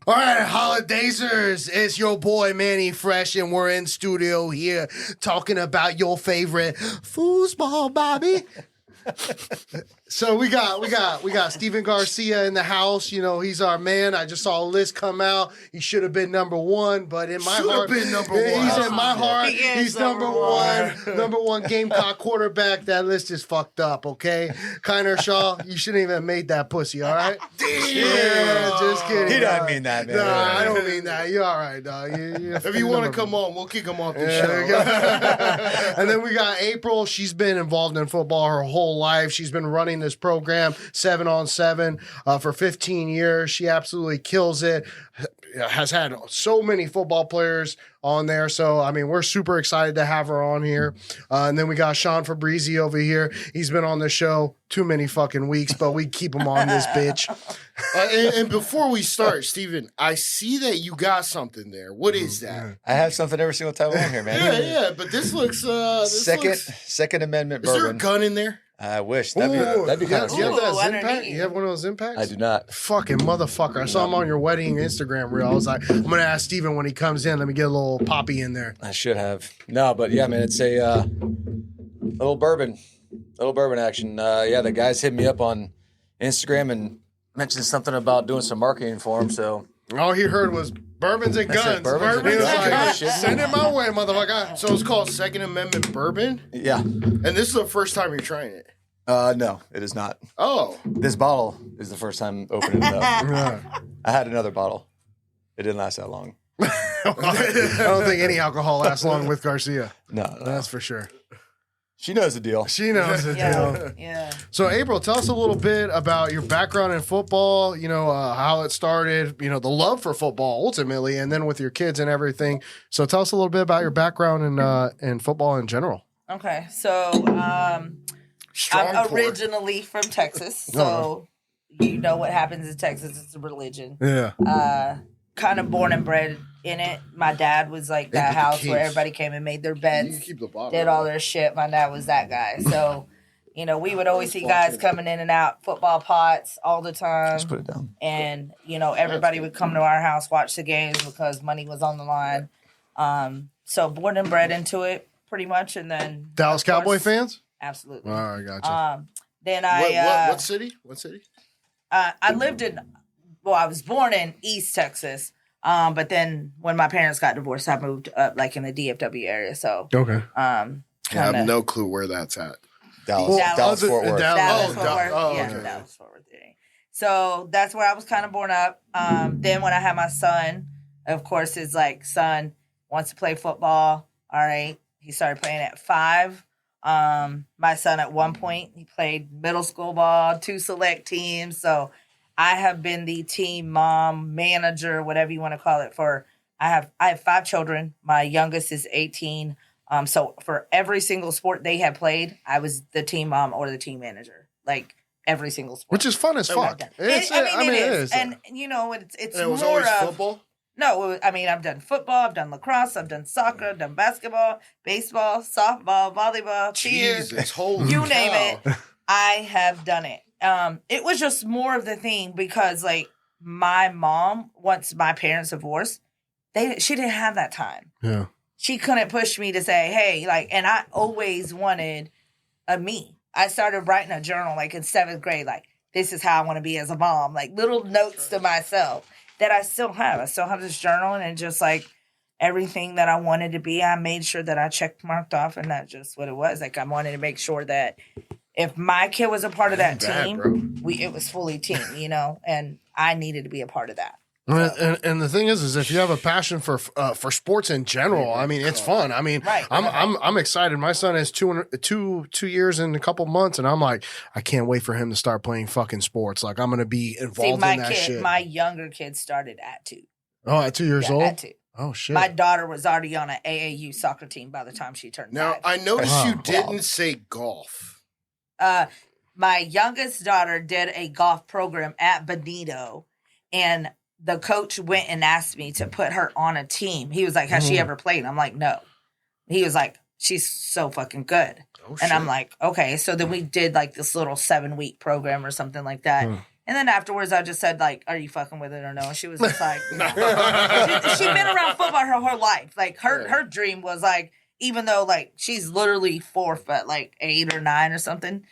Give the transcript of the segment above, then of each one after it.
All right, Holidazers, it's your boy Manny Fresh, and we're in studio here talking about your favorite foosball, Bobby. So we got Stephen Garcia in the house. You know, he's our man. I just saw a list come out. He should have been number one, but in my heart, been number one. He's in my heart. He's number one. one. Number one Gamecock quarterback. That list is fucked up. Okay, Kiner Shaw, you shouldn't even have made that pussy. All right. Damn. Yeah, just kidding. He doesn't mean that, man. Nah, I don't mean that. You're all right, dog. If you want to come on, we'll kick him off the There you show. go. And then we got April. She's been involved in football her whole life. She's been running this program 7-on-7 for 15 years. She absolutely kills it. Has had so many football players on there. So, I mean, we're super excited to have her on here. And then we got Sean Febre over here. He's been on the show too many fucking weeks, but we keep him on this bitch. And before we start, Stephen, I see that you got something there. What is that? I have something every single time I'm on here, man. Yeah, but this looks... Second Amendment Is there a bourbon. gun in there? I wish. That'd be kind of you have cool. that Ooh, Zim pack? underneath. You have one of those impacts? I do not. Fucking motherfucker. I saw him on your wedding Instagram reel. I was like, I'm going to ask Steven when he comes in. Let me get a little poppy in there. I should have. No, but yeah, man, it's a little bourbon action. Yeah, the guys hit me up on Instagram and mentioned something about doing some marketing for them. So All he heard was bourbons and That's it, guns. bourbons and He was guns. like, Yeah, shit. send it my way, motherfucker. So it's called Second Amendment Bourbon? yeah, And this is the first time you're trying it? no, it is not. Oh. This bottle is the first time opening it up. Yeah. I had another bottle. It didn't last that long. I don't think any alcohol lasts long with Garcia. No, That's for sure. she knows the deal. She knows the deal. Yeah, yeah. So, April, tell us a little bit about your background in football, you know, how it started, you know, the love for football ultimately, and then with your kids and everything. So tell us a little bit about your background in football in general. Okay, so Strong I'm pour. originally from Texas, so you know what happens in Texas. It's a religion. Yeah. Kind of born and bred in it. My dad was like that put the house where keys. everybody came and made their You beds, can keep the bottle. did all their shit. My dad was that guy. So, you know, we would always see guys coming in and out, football pots all the time. Just put it down. And, you know, everybody would come to our house, watch the games because money was on the line. So born and bred into it pretty much. And then Dallas of course- Cowboy fans? Absolutely. All right, gotcha. Then What city? What city? I lived in, well, I was born in East Texas. But then when my parents got divorced, I moved up like in the DFW area. So, Okay. I have kinda- no clue where that's at. Dallas, Dallas. Dallas Fort Worth. Dallas, Oh, Fort Worth. oh, Yeah, okay. Dallas, Fort Worth area. So that's where I was kind of born up. Then when I had my son, of course, his like son wants to play football. All right. He started playing at 5. My son at one point, he played middle school ball, 2 select teams. So I have been the team mom, manager, whatever you want to call it I have 5 children. My youngest is 18. So for every single sport they had played, I was the team mom or the team manager. Like every single sport. Which is fun as fuck. It is. And you know, it's And it was more always of football? no. I mean, I've done football, I've done lacrosse, I've done soccer, I've done basketball, baseball, softball, volleyball, cheer. Jesus, holy You cow. name it. I have done it. It was just more of the thing because like my mom, once my parents divorced, she didn't have that time. Yeah. She couldn't push me to say, hey, like, and I always wanted a me. I started writing a journal like in 7th grade, like, this is how I want to be as a mom, like little notes to myself that I still have. I still have this journal and just like everything that I wanted to be, I made sure that I checked marked off, and that's just what it was. Like I wanted to make sure that if my kid was a part of that Bad, team, bro. it was fully team, you know, and I needed to be a part of that. And the thing is if you have a passion for sports in general, I mean, it's fun. I mean, Right. I'm excited. My son has two years and a couple months, and I'm like, I can't wait for him to start playing fucking sports. Like, I'm gonna be involved See, my in that shit. my younger kid started at 2. Oh, at 2 years Yeah, old. at 2. Oh shit. My daughter was already on an AAU soccer team by the time she turned Now, 5. I noticed Wow. you didn't say golf. My youngest daughter did a golf program at Benito, and the coach went and asked me to put her on a team. He was like, has she ever played? I'm like, no. He was like, she's so fucking good. Oh, And I'm like, okay. So then we did like this little 7-week program or something like that. And then afterwards, I just said, like, are you fucking with it or no? And she was just like, no. She'd been around football her whole life. Like, her dream was, like, even though, like, she's literally 4 foot, like, 8 or 9 or something,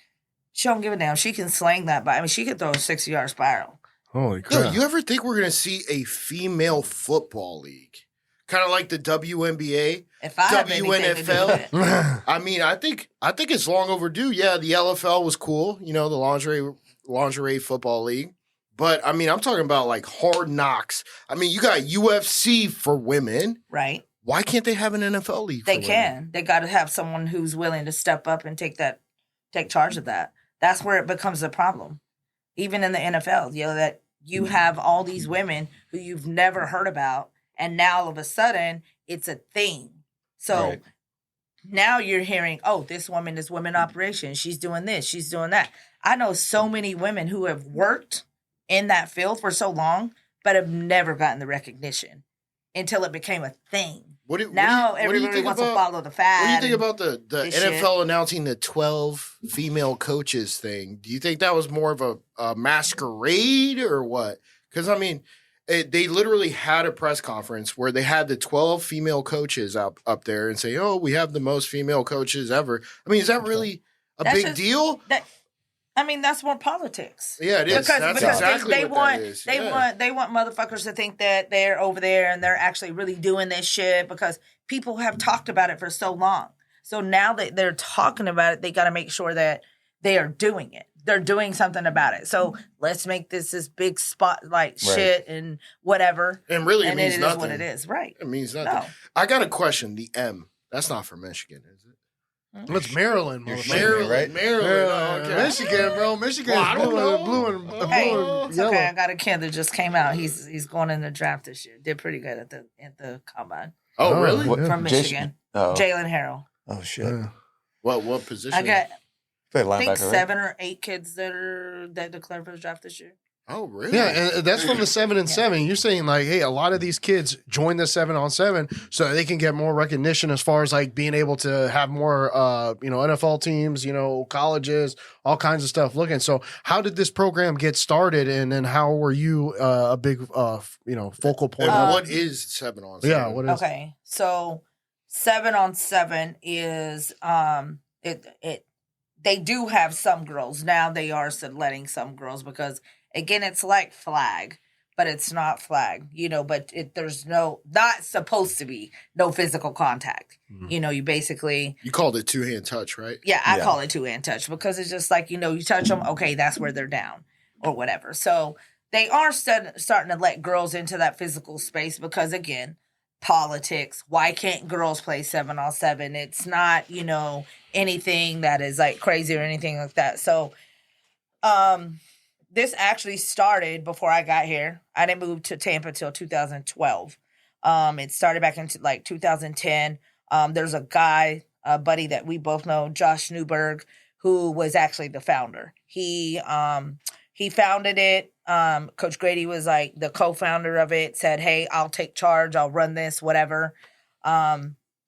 she don't give a damn. She can sling that. But I mean, she could throw a 60-yard spiral. Holy crap. Yo, you ever think we're going to see a female football league? Kind of like the WNBA, If I have anything to do with it. I mean, I think it's long overdue. Yeah, the LFL was cool, you know, the lingerie football league. But I mean, I'm talking about like Hard Knocks. I mean, you got UFC for women. Right. Why can't they have an NFL league? They for can. women? They got to have someone who's willing to step up and take charge of that. That's where it becomes a problem. Even in the NFL, you know, that you have all these women who you've never heard about, and now all of a sudden it's a thing. So now you're hearing, oh, this woman is women operations. She's doing this. She's doing that. I know so many women who have worked in that field for so long, but have never gotten the recognition until it became a thing. Everybody wants to follow the fad. What do you think about the NFL shit. announcing the 12 female coaches thing? Do you think that was more of a masquerade or what? Because, I mean, they literally had a press conference where they had the 12 female coaches up there and say, oh, we have the most female coaches ever. I mean, is that really a big deal? That's more politics. Yeah, it is. Because exactly they what want, that is. They want motherfuckers to think that they're over there and they're actually really doing this shit because people have talked about it for so long. So now that they're talking about it, they got to make sure that they are doing it. They're doing something about it. So let's make this big spotlight shit and whatever. And really, it means it nothing. is what it is, right? It means nothing. No. I got a question. The M, that's not for Michigan, is it? It's Maryland, Maryland, right? Maryland. Oh, okay. Michigan, bro. Michigan Well, I don't know. blue and Hey, yellow. it's okay. I got a kid that just came out. He's going in the draft this year. Did pretty good at the combine. Oh, really? What- From Michigan. Oh. Jalen Harrell. Oh, shit. Yeah. What position? I got Play I think linebacker, right? 7 or 8 kids that declared for the draft this year. Oh, really? Yeah, and that's from the 7-7. You're saying like, hey, a lot of these kids join the 7-on-7 so they can get more recognition as far as like being able to have more, NFL teams, colleges, all kinds of stuff looking. So, how did this program get started, and then how were you a big, focal point? And of what is 7-on-7? Yeah, what is? Okay, so 7-on-7 is they do have some girls now. They are letting some girls because. Again, it's like flag, but it's not flag, but there's not supposed to be no physical contact. Mm-hmm. You basically. You called it 2-hand touch, right? Yeah, I call it 2-hand touch because it's just like, you touch them. Okay, that's where they're down or whatever. So they are starting to let girls into that physical space because, again, politics. Why can't girls play 7-on-7? It's not, anything that is like crazy or anything like that. So, this actually started before I got here. I didn't move to Tampa till 2012. It started back into like 2010. There's a guy, a buddy that we both know, Josh Newberg, who was actually the founder. He founded it. Coach Grady was like the co-founder of it, said, hey, I'll take charge. I'll run this, whatever.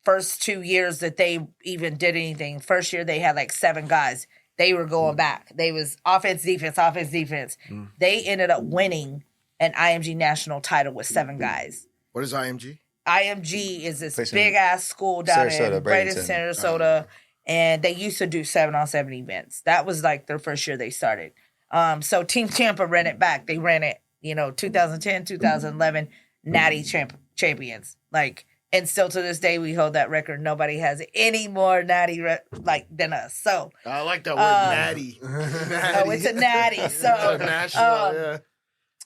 First 2 years that they even did anything, first year they had like 7 guys. They were going back. They was offense, defense. They ended up winning an IMG national title with 7 guys. What is IMG? IMG is this big-ass school down in Bradenton, Sarasota, and they used to do 7-on-7 events. That was like their first year they started. So Team Tampa ran it back. They ran it, 2010, 2011, Natty champions. And still to this day, we hold that record. Nobody has any more natty than us. So I like that word, natty. Oh, it's a natty. So national,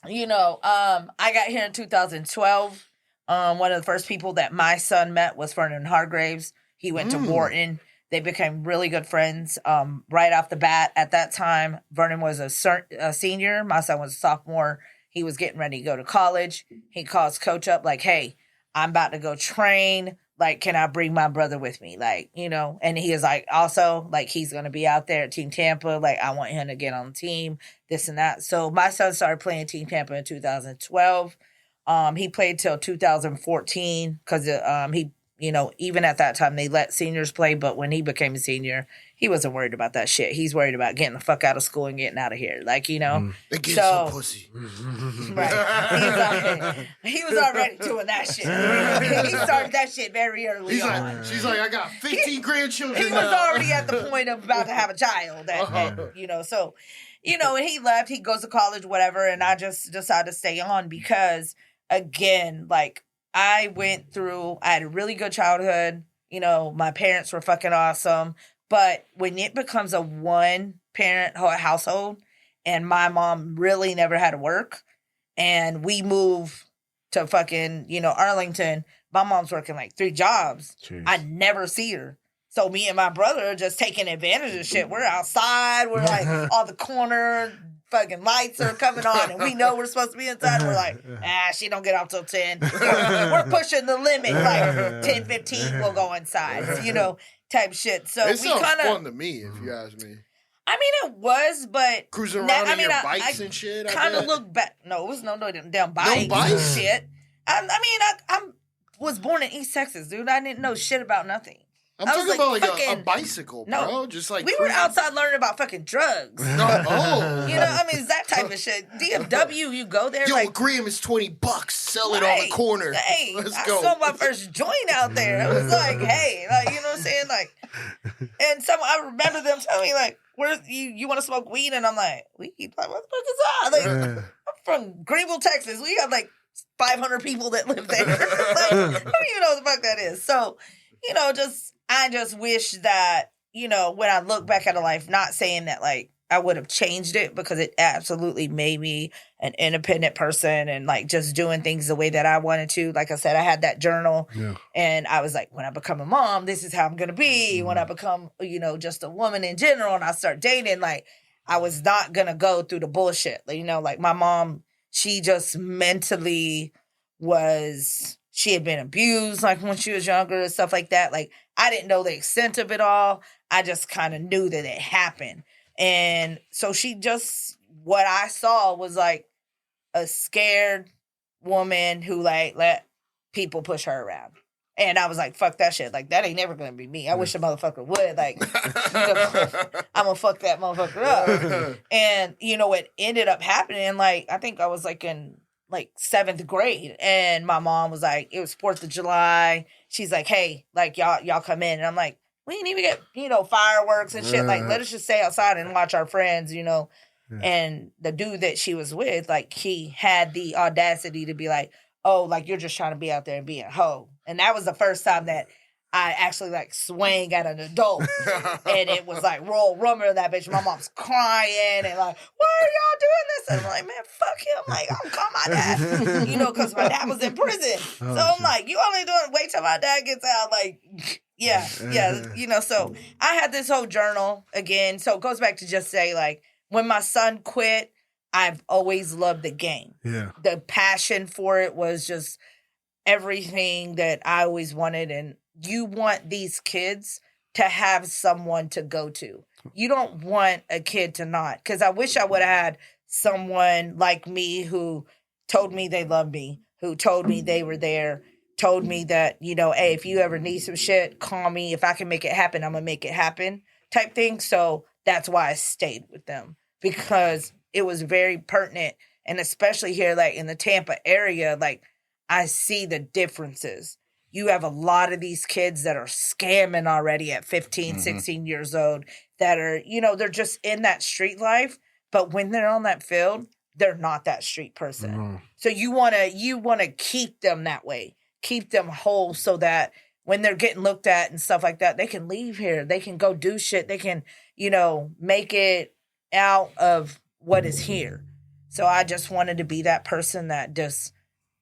I got here in 2012. One of the first people that my son met was Vernon Hargraves. He went to Wharton. They became really good friends right off the bat. At that time, Vernon was a senior. My son was a sophomore. He was getting ready to go to college. He calls coach up like, hey, I'm about to go train. Can I bring my brother with me? And he is like, also, he's going to be out there at Team Tampa. I want him to get on the team, this and that. So my son started playing Team Tampa in 2012. He played till 2014 because he, even at that time, they let seniors play. But when he became a senior, he wasn't worried about that shit. He's worried about getting the fuck out of school and getting out of here. Like, you know. And getting some pussy. Right. He was already doing that shit. He started that shit very early on. She's like, I got 15 grandchildren. He was already at the point of about to have a child. You know, so, you know, and he left. He goes to college, whatever. And I just decided to stay on because, again, like, I had a really good childhood. You know, my parents were fucking awesome. But when it becomes a one-parent household and my mom really never had to work and we move to fucking, you know, Arlington, my mom's working like 3 jobs. Jeez. I never see her. So me and my brother are just taking advantage of shit. We're outside. We're like on the corner. Fucking lights are coming on and we know we're supposed to be inside. We're like, she don't get off till 10. We're pushing the limit. Like 10, 15, we'll go inside. You know, type shit. So it sounds fun to me, if you ask me. I mean, it was, but cruising around on your bikes and shit. Kind of look back. No, it was no damn bikes. No bikes? Shit. I was born in East Texas, dude. I didn't know shit about nothing. I'm talking about like a bicycle, bro. No, just like we were outside learning about fucking drugs. You know, I mean, it's that type of shit. DFW, you go there. Yo, like, a gram is $20. Sell it on the corner. Hey, let's I go. sold my first joint out there. It was like, hey, like, you know what I'm saying, like, and I remember them telling me like, "Where you want to smoke weed?" And I'm like, "Weed? Like, what the fuck is that?" Like, I'm from Greenville, Texas. We got like 500 people that live there. Like, I don't even know what the fuck that is. So, you know, I just wish that, you know, when I look back at a life, not saying that, like, I would have changed it because it absolutely made me an independent person and, like, just doing things the way that I wanted to. Like I said, I had that journal and I was like, when I become a mom, this is how I'm going to be. When I become, you know, just a woman in general and I start dating, like, I was not going to go through the bullshit. Like, you know, like, my mom, she just mentally she had been abused, like, when she was younger and stuff like that. Like, I didn't know the extent of it all. I just kind of knew that it happened. And so what I saw was, like, a scared woman who, like, let people push her around. And I was like, fuck that shit. Like, that ain't never going to be me. I wish a motherfucker would. Like, I'm going to fuck that motherfucker up. And, you know, what ended up happening, like, I think I was, like, in, like, 7th grade. And my mom was like, it was 4th of July. She's like, hey, like, y'all come in. And I'm like, we didn't even get, you know, fireworks and shit. Like, let us just stay outside and watch our friends, you know. And the dude that she was with, like, he had the audacity to be like, oh, like, you're just trying to be out there and be a hoe. And that was the first time that I actually, like, swang at an adult. And it was like, roll rummer of that bitch. My mom's crying and like, why are y'all doing this? And I'm like, man, fuck him. Like, I'm gonna call my dad. You know, because my dad was in prison. So I'm like, you only doing, wait till my dad gets out. Like, yeah. You know, so I had this whole journal again. So it goes back to just say, like, when my son quit, I've always loved the game. Yeah. The passion for it was just everything that I always wanted. And you want these kids to have someone to go to. You don't want a kid to not. Because I wish I would have had someone like me who told me they loved me, who told me they were there, told me that, you know, hey, if you ever need some shit, call me. If I can make it happen, I'm going to make it happen type thing. So that's why I stayed with them, because it was very pertinent. And especially here, like in the Tampa area, like I see the differences. You have a lot of these kids that are scamming already at 15, 16 years old that are, you know, they're just in that street life. But when they're on that field, they're not that street person. So you want to keep them that way, keep them whole so that when they're getting looked at and stuff like that, they can leave here. They can go do shit. They can, you know, make it out of what is here. So I just wanted to be that person that just,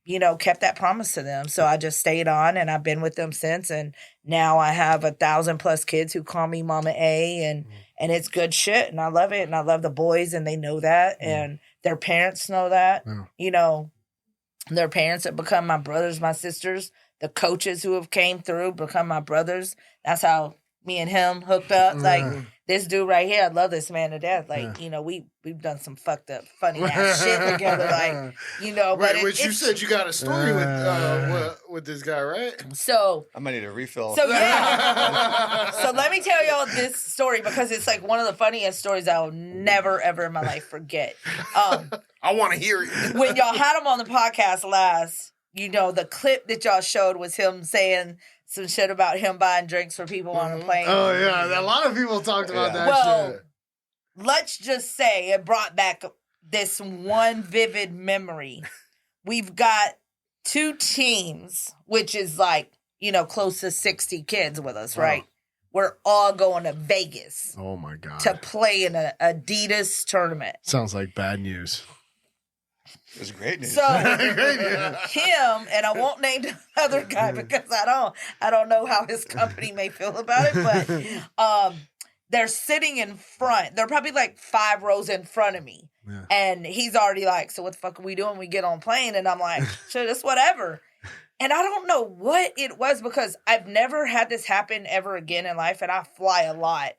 you know, kept that promise to them. So I just stayed on and I've been with them since. And now I have 1,000+ kids who call me Mama A, and it's good shit. And I love it. And I love the boys, and they know that. And their parents know that. You know, their parents have become my brothers, my sisters. The coaches who have came through become my brothers. That's how me and him hooked up. Like, this dude right here, I love this man to death. Like, you know, we've done some fucked up, funny ass shit together. Like, you know, but Which you said you got a story with this guy, right? So I might need a refill. So yeah. So let me tell y'all this story because it's like one of the funniest stories I'll never ever in my life forget. I want to hear it. When y'all had him on the podcast last, you know, the clip that y'all showed was him saying some shit about him buying drinks for people on a plane. Oh yeah, a lot of people talked about that well, shit. Let's just say it brought back this one vivid memory. We've got 2 teams, which is like, you know, close to 60 kids with us, right? We're all going to Vegas. Oh my God. To play in an Adidas tournament. Sounds like bad news. It was great news. So him, and I won't name the other guy because I don't know how his company may feel about it, but they're sitting in front. They're probably like 5 rows in front of me. Yeah. And he's already like, so what the fuck are we doing? We get on plane. And I'm like, shit, it's whatever. And I don't know what it was because I've never had this happen ever again in life. And I fly a lot.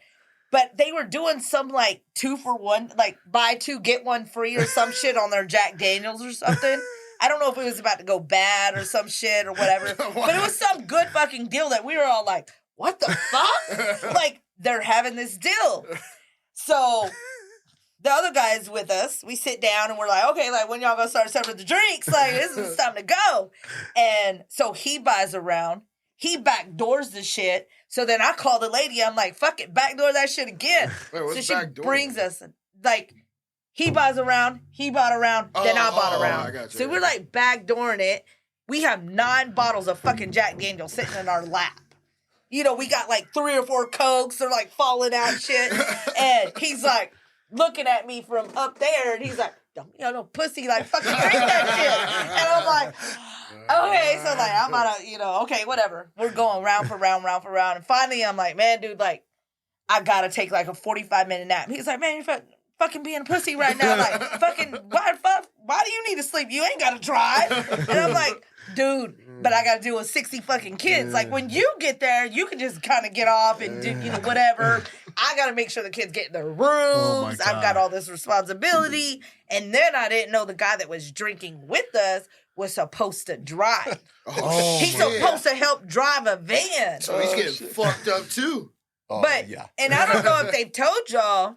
But they were doing some like 2 for 1, like buy 2, get 1 free or some shit on their Jack Daniels or something. I don't know if it was about to go bad or some shit or whatever. But it was some good fucking deal that we were all like, what the fuck? Like, they're having this deal. So the other guys with us, we sit down and we're like, okay, like when y'all gonna start serving the drinks? Like, this is time to go. And so he buys a round. He backdoors the shit. So then I call the lady. I'm like, fuck it, backdoor that shit again. Wait, what's so she backdoor? brings us, like, he buys a round, he bought a round, then I bought a round. I got you, So we're like backdooring it. We have 9 bottles of fucking Jack Daniels sitting in our lap. You know, we got like 3 or 4 Cokes. They're like falling out shit. And he's like looking at me from up there. And he's like, don't be no pussy. Like, fucking drink that shit. And I'm like, okay. So like, I'm out of, you know, okay, whatever. We're going round for round, round for round. And finally, I'm like, man, dude, like, I got to take like a 45-minute nap. He's like, man, you're fucking being a pussy right now. Like, fucking, why do you need to sleep? You ain't got to drive. And I'm like, dude, but I got to deal with 60 fucking kids. Like, when you get there, you can just kind of get off and do, you know, whatever. I got to make sure the kids get in their rooms. I've got all this responsibility. And then I didn't know the guy that was drinking with us was supposed to drive. He's supposed to help drive a van. So he's getting fucked up too. But, and I don't know if they've told y'all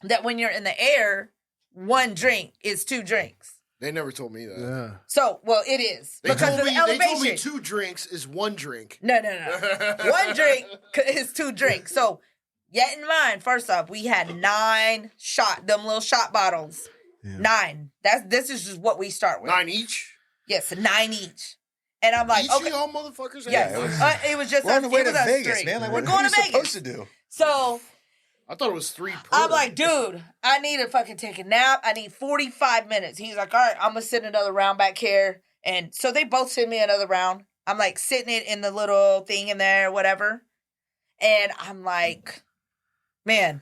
that when you're in the air, 1 drink is 2 drinks. They never told me that. Yeah. So, well, it is. They because told of the me, elevation. They told me 2 drinks is 1 drink. No. 1 drink is 2 drinks. So, yet in mind, first off, we had 9 them little shot bottles. Yeah. 9. This is just what we start with. 9 each? Yes, 9 each. And I'm like, each okay. Y'all motherfuckers? Yeah, it was just we're on the way to Vegas, 3. Man. Like, we're going to Vegas. Supposed to do? So I thought it was 3 per. I'm like, dude, I need to fucking take a nap. I need 45 minutes. He's like, all right, I'm going to sit another round back here. And so they both send me another round. I'm like sitting it in the little thing in there, whatever. And I'm like, man,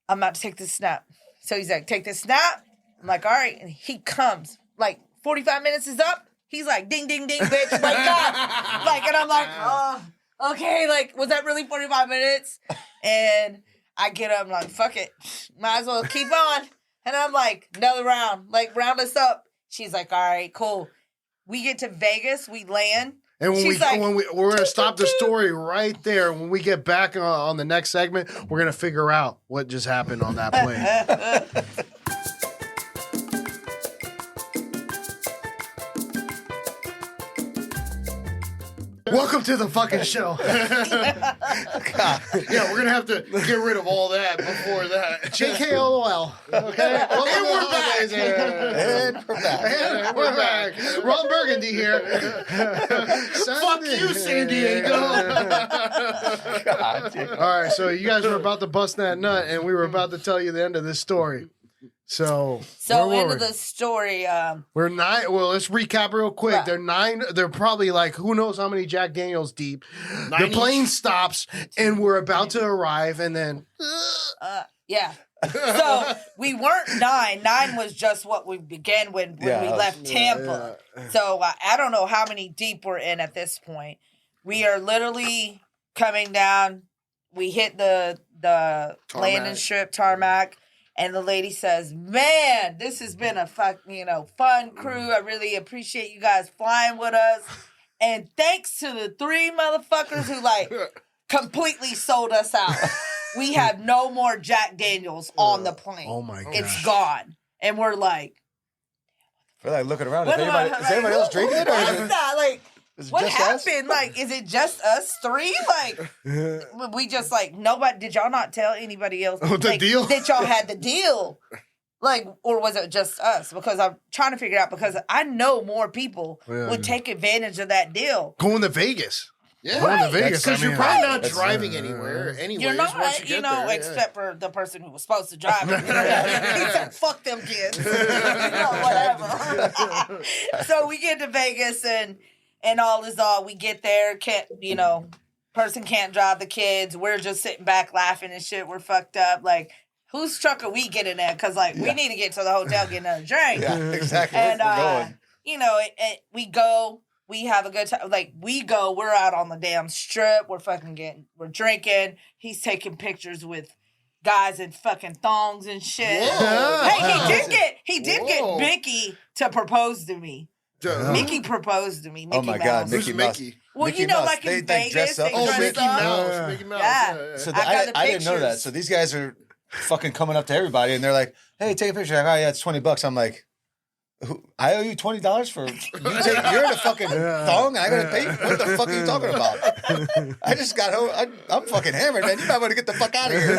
I'm about to take this snap. So he's like, take this snap. I'm like, all right. And he comes. Like, 45 minutes is up. He's like, ding, ding, ding, bitch. Wake up. Like, and I'm like, oh, okay. Like, was that really 45 minutes? And I get up, I'm like, fuck it. Might as well keep on. And I'm like, another round. Like, round us up. She's like, all right, cool. We get to Vegas. We land. And we're going to stop the story right there. When we get back on the next segment, we're going to figure out what just happened on that plane. Welcome to the fucking show. Yeah, we're going to have to get rid of all that before that. JKLOL. Okay? And we're back. And we're back. And we're back. Ron Burgundy here. Fuck you, San Diego. God, dude. All right, so you guys were about to bust that nut, and we were about to tell you the end of this story. So end of the story. We're 9. Well, let's recap real quick. Right. They're 9. They're probably like who knows how many Jack Daniels deep. 9 The plane each. stops, and we're about to arrive, and then Yeah. So we weren't 9. 9 was just what we began when we left Tampa. So I don't know how many deep we're in at this point. We are literally coming down we hit the landing strip tarmac, and the lady says, "Man, this has been a fun crew. I really appreciate you guys flying with us, and thanks to the 3 motherfuckers who like completely sold us out. We have no more Jack Daniels on the plane. Oh my god, it's gone." And we're like, we're like looking around. What Is anybody else drinking it? Or What is that? Like, is it what just us? happened? Like, is it just us 3? Like, we just like nobody. Did y'all not tell anybody else the deal? that y'all had the deal? Like, or was it just us? Because I'm trying to figure out. Because I know more people would take advantage of that deal. Going to Vegas. Yeah, going to Vegas. Because you're probably not driving anywhere. Anyways, You're not, once you get there, except for the person who was supposed to drive it. He said, "Fuck them kids," whatever. So we get to Vegas and all is all. We get there, person can't drive the kids. We're just sitting back laughing and shit. We're fucked up. Like, whose truck are we getting at? Because we need to get to the hotel, get another drink. Yeah, exactly. And we're going. we go. We have a good time. Like, we're out on the damn strip. We're drinking. He's taking pictures with guys in fucking thongs and shit. Whoa. Hey, he did get Mickey to propose to me. Mickey proposed to me. Mickey Oh my Mouse. God, Who's Mickey Mouse. Mickey? Well, Mickey Mouse. like in They Vegas, dress up they and dress shit. up. Mickey Mouse. Yeah. So I got the I didn't know that. pictures. So these guys are fucking coming up to everybody, and they're like, "Hey, take a picture." Like, "Oh yeah, it's $20." I'm like, "I owe you $20 for you're in a fucking thong, and I gotta pay. What the fuck are you talking about? I just got home. I'm fucking hammered, man. You might want to get the fuck out of here.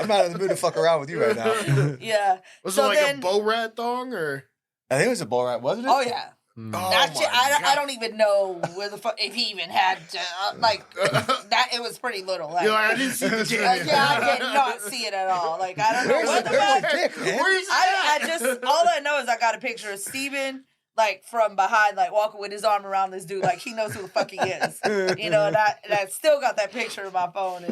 I'm not in the mood to fuck around with you right now." Yeah. Was it like a bow rat thong or? I think it was a bull rat, wasn't it? Oh yeah. Oh That shit, my I don't even know where the fuck if he even had to, that. It was pretty little. Like, You're like, I didn't see the dick. yeah, I did not see it at all. Like, I don't know what the Where's fuck. the dick, man? Where's I just all I know is I got a picture of Steven, like, from behind, like, walking with his arm around this dude, like he knows who the fuck he is. And I still got that picture in my phone,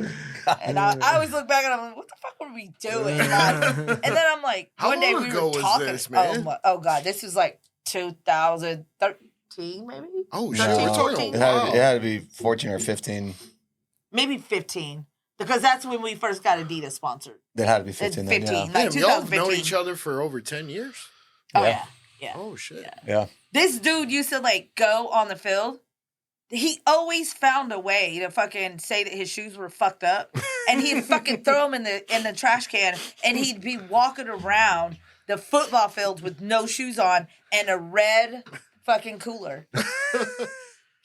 and I always look back and I'm like, what the fuck were we doing? And then I'm like, How one day long we ago were was talking. this, man? Oh god, this was like 2013, maybe. Oh shit, No, we're talking it had to be 14 or 15. Maybe 15. Because that's when we first got Adidas sponsored. That had to be 15. Then, 15. yeah. Like Damn, y'all have 2015. known each other for over 10 years? Oh, Yeah. yeah. Oh shit. Yeah. This dude used to, like, go on the field. He always found a way to fucking say that his shoes were fucked up. And he'd fucking throw them in the trash can. And he'd be walking around the football fields with no shoes on and a red fucking cooler.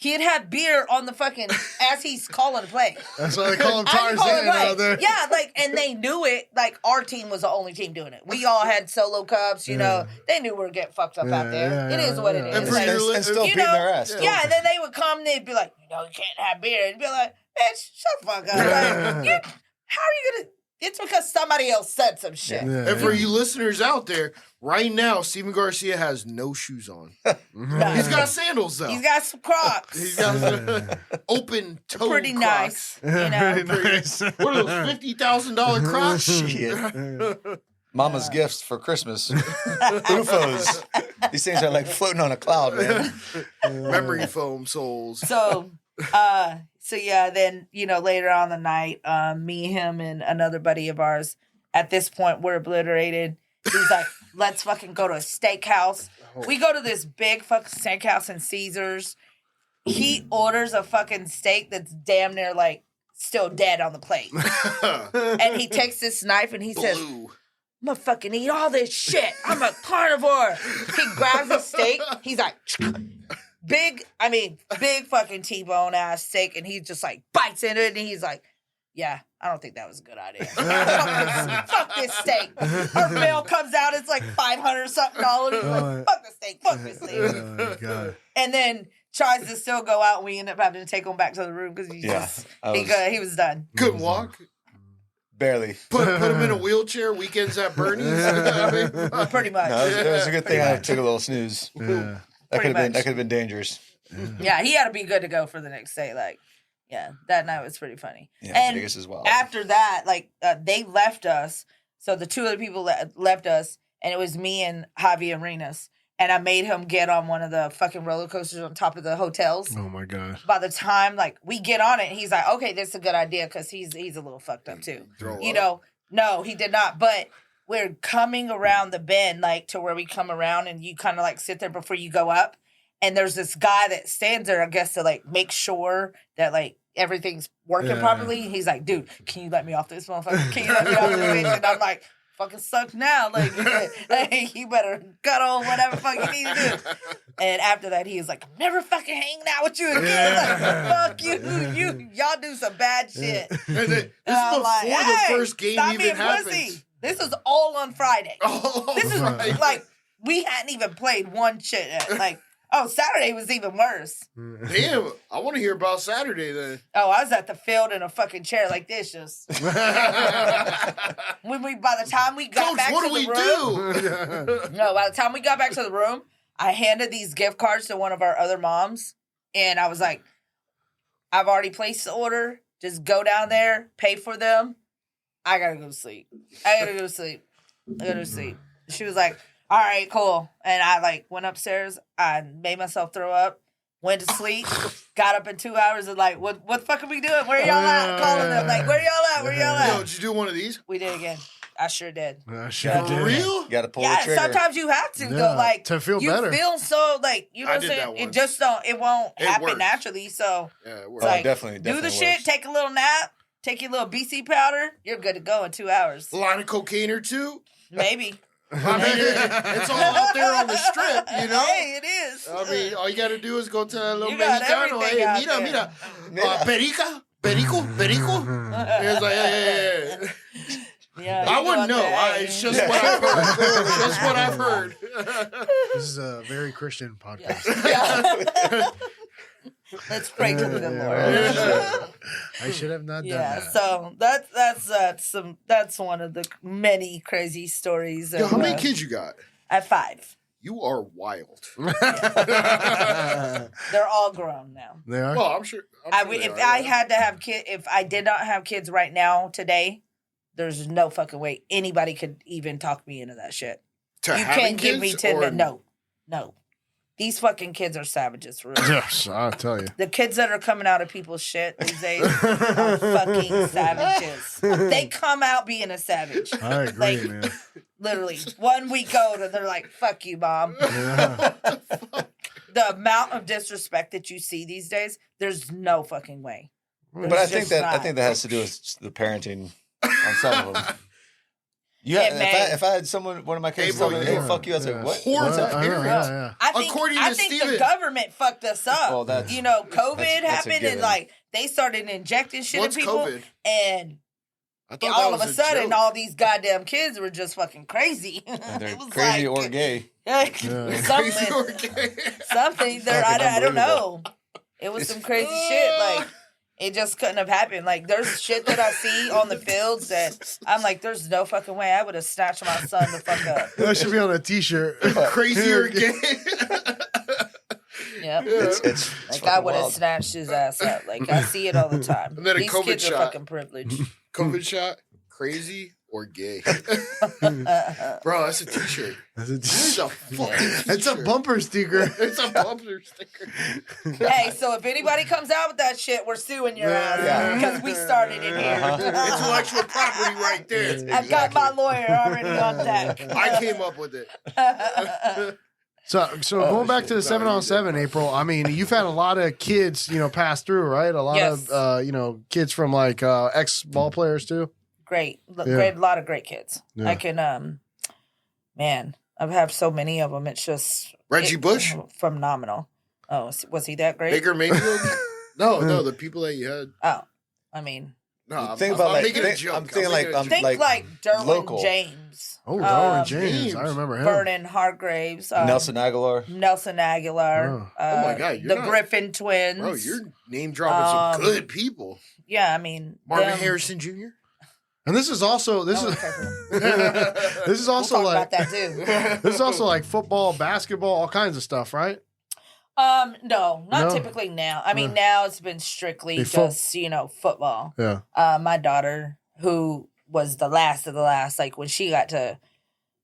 He'd have beer on the fucking, as he's calling a play. That's why they call him As he calling Tarzan a play. out there. Yeah, like, and they knew it. Like, our team was the only team doing it. We all had solo cups, you know. They knew we were getting fucked up out there. It is what it is. And for Like, your And still you beating know, their ass. still. yeah, and then they would come and they'd be like, you can't have beer. And be like, bitch, shut the fuck up. Like, how are you going to? It's because somebody else said some shit. Yeah. And for you listeners out there, right now, Stephen Garcia has no shoes on. He's got sandals though. He's got some Crocs. He's got open toe Pretty Crocs. nice. You know? Nice. What are those $50,000 Crocs? Shit. Mama's gifts for Christmas. UFOs. These things are like floating on a cloud, man. Memory foam soles. So yeah, then, later on the night, me, him, and another buddy of ours, at this point, we're obliterated. He's like, let's fucking go to a steakhouse. We go to this big fucking steakhouse in Caesars. He orders a fucking steak that's damn near, like, still dead on the plate. And he takes this knife and he says, Blue. I'm gonna fucking eat all this shit. I'm a carnivore. He grabs a steak. He's like, big fucking T-bone ass steak. And he just like bites into it. And he's like, yeah, I don't think that was a good idea. Fuck this steak. Our bill comes out. It's like $500 something. He's like, fuck this steak. Fuck this steak. Oh, my God. And then tries to still go out. And we end up having to take him back to the room because he was done. Couldn't walk. Barely. Put him in a wheelchair. Weekends at Bernie's. Pretty much. No, it was a good thing I took a little snooze. Yeah. That Pretty could much. have been dangerous. Yeah, he had to be good to go for the next day. Like, yeah, that night was pretty funny. Yeah, and Vegas as well. after that, like, they left us. So the two other people left us, and it was me and Javi Arenas. and I made him get on one of the fucking roller coasters on top of the hotels. Oh my god. By the time like we get on it, he's like, okay, this is a good idea because he's a little fucked up too. You know, no, he did not. But we're coming around the bend, like to where we come around and you kind of like sit there before you go up. And there's this guy that stands there, I guess, to like make sure that like everything's working properly. He's like, dude, can you let me off this motherfucker? Can you let me off this bitch? And I'm like, fucking suck now. Like, hey, you better cut on whatever fuck you need to do. And after that, he was like, I'm never fucking hanging out with you again. Like, fuck you. Y'all do some bad shit. And this is before the first game even happens. This is all on Friday. This is right. like, we hadn't even played one shit yet. Like, oh, Saturday was even worse. Damn, I want to hear about Saturday then. Oh, I was at the field in a fucking chair like this, just. By the time we got Coach, back what to do we the room, no, by the time we got back to the room, I handed these gift cards to one of our other moms, and I was like, I've already placed the order. Just go down there, pay for them. I gotta go to sleep. She was like, all right, cool. And I like went upstairs. I made myself throw up, went to sleep, got up in 2 hours and like, what the fuck are we doing? Where y'all at? Calling them. Like, where y'all at? Yo, did you do one of these? We did again. I sure did. For real? You got to pull the trigger. Sometimes you have to though. Like to feel you better. feel so like, you know what I'm saying? It just it won't happen works. naturally. So Yeah, it works. like, definitely do the works. shit, take a little nap, take your little BC powder, you're good to go in 2 hours. A line of cocaine or two? Maybe. I mean, it's all out there on the strip, you know? Hey, it is. I mean, all you got to do is go to that little You got Mexicano. everything Hey, out mira. there. Perica? Perico? It's like, hey. Yeah, I wouldn't know. It's just what I've heard. Just what I've heard. This is a very Christian podcast. Yeah. Let's pray to the Lord. I should have not done Yeah, that. so that's one of the many crazy stories. Yo, how many kids you got? I have 5. You are wild. They're all grown now. They are? Well, I'm sure. If I did not have kids right now today, there's no fucking way anybody could even talk me into that shit. To You having can't give me kids, 10 or- minutes. No. These fucking kids are savages for real. Yes, I'll tell you. The kids that are coming out of people's shit these days are fucking savages. They come out being a savage. I agree, Like, man. Literally. 1 week old and they're like, fuck you, mom. Yeah. The amount of disrespect that you see these days, there's no fucking way. But I think just that not. has to do with the parenting on some of them. Yeah, It may. if I had one of my kids Hey, tell bro, me, "Hey, yeah. fuck you," I'd say, Yeah. "What?" Hordes Well, of I know, parents. yeah. I think Steven- the government fucked us up. Well, that's- you know, COVID that's a happened and given. like they started injecting shit What's in people. COVID? And I thought all that of was a sudden, joke. all these goddamn kids were just fucking crazy. And they're It was crazy like- or gay. Like, Yeah. Crazy or something. gay. Something. There, Fucking I don't unbelievable. know. It was some crazy shit. Like, it just couldn't have happened. Like, there's shit that I see on the fields that I'm like, there's no fucking way I would have snatched my son the fuck up. That should be on a t-shirt. Crazy or gay. Yep. It's Like, I fucking would have wild. snatched his ass up. Like, I see it all the time. And then a These COVID kids shot. are fucking privileged. COVID shot. Crazy or gay. Bro, that's a t-shirt. That's a That's t-shirt. a fucking t-shirt. It's a bumper sticker. It's a bumper sticker. Hey, so if anybody comes out with that shit, we're suing your ass Yeah. because we started it here. Intellectual property right there. I've got my lawyer already on deck. I came up with it. So going back to the 7-on-7, April, I mean, you've had a lot of kids, pass through, right? A lot Yes. of, kids from like ex-ball players too. Great, Yeah. great, a lot of great kids. Yeah. I can, man, I've had so many of them. It's just Reggie Bush? phenomenal. Oh, was he that great? Baker Mayfield? No, the people that you had. Oh, I mean, No, Think I'm about, like, making a think- joke. I'm thinking, making like, a think joke. like Derwin local. James. Oh, Darwin Um, James. I remember him. Vernon Hargraves. Nelson Aguilar. Nelson Aguilar. Oh my God, you're the not- Griffin twins. Bro, you're name dropping some Um, good people. Yeah, I mean, Marvin them- Harrison Jr. And this is also Oh, okay. this is We'll also talk like about that too. this is also like football, basketball, all kinds of stuff, right? No, not No? typically now. I mean, now it's been strictly They just, football. Yeah. My daughter, who was the last of the last, like when she got to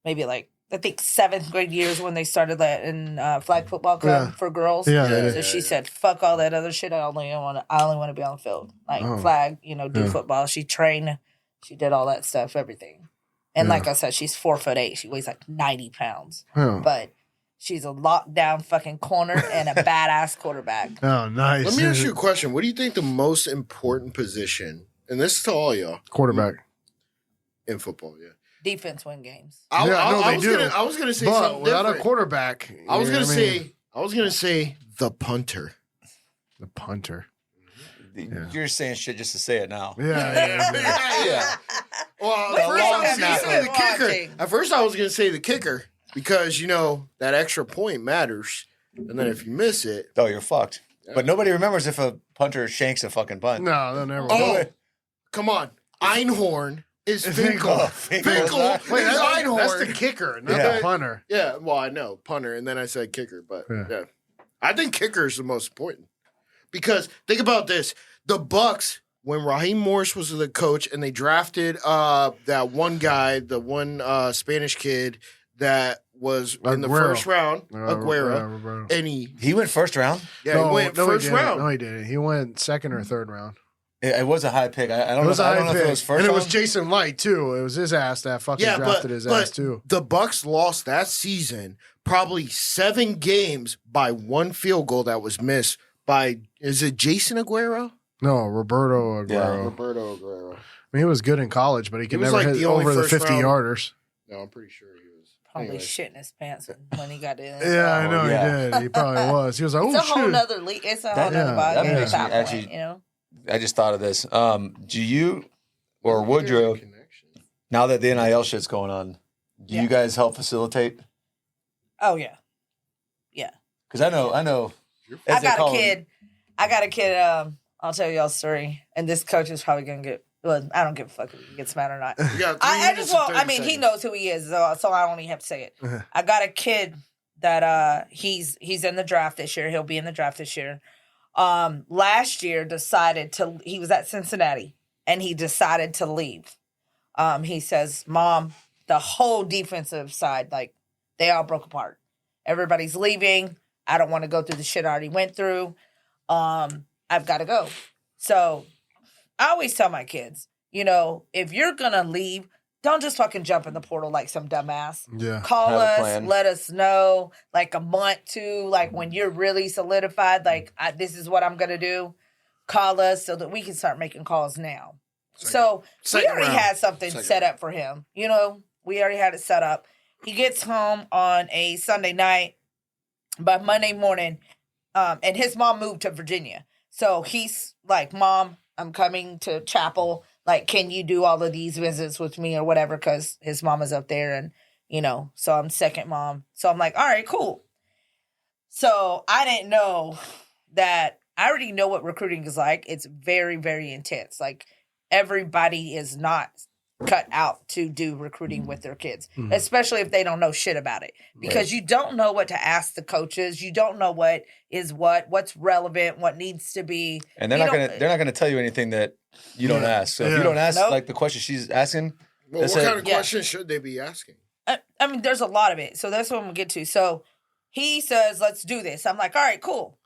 maybe like I think 7th grade years when they started letting flag football come for girls. So she said, "Fuck all that other shit. I only want to be on the field, like flag. Do football." She trained. She did all that stuff, everything. And like I said, she's 4'8". She weighs like 90 pounds. But she's a lockdown fucking corner and a badass quarterback. Oh, nice. Let me ask you a question. What do you think the most important position, and this is to all y'all, quarterback in football? Yeah, defense win games. I was gonna say but something without different. a quarterback, I was gonna say the punter. The punter. You're saying shit just to say it now. Yeah. Well, at first I was gonna say the kicker because that extra point matters, and then if you miss it, you're fucked. Yeah. But nobody remembers if a punter shanks a fucking punt. No, they'll never. Oh, come on, Einhorn is Finkel. Finkel is Einhorn. That's the kicker, not the punter. Yeah, well, I know punter, and then I said kicker, but I think kicker is the most important because think about this: the Bucks, when Raheem Morris was the coach, and they drafted that one guy, the one Spanish kid that was in the first round, Aguero, and he went first round. Yeah, he went first round. No, he didn't. He went second or third round. It was a high pick. I don't know if it was first and round. It was Jason Light, too. It was his ass that fucking drafted his ass, too. The Bucks lost that season probably 7 games by one field goal that was missed by, is it Jason Aguero? No, Roberto Aguero. Yeah, Roberto Aguero. I mean, he was good in college, but he could never hit over the 50-yarders. No, I'm pretty sure he was. Probably shitting his pants when he got in. Yeah, I know he did. He probably was. He was like, "Oh shit!" It's a whole nother league. It's a whole nother ballgame at that point. I just thought of this. Do you or Woodrow, now that the NIL shit's going on, do you guys help facilitate? Oh yeah, yeah. Because I know. I got a kid. I'll tell y'all a story, and this coach is probably gonna get. Well, I don't give a fuck if he gets mad or not. I just want. I mean, he knows who he is, so I don't even have to say it. I got a kid that he's in the draft this year. He'll be in the draft this year. Last year he was at Cincinnati and he decided to leave. He says, "Mom, the whole defensive side, like they all broke apart. Everybody's leaving. I don't want to go through the shit I already went through. I've got to go." So I always tell my kids, if you're going to leave, don't just fucking jump in the portal like some dumbass. Yeah. Call us, let us know, like a month to, like when you're really solidified, like this is what I'm going to do. Call us so that we can start making calls now. We already had something set up for him. We already had it set up. He gets home on a Sunday night. By Monday morning, and his mom moved to Virginia. So he's like, "Mom, I'm coming to chapel. Like, can you do all of these visits with me or whatever?" Because his mom is up there and, so I'm second mom. So I'm like, all right, cool. So I didn't know that. I already know what recruiting is like. It's very, very intense. Like, everybody is not cut out to do recruiting with their kids, especially if they don't know shit about it, because you don't know what to ask the coaches. You don't know what is what's relevant, what needs to be. And they're not gonna tell you anything that you don't ask. So if you don't ask like the question she's asking, what kind of questions should they be asking? I mean, there's a lot of it. So that's what I'm gonna get to. So he says, "Let's do this." I'm like, all right, cool.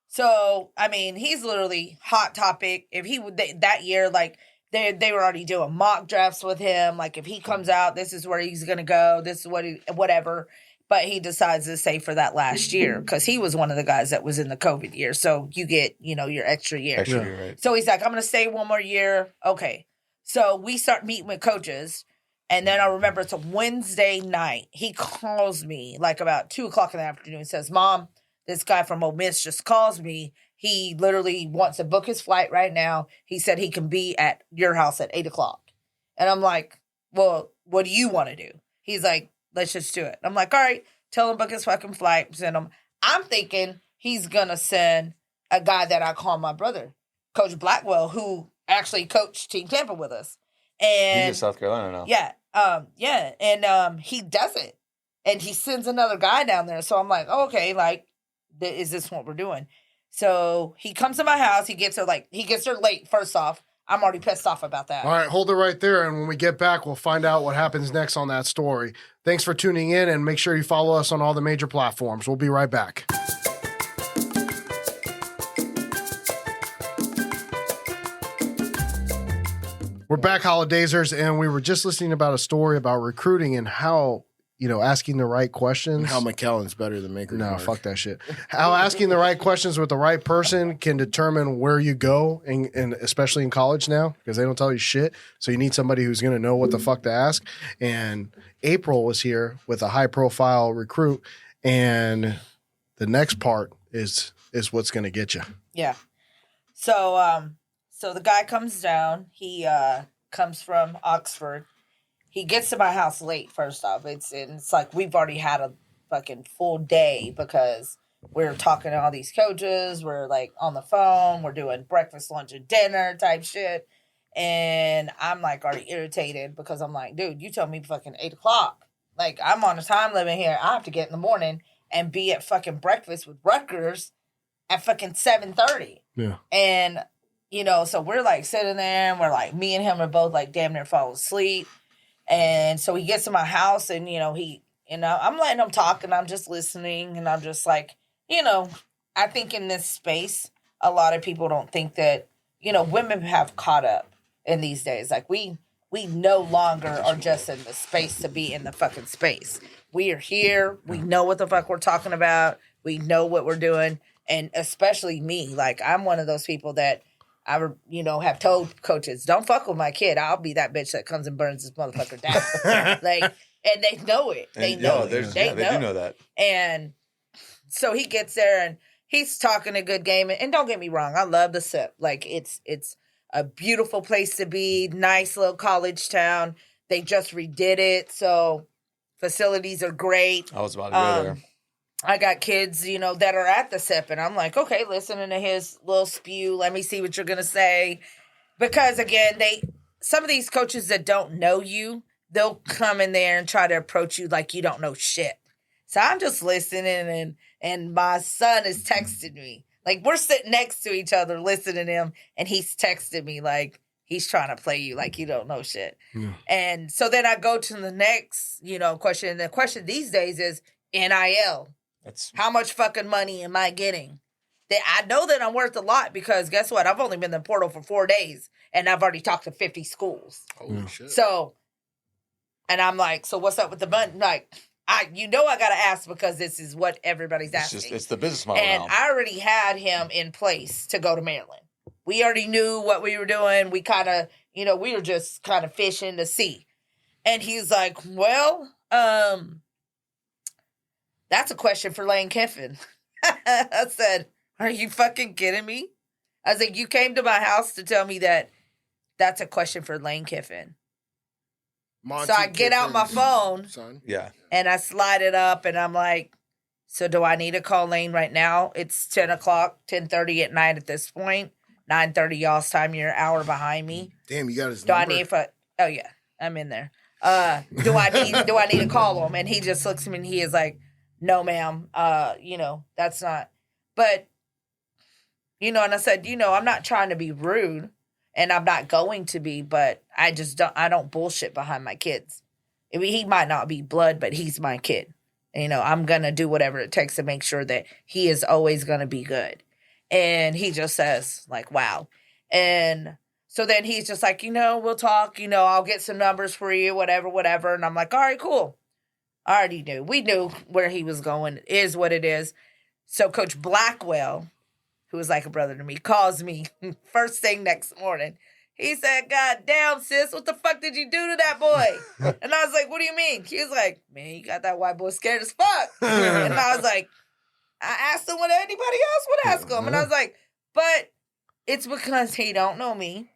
So I mean, he's literally hot topic. If he would that year, like. They were already doing mock drafts with him. Like, if he comes out, this is where he's going to go. This is whatever. But he decides to stay for that last year because he was one of the guys that was in the COVID year. So you get, your extra year. Right. So he's like, "I'm going to stay one more year." Okay. So we start meeting with coaches. And then I remember it's a Wednesday night. He calls me like about 2:00 in the afternoon and says, "Mom, this guy from Ole Miss just calls me. He literally wants to book his flight right now. He said he can be at your house at 8:00. And I'm like, "Well, what do you want to do?" He's like, "Let's just do it." I'm like, all right, tell him book his fucking flight, send him. I'm thinking he's going to send a guy that I call my brother, Coach Blackwell, who actually coached Team Tampa with us. And he's in South Carolina now. Yeah. And he does it. And he sends another guy down there. So I'm like, oh, okay, like, is this what we're doing? So he comes to my house. He gets her late. First off, I'm already pissed off about that. All right, hold it right there. And when we get back, we'll find out what happens next on that story. Thanks for tuning in, and make sure you follow us on all the major platforms. We'll be right back. We're back, Holidazers, and we were just listening about a story about recruiting and how, asking the right questions. How McAllen's better than Maker. No, fuck that shit. How asking the right questions with the right person can determine where you go, and especially in college now, because they don't tell you shit. So you need somebody who's going to know what the fuck to ask. And April was here with a high-profile recruit, and the next part is what's going to get you. Yeah. So the guy comes down. He comes from Oxford. He gets to my house late, first off. It's like we've already had a fucking full day because we're talking to all these coaches. We're like on the phone. We're doing breakfast, lunch, and dinner type shit. And I'm like already irritated because I'm like, dude, you told me fucking 8 o'clock. Like, I'm on a time limit here. I have to get in the morning and be at fucking breakfast with Rutgers at fucking 7:30. Yeah. And, so we're like sitting there and we're like, me and him are both like damn near falling asleep. And so he gets to my house and, I'm letting him talk and I'm just listening and I'm just like, I think in this space, a lot of people don't think that, women have caught up in these days. Like we no longer are just in the space to be in the fucking space. We are here. We know what the fuck we're talking about. We know what we're doing. And especially me, like I'm one of those people that I, have told coaches, don't fuck with my kid. I'll be that bitch that comes and burns this motherfucker down. And they know it. They know it. They do know that. And so he gets there and he's talking a good game. And don't get me wrong, I love the SIP. Like it's a beautiful place to be. Nice little college town. They just redid it, so facilities are great. I was about to go there. I got kids, that are at the SIP, and I'm like, okay, listening to his little spew. Let me see what you're gonna say, because again, some of these coaches that don't know you, they'll come in there and try to approach you like you don't know shit. So I'm just listening, and my son is texting me. Like, we're sitting next to each other listening to him, and he's texting me like he's trying to play you like you don't know shit. Yeah. And so then I go to the next, question. And the question these days is NIL. How much fucking money am I getting? I know that I'm worth a lot because guess what? I've only been in the portal for 4 days, and I've already talked to 50 schools. Holy shit. So, and I'm like, so what's up with the money? Like, I got to ask because this is what everybody's asking. It's the business model and now. I already had him in place to go to Maryland. We already knew what we were doing. We kind of, we were just kind of fishing to see. And he's like, well, that's a question for Lane Kiffin. I said, are you fucking kidding me? I was like, you came to my house to tell me that's a question for Lane Kiffin. Monty so I get out my phone, son. Yeah, and I slide it up, and I'm like, so do I need to call Lane right now? It's 10 o'clock, 10:30 at night at this point. 9:30 y'all's time. You're an hour behind me. Damn, you got his number? Oh yeah, I'm in there. Do I need to call him? And he just looks at me and he is like, no, ma'am. That's not. But, and I said, I'm not trying to be rude and I'm not going to be, but I don't bullshit behind my kids. I mean, he might not be blood, but he's my kid. I'm going to do whatever it takes to make sure that he is always going to be good. And he just says like, wow. And so then he's just like, we'll talk, I'll get some numbers for you, whatever. And I'm like, all right, cool. I already knew. We knew where he was going. It is what it is. So Coach Blackwell, who is like a brother to me, calls me first thing next morning. He said, God damn, sis, what the fuck did you do to that boy? And I was like, what do you mean? He was like, man, you got that white boy scared as fuck. And I was like, I asked him what anybody else would ask him. And I was like, but it's because he don't know me.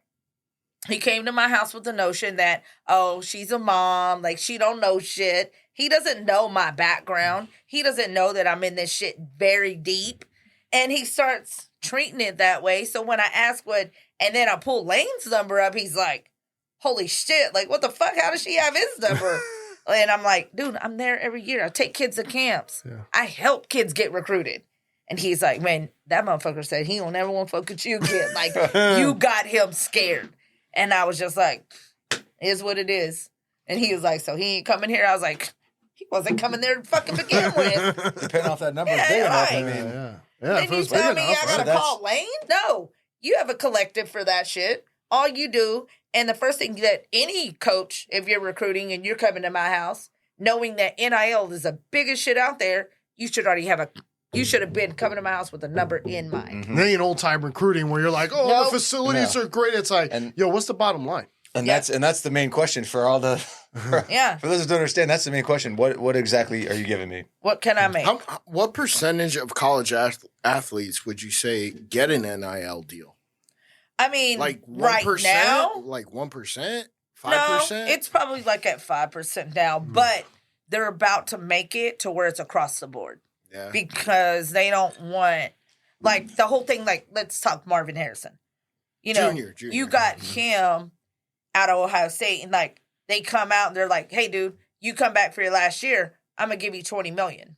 He came to my house with the notion that, oh, she's a mom. Like, she don't know shit. He doesn't know my background. He doesn't know that I'm in this shit very deep. And he starts treating it that way. So when I ask and then I pull Lane's number up, he's like, holy shit. Like, what the fuck? How does she have his number? And I'm like, dude, I'm there every year. I take kids to camps. Yeah. I help kids get recruited. And he's like, man, that motherfucker said he don't ever want to fuck with you, kid. Like, you got him scared. And I was just like, "Is what it is." And he was like, "So he ain't coming here." I was like, "He wasn't coming there to fucking begin with." Depending off that number is Yeah, big enough. right. I mean, Yeah. Then if it you was big tell me enough, I right? gotta call Lane? No, you have a collective for that shit. All you do, and the first thing that any coach, if you're recruiting and you're coming to my house, knowing that NIL is the biggest shit out there, you should already have you should have been coming to my house with a number in mind. They ain't old time recruiting where you're like, oh, Nope. the facilities are great. It's like, yo, what's the bottom line? And Yep. that's the main question for all the Yeah. for those who don't understand. That's the main question. What exactly are you giving me? What can I make? What percentage of college athletes would you say get an NIL deal? I mean, Like right 1%? now, Like 1%? 5%? no, it's probably like at 5% now, but they're about to make it to where it's across the board Yeah. because they don't want, like, the whole thing, like, let's talk Marvin Harrison. You know, Junior. you got him out of Ohio State, and, like, they come out and they're like, hey, dude, you come back for your last year, I'm going to give you $20 million.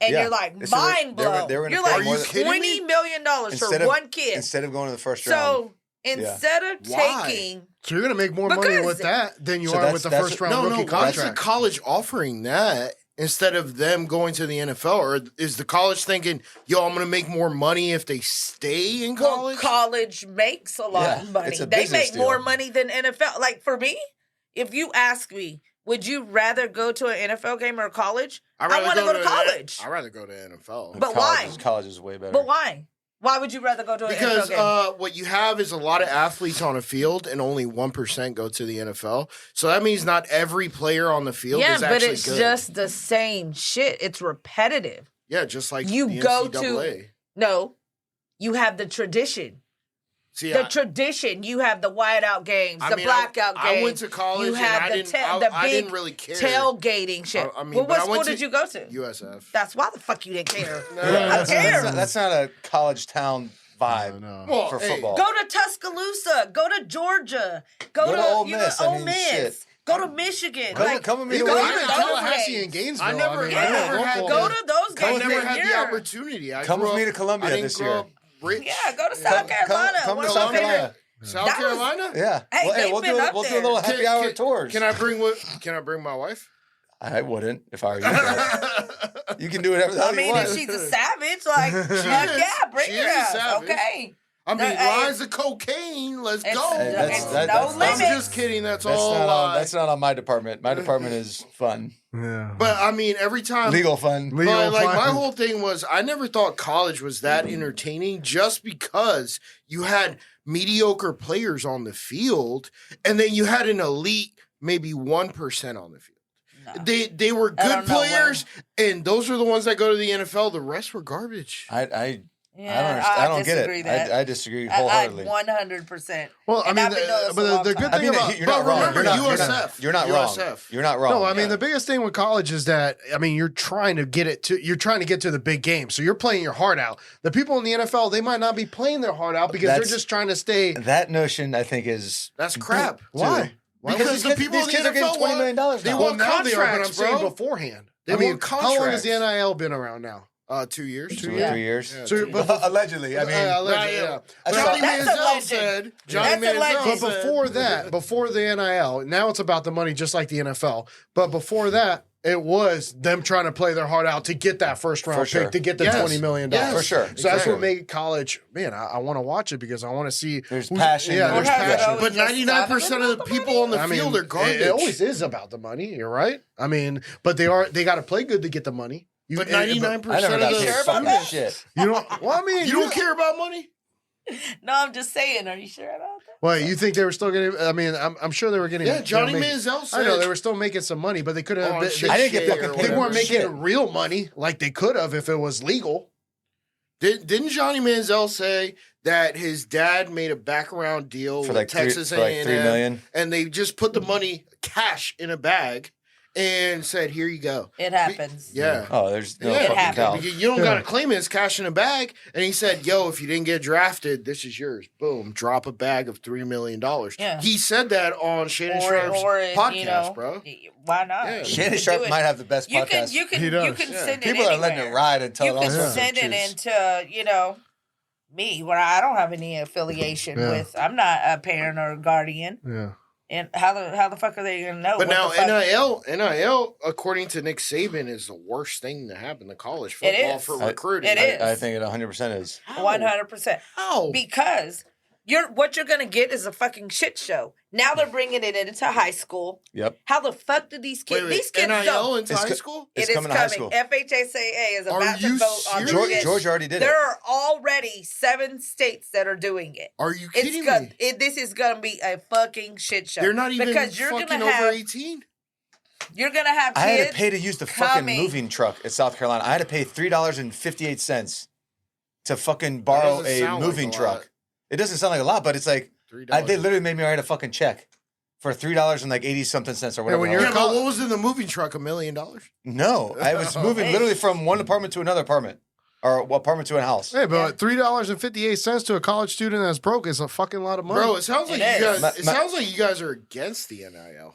And Yeah. you're like, So mind they were- blown. they were gonna You're pay like, more than- $20 million for one kid. Instead of going to the first round. So instead of Why? taking, So you're going to make more money Because- with that than you So are with the that's- first round No, rookie why is the contract. college offering that instead of them going to the NFL? Or is the college thinking, yo, I'm going to make more money if they stay in well, college? college makes a lot Yeah, of money. it's a They business make more deal. money than NFL. Like for me, if you ask me, would you rather go to an NFL game or college? I want to go to college. I'd rather go to NFL. But why? College is way better. But why? Why would you rather go to an Because NFL game? what you have is a lot of athletes on a field and only 1% go to the NFL. So that means not every player on the field Yeah, is but actually it's good. just the same shit. It's repetitive. Yeah, just like You the go NCAA. No, you have the tradition. See, The tradition. You have the whiteout games, the blackout games. I went to college You and have I the didn't, the I big didn't really care. tailgating shit. I mean, well, but what I school went to did you go to? USF. That's why the fuck you didn't care. No, I care. That's not a college town vibe Well, for hey, football. Go to Tuscaloosa. Go to Georgia. Go to Ole you know, Miss. I Ole mean, Miss. shit. Go to Michigan. Come with me to Even Wayne. those Tallahassee games. and Gainesville. I never- mean, I never had local- Go to those I games. never in had the here. opportunity. I Come grew with me up- to Columbia I didn't this grow year. up rich. Yeah, go to South Carolina. Come One to of my South favorite. Carolina. South That was- Carolina? Yeah. Hey, well, they've we'll been do up we'll do a there. little happy hour tours. Can I bring my wife? I wouldn't if I were you. but you can do whatever the hell I mean, you if want. she's a savage, like, yeah, bring She her is a out. savage. Okay. I mean, Hey, lines of cocaine. Let's It's- go. Hey, that's- it's that- no that's- I'm limit. just kidding. That's all. That's not on my department. My department is fun, Yeah. But I mean, every time. legal fun. Legal But like fun. my whole thing was, I never thought college was that entertaining, just because you had mediocre players on the field, and then you had an elite, maybe 1% on the field. No. They were I good don't know players, and those were the ones that go to the NFL. The rest were garbage. I don't understand. Yeah, I don't get disagree it. that. I disagree I wholeheartedly. 100%. Well, I And mean, I've been doing this a but long the time. good I thing mean, about you're not but wrong. remember, You're not USF. You're not wrong. USF. You're not wrong. No, I mean the biggest thing with college is that you're trying to get to the big game. So you're playing your heart out. The people in the NFL, they might not be playing their heart out because they're That's- just trying to stay. that notion, I think, is That's crap. Why? Because the people these in kids the are getting NFL $20 million want- they now. want now they are, but I'm contracts, saying bro. beforehand. They I mean, want how long has contracts. the NIL been around now? 2 years. 2 Yeah. or 3 years. Yeah. So, but Allegedly, I mean, allegedly, yeah. Johnny That's a Manziel legend. said. That's Johnny a Manziel legend. But said. before that, before the NIL, now it's about the money, just like the NFL. But before that, it was them trying to play their heart out to get that first round For pick, sure. to get the Yes. $20 million. Yes. for sure. So that's what Exactly. made college, man, I want to watch it because I want to see. There's who's- passion. Yeah, There's there's Well, passion. has it But always just 99% of the gotta be people on the I mean, field are garbage. It always is about the money. You're right. I mean, but they got to play good to get the money. But and- 99% I never got of paid Sure the about fucking that? shit. You don't. Well, I mean, you don't care about money. No, I'm just saying. Are you sure about that? Well, you think they were still getting? I mean, I'm sure they were getting. Yeah, Johnny they were making- Manziel said. I know they were still making some money, but they could have. Oh, they, shit. I didn't get Shit, fucking or paid. they weren't for making shit. real money like they could have if it was legal. Didn't Johnny Manziel say that his dad made a background deal For with like Texas $3 A&M, million. and they just put the money cash in a bag and said, "Here you go." It happens. Yeah. Oh, there's no Yeah, fucking happened. doubt. You don't got to claim it. It's cash in a bag. And he said, yo, if you didn't get drafted, this is yours. Boom. Drop a bag of $3 million. Yeah. He said that on Shannon Sharp's podcast, you know, bro. Why not? Yeah. You Shannon can Sharp do it. might have the best You podcast. can He you does. can Yeah. send it People are letting it anywhere. ride until You it all can sorts of send it juice. into, you know, me, where I don't have any affiliation with. I'm not a parent or a guardian. Yeah. And how the fuck are they gonna know? But what now NIL, according to Nick Saban, is the worst thing to happen to college football for recruiting. It is. I think it 100% is. 100%. How? Because what you're gonna get is a fucking shit show. Now they're bringing it into high school. Yep. How the fuck do these kids? These kids NIL don't. into high school? It's It is coming to high school. FHSAA is Are about to you vote on serious? this. Georgia already did There it. are already 7 states that are doing it. Are you kidding me? This is gonna be a fucking shit show. They're not even because you're fucking gonna over have 18? you're gonna have kids. I had to pay to use the fucking coming. moving truck at South Carolina. I had to pay $3.58 to fucking borrow doesn't a sound like moving a truck. lot. It doesn't sound like a lot, but it's like $3. they literally made me write a fucking check for $3.80-something or whatever. when it you're was. Yeah, but what was in the moving truck? $1 million? No, I was moving literally from one apartment to another apartment, or apartment to a house. Hey, but $3.58 to a college student that's broke is a fucking lot of money. Bro, it sounds like It you is. guys. It sounds like you guys are against the NIL.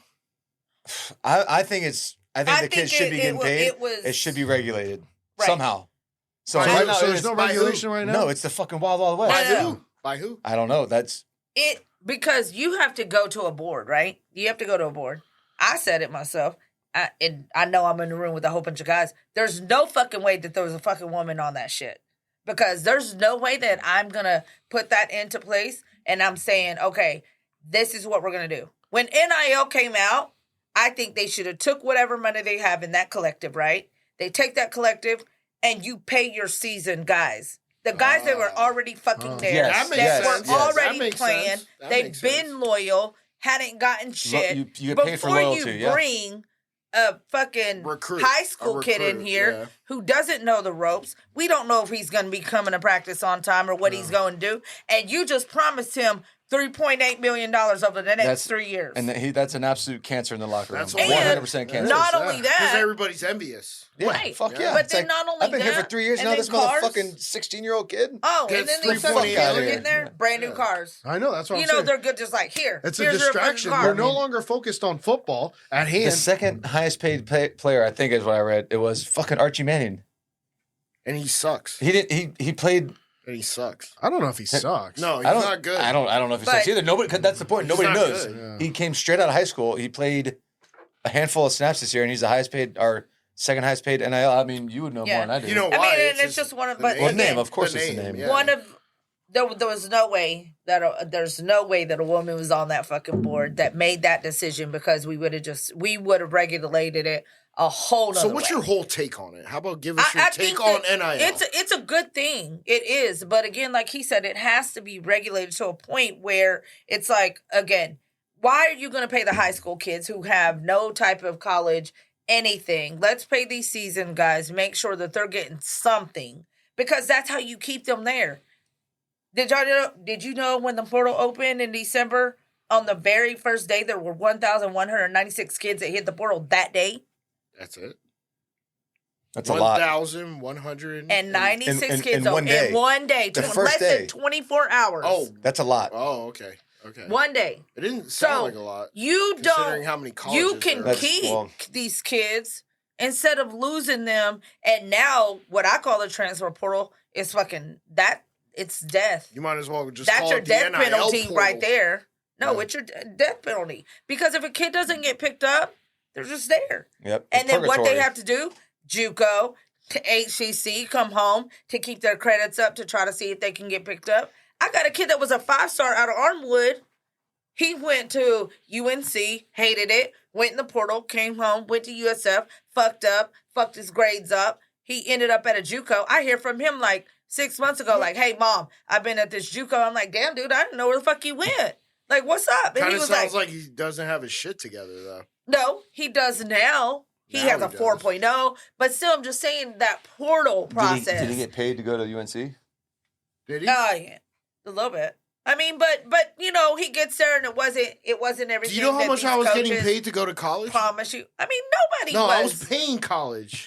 I think the kids should be getting paid. It should be regulated Right. somehow. So Right. right now, so there's it's, no by who? regulation right now? no, it's the fucking wild, wild west. By No, no. who? By who? I don't know. That's It because you have to go to a board, right? You have to go to a board. I said it myself. And I know I'm in the room with a whole bunch of guys. There's no fucking way that there was a fucking woman on that shit. Because there's no way that I'm going to put that into place and I'm saying, okay, this is what we're going to do. When NIL came out, I think they should have took whatever money they have in that collective, right? They take that collective and you pay your seasoned guys. The guys that were already fucking there, Yes, that yes, were yes. already That makes playing, sense. That they've makes been sense. loyal, hadn't gotten shit. You get paid for Before loyalty, you yeah. bring a fucking Recruit. high school A kid in recruit, here yeah. who doesn't know the ropes, we don't know if he's going to be coming to practice on time or what he's going to do, and you just promised him $3.8 million over the next 3 years. And that's an absolute cancer in the locker room. That's what- 100% cancer. Not only Because that, everybody's envious. Yeah, right. fuck yeah. But It's then like, not only I've been here for that, 3 years and now. then This cars. motherfucking 16-year-old kid. oh, Gets and then these 3.8 fucking kids are million. getting there, brand new cars. I know, that's what You I'm know, saying. they're good just like, here. It's a here's your fucking distraction. car. You're no longer focused on football at hand. The second highest paid player, I think, is what I read. It was fucking Archie Manning. And he sucks. He played. And he sucks. I don't know if he sucks. No, he's I don't, not good. I don't know if he But- sucks either. Nobody. 'Cause that's the point. He's Nobody not knows. good. He came straight out of high school. He played a handful of snaps this year, and he's the highest paid, or second highest paid NIL. I mean, you would know Yeah. more than I do. You know I why? mean, and it's just one of, the but Well, again, name, of course, the it's the name, name. yeah. one of there was no way that there's no way that a woman was on that fucking board that made that decision because we would have regulated it a whole nother So what's way. your whole take on it? How about give us your take on NIL? It's a good thing. It is, but again, like he said, it has to be regulated to a point where it's like, again, why are you going to pay the high school kids who have no type of college anything? Let's pay these seasoned guys. Make sure that they're getting something because that's how you keep them there. Did you know when the portal opened in December? On the very first day, there were 1,196 kids that hit the portal that day. That's it. That's a lot. 1,100 And 96 in kids one day. in one day. The less first than day. 24 hours. Oh, That's a lot. okay. Okay. One day. It didn't sound So, like a lot. You Considering don't. how many colleges You can there are. keep these kids instead of losing them. And now, what I call the transfer portal is fucking that. It's death. You might as well just That's call your it the death NIL penalty portal. right there. No, Yeah. it's your death penalty. Because if a kid doesn't get picked up, they're just there. Yep. And then what they Purgatory. have to do, JUCO, to HCC, come home to keep their credits up to try to see if they can get picked up. I got a kid that was a 5-star out of Armwood. He went to UNC, hated it, went in the portal, came home, went to USF, fucked up, fucked his grades up. He ended up at a JUCO. I hear from him like 6 months ago, like, hey, Mom, I've been at this JUCO. I'm like, damn, dude, I didn't know where the fuck you went. Like, what's up? And Kind he of was sounds like he doesn't have his shit together, though. no, he does now. He Now has a he does. 4.0, but still, I'm just saying that portal process. Did he get paid to go to UNC? Did he? Yeah, a little bit. I mean, but you know, he gets there and it wasn't everything. Do you know how that much these I was getting coaches paid to go to college? Promise you. I mean, nobody No, was. I was paying college.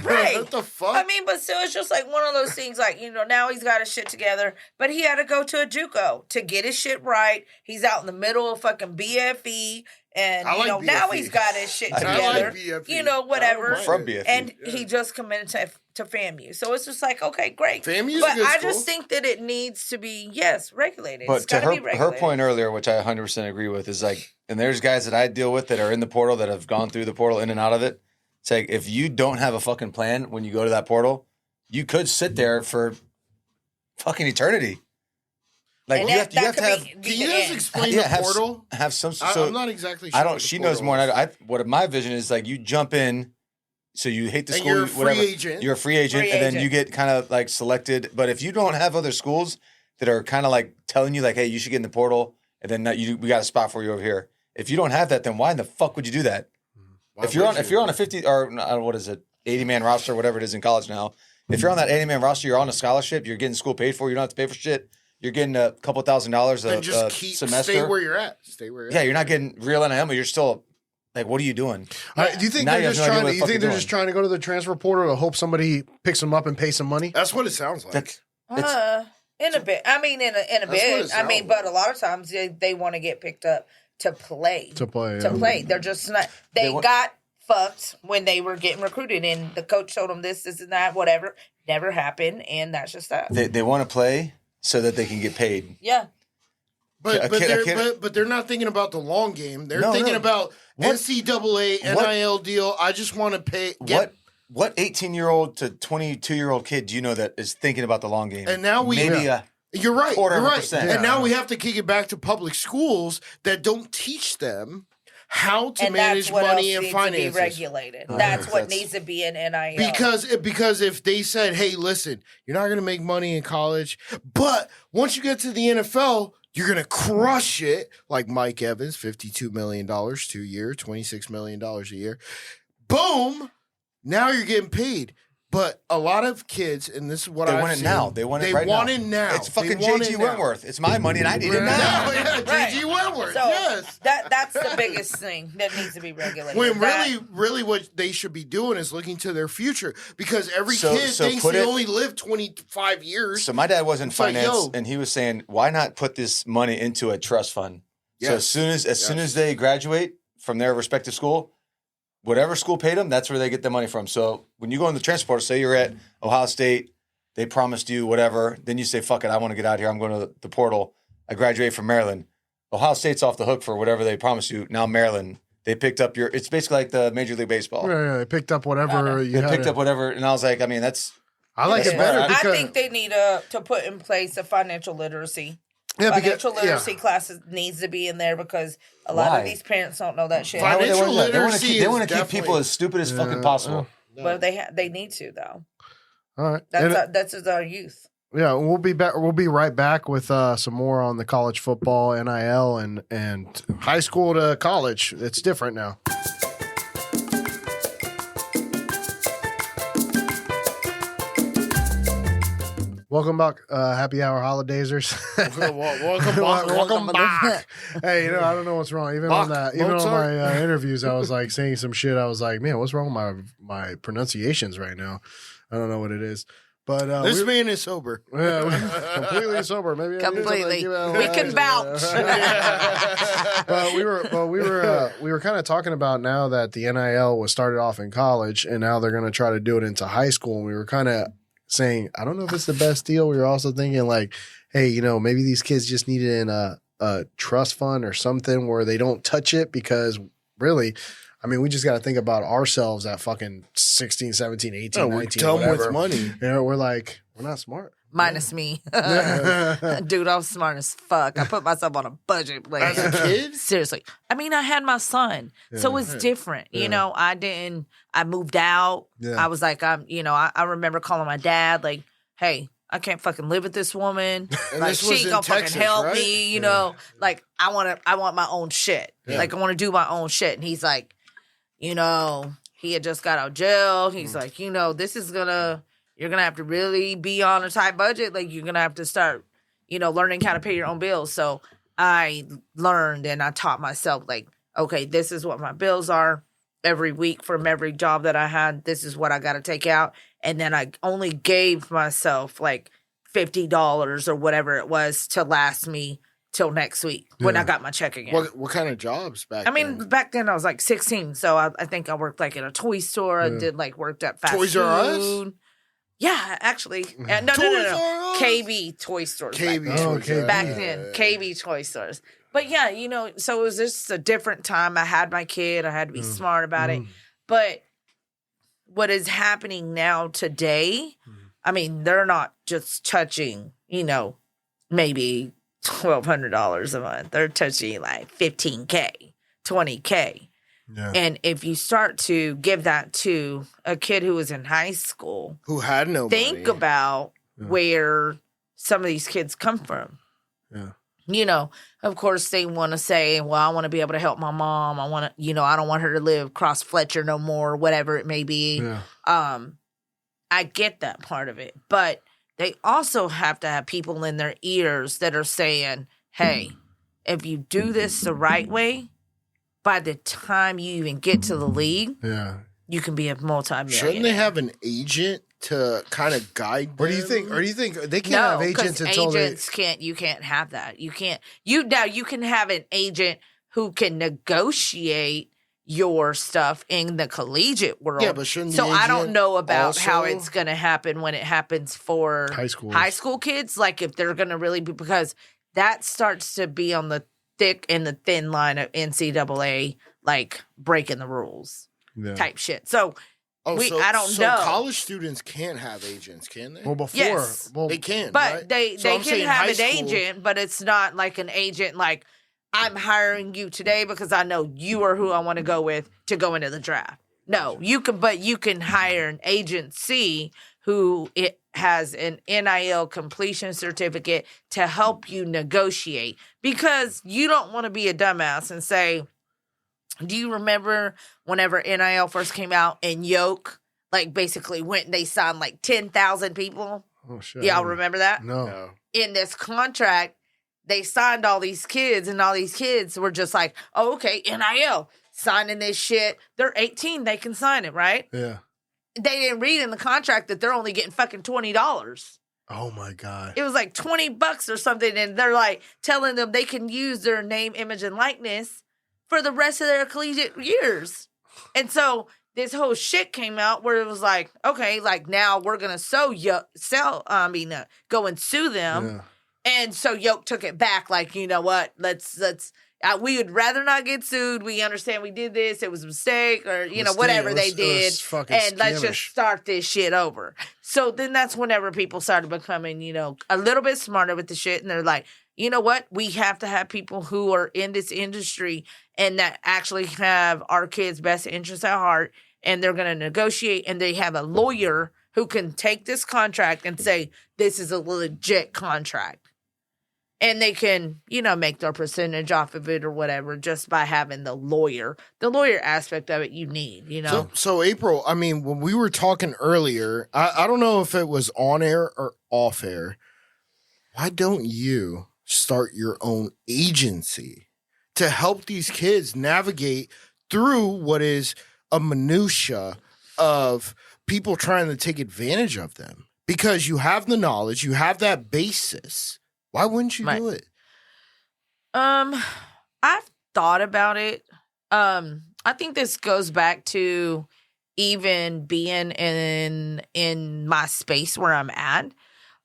Right. What the fuck? I mean, but still, it's just like one of those things. Like, you know, now he's got his shit together, but he had to go to a JUCO to get his shit right. He's out in the middle of fucking BFE And, I like now BFE. he's got his shit I together. like BFE. Whatever. I don't From mind it. BFE. And he just committed to FAMU. So it's just like, okay, great. FAMU's but a good I school. just think that it needs to be, regulated. But It's to got to be her regulated. point earlier, which I 100% agree with, is like, and there's guys that I deal with that are in the portal that have gone through the portal in and out of it. It's like, if you don't have a fucking plan when you go to that portal, you could sit there for fucking eternity. Like And you that have to have. be Can the you guys end. explain Yeah, the portal? Have some. So I'm not exactly sure. I don't. what the She knows portal more. is. Than what my vision is like. You jump in, so you hate the And school. you're a free whatever. agent. You're a free agent, Free and then agent. you get kind of like selected. But if you don't have other schools that are kind of like telling you like, hey, you should get in the portal, and then we got a spot for you over here. If you don't have that, then why in the fuck would you do that? Why If you're would on you? a 50 or what is it, 80-man roster, whatever it is in college now. If you're on that 80-man roster, you're on a scholarship. You're getting school paid for. You don't have to pay for shit. You're getting a couple $1,000s Then a just semester. stay where you're at. Stay where you're Yeah, at. you're not getting real NIL, but you're still like, what are you doing? Do you think Now they're you have just no idea trying? what To, the you fuck think you're they're just doing. trying to go to the transfer portal to hope somebody picks them up and pays some money? That's what it sounds like. In a bit. I mean, in a what bit. it I mean, sounds but like. a lot of times they want to get picked up to play. To play, To yeah. play. They're just not. They want- got fucked when they were getting recruited, and the coach told them this, and that, whatever. Never happened, and that's just that. They want to play so that they can get paid. Yeah. A kid- But they're not thinking about the long game. They're No, thinking no. about What- NCAA, what- NIL deal. I just want to pay. What 18-year-old to 22-year-old kid do you know that is thinking about the long game? And now we- maybe Yeah. You're right. Quarter You're of a right. percent. And now we have to kick it back to public schools that don't teach them how to And manage that's what money else and needs finances. to be regulated. That's what needs to be in NIL. Because if they said, hey, listen, you're not going to make money in college, but once you get to the NFL, you're going to crush it, like Mike Evans, $52 million 2 years, $26 million a year. Boom. Now you're getting paid. But a lot of kids, and this is what they I've want it seen, now. They want it they right want now. it now. It's fucking They want JG it now. Wentworth. It's my money and I need it Yeah, now. yeah, Right. JG Wentworth, So yes. that's the biggest thing that needs to be regulated. When That- really what they should be doing is looking to their future, because every So kid thinks put they it- only live 25 years. So my dad was in It's like, finance, yo. and he was saying, "Why not put this money into a trust fund? So Yes. as soon as they graduate from their respective school, whatever school paid them, that's where they get the money from. So when you go in the transport, say you're at Ohio State, they promised you whatever, then you say, "Fuck it, I want to get out of here. I'm going to the portal. I graduate from Maryland. Ohio State's off the hook for whatever they promised you. Now Maryland, they picked up your. It's basically like the Major League Baseball. Yeah, they picked up whatever you They had. picked up whatever, and I was like, I mean, that's I like That's it better smart. because I think they need to put in place a financial literacy. yeah, Financial because, literacy classes needs to be in there because a lot Why? of these parents don't know that shit. Why would they Financial want that? literacy. They want to keep definitely- people as stupid as fucking possible. But they need to though. All right. That's our youth. Yeah, we'll be back. We'll be right back with some more on the college football, NIL, and high school to college. It's different now. Welcome back, happy hour holidazers. Welcome back. Hey, I don't know what's wrong. Even on my interviews, I was like saying some shit. I was like, man, what's wrong with my pronunciations right now? I don't know what it is. But This man is sober. yeah, completely sober. Maybe I need to, Completely. give it a We can little- vouch. But we were kind of talking about now that the NIL was started off in college, and now they're going to try to do it into high school. And we were kind of saying, I don't know if it's the best deal. We were also thinking like, hey, maybe these kids just needed a trust fund or something where they don't touch it, because really, I mean, we just got to think about ourselves at fucking 16, 17, 18, No, we're 19, dumb whatever. with money. We're like, we're not smart. Minus me. Yeah. Dude, I'm smart as fuck. I put myself on a budget. Like, As a kid? seriously. I mean, I had my son. So it's different. Yeah. I moved out. Yeah. I was like, I remember calling my dad, like, hey, I can't fucking live with this woman. And Like, this she was ain't in gonna Texas, fucking help right? me, you know. Like, I want my own shit. Yeah. Like, I want to do my own shit. And he's like, he had just got out of jail. He's like, you're gonna have to really be on a tight budget. Like, you're gonna have to start, learning how to pay your own bills. So I learned and I taught myself, like, okay, this is what my bills are every week from every job that I had. This is what I got to take out. And then I only gave myself like $50 or whatever it was to last me till next week when Yeah. I got my check again. What kind of jobs back I mean, then? back then I was like 16, so I think I worked like in a toy store. I did like worked at fast Toys food. R Us? Yeah, actually. No. Toys R Us? KB toy stores. KB back then. Oh, Toys R Us. Back then, KB toy stores. But yeah, you know, so it was just a different time. I had my kid. I had to be smart about it. But what is happening now today, I mean, they're not just touching, you know, maybe $1,200 a month. They're touching like $15K, $20K. Yeah. And if you start to give that to a kid who was in high school, Who had no think money. about where some of these kids come from. Yeah. You know, of course, they want to say, well, I want to be able to help my mom. I want to, you know, I don't want her to live cross Fletcher no more, whatever it may be. Yeah. I get that part of it. But they also have to have people in their ears that are saying, hey, if you do this the right way, by the time you even get to the league, Yeah. you can be a multi-millionaire. Shouldn't they have an agent to kind of guide them? Or do you think they can't No, have agents 'cause until agents can't. You can't have that. You can't. You can have an agent who can negotiate your stuff in the collegiate world. Yeah, but shouldn't the so I don't agent know about how also- it's going to happen when it happens for high school kids. Like if they're going to really be, because that starts to be on the thick and the thin line of NCAA, like breaking the rules type shit. So. I don't know. College students can't have agents, can they? Well, before Yes. They can, But right? they So I'm can saying have high an school- agent, but it's not like an agent like I'm hiring you today because I know you are who I want to go with to go into the draft. No, you can hire an agency who it has an NIL completion certificate to help you negotiate, because you don't want to be a dumbass and say, do you remember whenever NIL first came out and Yoke like basically went and they signed like 10,000 people? Oh shit. Y'all remember that? No. In this contract, they signed all these kids, and all these kids were just like, oh, okay, NIL, signing this shit. They're 18, they can sign it, right? Yeah. They didn't read in the contract that they're only getting fucking $20. Oh my god. It was like $20 or something, and they're like telling them they can use their name, image, and likeness for the rest of their collegiate years. And so this whole shit came out where it was like, okay, like now we're gonna go and sue them. Yeah. And so Yoke took it back, like, you know what? Let's we would rather not get sued. We understand we did this. It was a mistake, or you know, whatever they did, and let's just start this shit over. So then that's whenever people started becoming, you know, a little bit smarter with the shit, and they're like, you know what? We have to have people who are in this industry and that actually have our kids' best interests at heart, and they're going to negotiate, and they have a lawyer who can take this contract and say, this is a legit contract. And they can, you know, make their percentage off of it or whatever just by having the lawyer. The lawyer aspect of it you need, you know? So April, I mean, when we were talking earlier, I don't know if it was on air or off air. Why don't you start your own agency to help these kids navigate through what is a minutia of people trying to take advantage of them? Because you have the knowledge, you have that basis. Why wouldn't you do it? I've thought about it. I think this goes back to even being in my space where I'm at.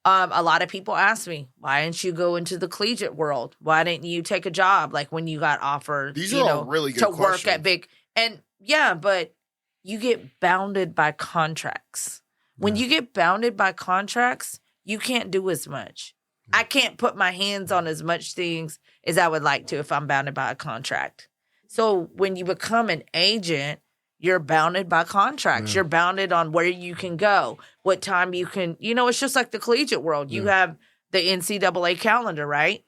A lot of people ask me, why didn't you go into the collegiate world? Why didn't you take a job like when you got offered? These are all really good to work questions. at big. And yeah, but you get bounded by contracts. When you get bounded by contracts, you can't do as much. I can't put my hands on as much things as I would like to if I'm bounded by a contract. So when you become an agent, you're bounded by contracts. You're bounded on where you can go, what time you can, you know, it's just like the collegiate world. You have the NCAA calendar, right?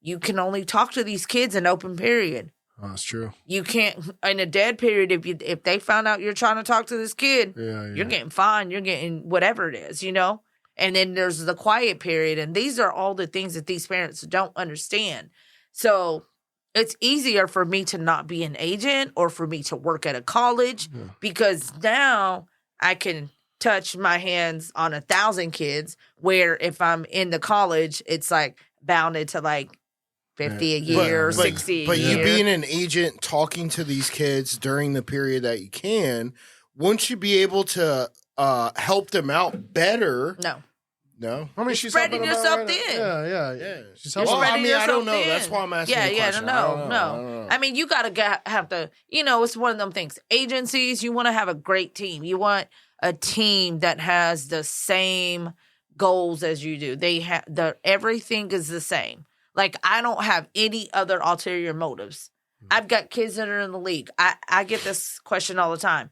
You can only talk to these kids in open period. Oh, that's true. You can't, in a dead period, if they found out you're trying to talk to this kid, you're getting fined, you're getting whatever it is, you know? And then there's the quiet period. And these are all the things that these parents don't understand. So it's easier for me to not be an agent or for me to work at a college because now I can touch my hands on 1,000 kids, where if I'm in the college, it's like bounded to like 50 a year, 60 a But year. you being an agent, talking to these kids during the period that you can, won't you be able to help them out better? No. I mean, You're she's spreading helping them yourself out right thin. now. Yeah. Yeah. She's You're helping. Well, I spreading mean, I don't yourself know. thin. That's why I'm asking Yeah, the question. no. I don't know. I mean, you got to have to, it's one of them things. Agencies, you want to have a great team. You want a team that has the same goals as you do. They have everything is the same. Like, I don't have any other ulterior motives. I've got kids that are in the league. I get this question all the time.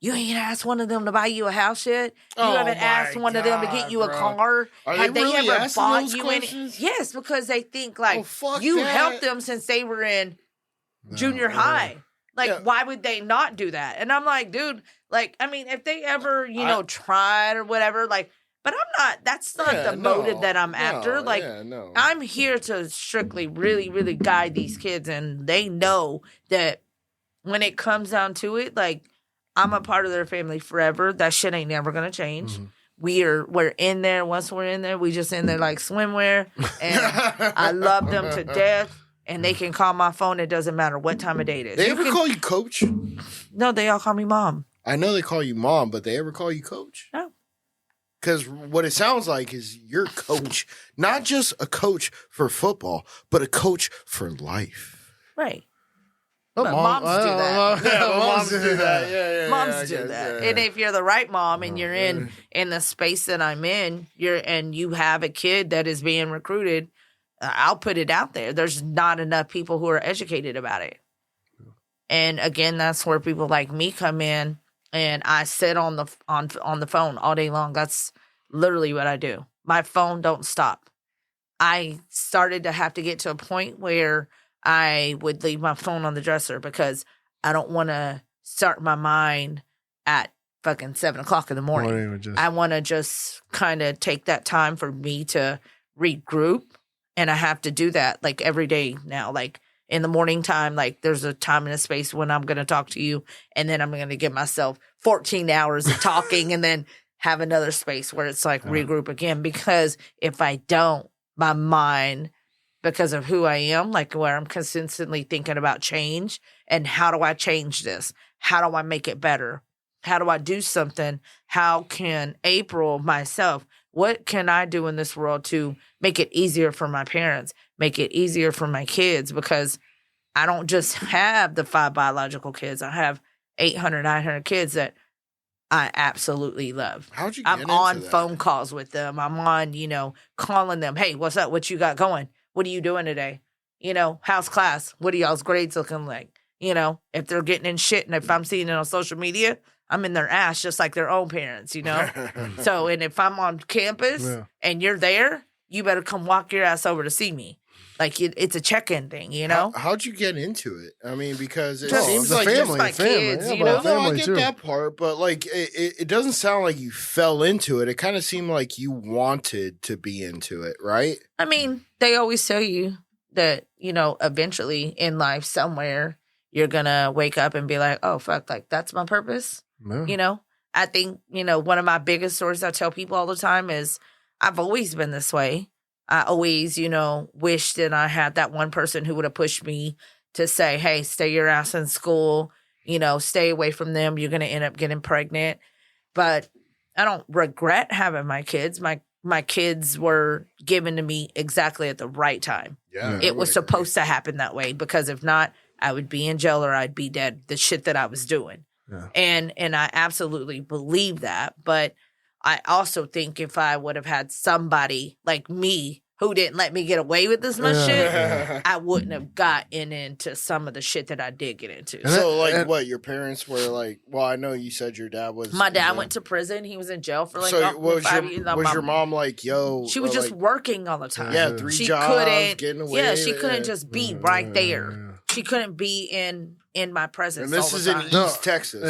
You ain't asked one of them to buy you a house yet? You haven't asked one of them to get you a car? Have they really ever asking bought those you questions? any? Yes, because they think like fuck you that. helped them since they were in junior high. Like, why would they not do that? And I'm like, dude, like, I mean, if they ever, tried or whatever, like, but I'm not, that's not the motive that I'm after. Like, I'm here to strictly really, really guide these kids. And they know that when it comes down to it, like, I'm a part of their family forever. That shit ain't never going to change. Mm-hmm. We're in there. Once we're in there, we just in there like swimwear. And I love them to death. And they can call my phone. It doesn't matter what time of day it is. They ever call you coach? No, they all call me mom. I know they call you mom, but they ever call you coach? No. Because what it sounds like is you're a coach, not just a coach for football, but a coach for life. Right. But moms do that. Moms do that. Yeah, moms do that. And if you're the right mom and you're in the space that I'm in, and you have a kid that is being recruited, I'll put it out there. There's not enough people who are educated about it. And again, that's where people like me come in, and I sit on the phone all day long. That's literally what I do. My phone don't stop. I started to have to get to a point where I would leave my phone on the dresser because I don't want to start my mind at fucking 7:00 in the morning. I want to just kind of take that time for me to regroup. And I have to do that like every day now. Like in the morning time, like there's a time and a space when I'm going to talk to you. And then I'm going to give myself 14 hours of talking and then have another space where it's like regroup again. Because if I don't, my mind, because of who I am, like where I'm consistently thinking about change and how do I change this? How do I make it better? How do I do something? How can April, myself, what can I do in this world to make it easier for my parents, make it easier for my kids? Because I don't just have the 5 biological kids. I have 800, 900 kids that I absolutely love. How'd you get I'm into on that? phone calls with them. I'm on, calling them. Hey, what's up? What you got going? What are you doing today? How's class? What are y'all's grades looking like? If they're getting in shit and if I'm seeing it on social media, I'm in their ass just like their own parents, So, and if I'm on campus and you're there, you better come walk your ass over to see me. Like, it's a check-in thing, How'd you get into it? I mean, because it Just seems the like family, my kids, you know? No, I get that part, but like, it doesn't sound like you fell into it. It kind of seemed like you wanted to be into it, right? I mean, they always tell you that, eventually in life somewhere, you're going to wake up and be like, oh, fuck, like, that's my purpose. Yeah. I think, one of my biggest stories I tell people all the time is I've always been this way. I always, wish that I had that one person who would have pushed me to say, hey, stay your ass in school, stay away from them. You're going to end up getting pregnant. But I don't regret having my kids. My kids were given to me exactly at the right time. Yeah. It was supposed to happen that way because if not, I would be in jail or I'd be dead. The shit that I was doing. Yeah. And I absolutely believe that. But I also think if I would have had somebody like me who didn't let me get away with this much shit, I wouldn't have gotten into some of the shit that I did get into. So, what, your parents were like, well, I know you said your dad was... My dad went to prison. He was in jail for like 5 years. Was your mom like, yo... She was just working all the time. Yeah, 3 jobs, getting away. Yeah, she couldn't just be right there. She couldn't be in my presence. And this is in East Texas,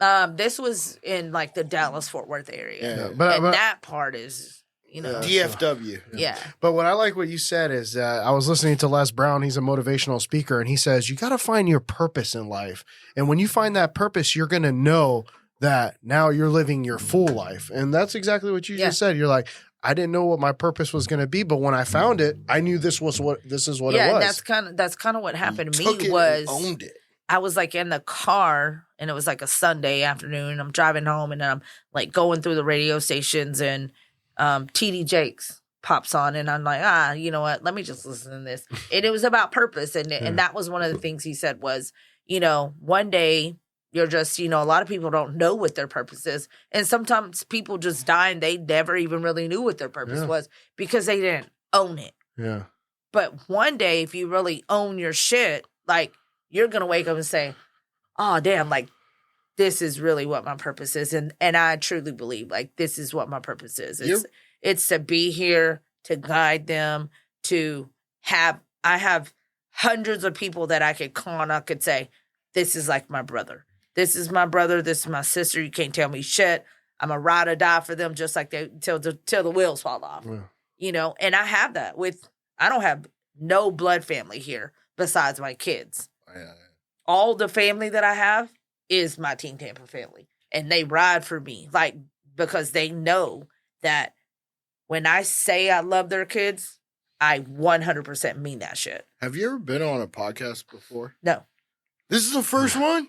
right? This was in like the Dallas-Fort Worth area. Yeah. But that part is, DFW. Yeah. But what I like what you said is I was listening to Les Brown. He's a motivational speaker, and he says, you got to find your purpose in life. And when you find that purpose, you're going to know that now you're living your full life. And that's exactly what you just said. You're like, I didn't know what my purpose was going to be, but when I found it, I knew this is what it was. Yeah, and that's kind of what happened to me. Owned it. I was like in the car, and it was like a Sunday afternoon. I'm driving home, and I'm like going through the radio stations, and TD Jakes pops on, and I'm like, you know what? Let me just listen to this. And it was about purpose, and that was one of the things he said was, one day you're just, a lot of people don't know what their purpose is, and sometimes people just die and they never even really knew what their purpose was because they didn't own it. Yeah. But one day, if you really own your shit, like, you're gonna wake up and say, "Oh, damn! Like, this is really what my purpose is," and I truly believe like this is what my purpose is. It's to be here to guide them. I have hundreds of people that I could call and I could say, "This is like my brother. This is my brother. This is my sister. You can't tell me shit. I'm a ride or die for them, just like they till the wheels fall off." Yeah. And I have that I don't have no blood family here besides my kids. Yeah. All the family that I have is my Team Tampa family. And they ride for me, like, because they know that when I say I love their kids, I 100% mean that shit. Have you ever been on a podcast before? No. This is the first one?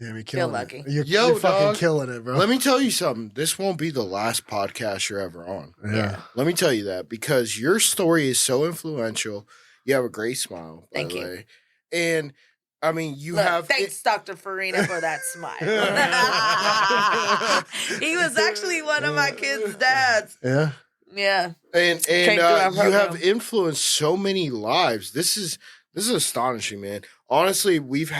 Yeah, we Feel lucky. You're fucking killing it, bro. Let me tell you something. This won't be the last podcast you're ever on. Yeah. Let me tell you that because your story is so influential. You have a great smile, by Thank the you. way. And I mean, Thanks, Dr. Farina, for that smile. He was actually one of my kids' dads. Yeah. Yeah. And you have influenced so many lives. This is astonishing, man. Honestly, we've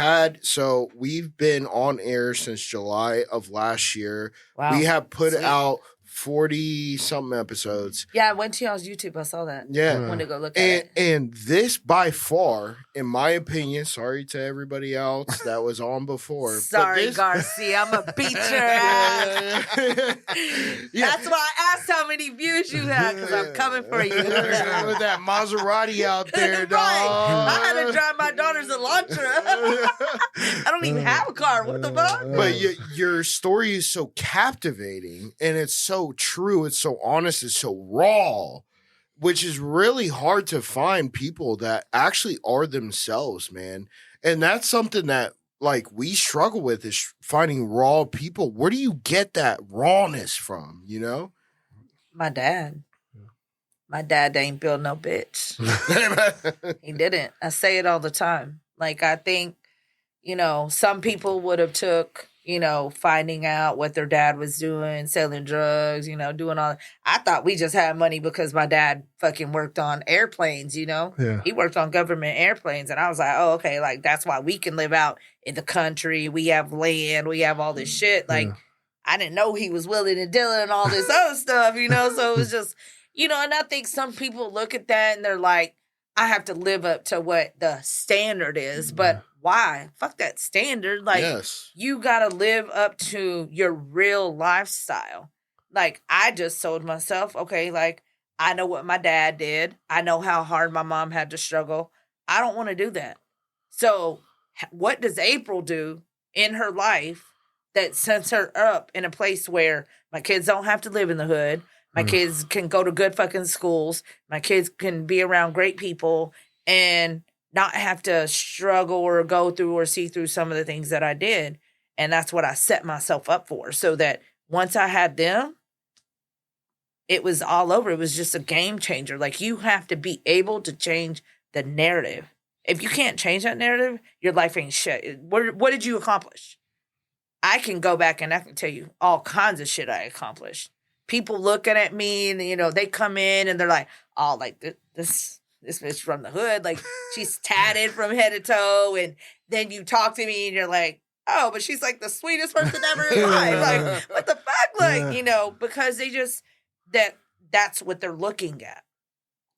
been on air since July of last year. Wow. We have put out 40-something episodes. Yeah, I went to y'all's YouTube. I saw that. Yeah. I wanted to go look at it. And this, by far, in my opinion, sorry to everybody else that was on before. Sorry, Garcia. I'm going to beat your ass. That's why I asked how many views you had, because I'm coming for you. With that Maserati out there, dog. I had to drive my daughter's Elantra. I don't even have a car. What the fuck? But your story is so captivating, and it's so true, it's so honest, it's so raw, which is really hard to find people that actually are themselves, man. And that's something that like we struggle with is finding raw people. Where do you get that rawness from, My dad. My dad ain't built no bitch. He didn't. I say it all the time. Like, I think, some people would have took, finding out what their dad was doing, selling drugs, doing all that. I thought we just had money because my dad fucking worked on airplanes, Yeah. He worked on government airplanes. And I was like, oh, okay, like, that's why we can live out in the country. We have land. We have all this shit. Like, I didn't know he was willing and dealing and all this other stuff, So it was just, and I think some people look at that and they're like, I have to live up to what the standard is. But why? Fuck that standard. Like, You got to live up to your real lifestyle. Like, I just told myself, okay, like, I know what my dad did. I know how hard my mom had to struggle. I don't want to do that. So what does April do in her life that sets her up in a place where my kids don't have to live in the hood? My kids can go to good fucking schools. My kids can be around great people and not have to struggle or go through or see through some of the things that I did. And that's what I set myself up for. So that once I had them, it was all over. It was just a game changer. Like, you have to be able to change the narrative. If you can't change that narrative, your life ain't shit. What did you accomplish? I can go back and I can tell you all kinds of shit I accomplished. People looking at me and, they come in and they're like, oh, like this bitch from the hood. Like, she's tatted from head to toe. And then you talk to me and you're like, oh, but she's like the sweetest person ever in life. Like, what the fuck? Like, because they just, that's what they're looking at.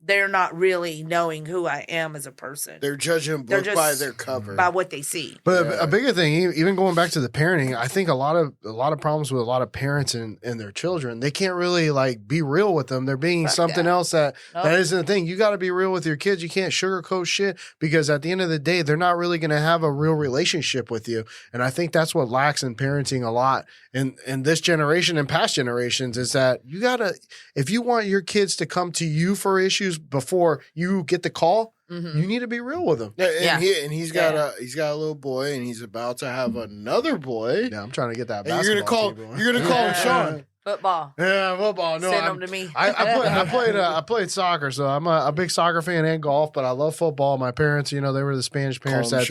they're not really knowing who I am as a person. They're judging a book by their cover, by what they see. But a bigger thing, even going back to the parenting, I think a lot of problems with a lot of parents and their children, they can't really like be real with them. They're being something else that isn't the thing. You got to be real with your kids. You can't sugarcoat shit because at the end of the day, they're not really going to have a real relationship with you. And I think that's what lacks in parenting a lot in this generation and past generations is that you got to, if you want your kids to come to you for issues before you get the call, you need to be real with them. He's got a little boy, and he's about to have another boy. Yeah, I'm trying to get that. And you're gonna call him Sean. Football. Yeah, football. No, send them to me. I played soccer, so I'm a big soccer fan and golf, but I love football. My parents, they were the Spanish parents that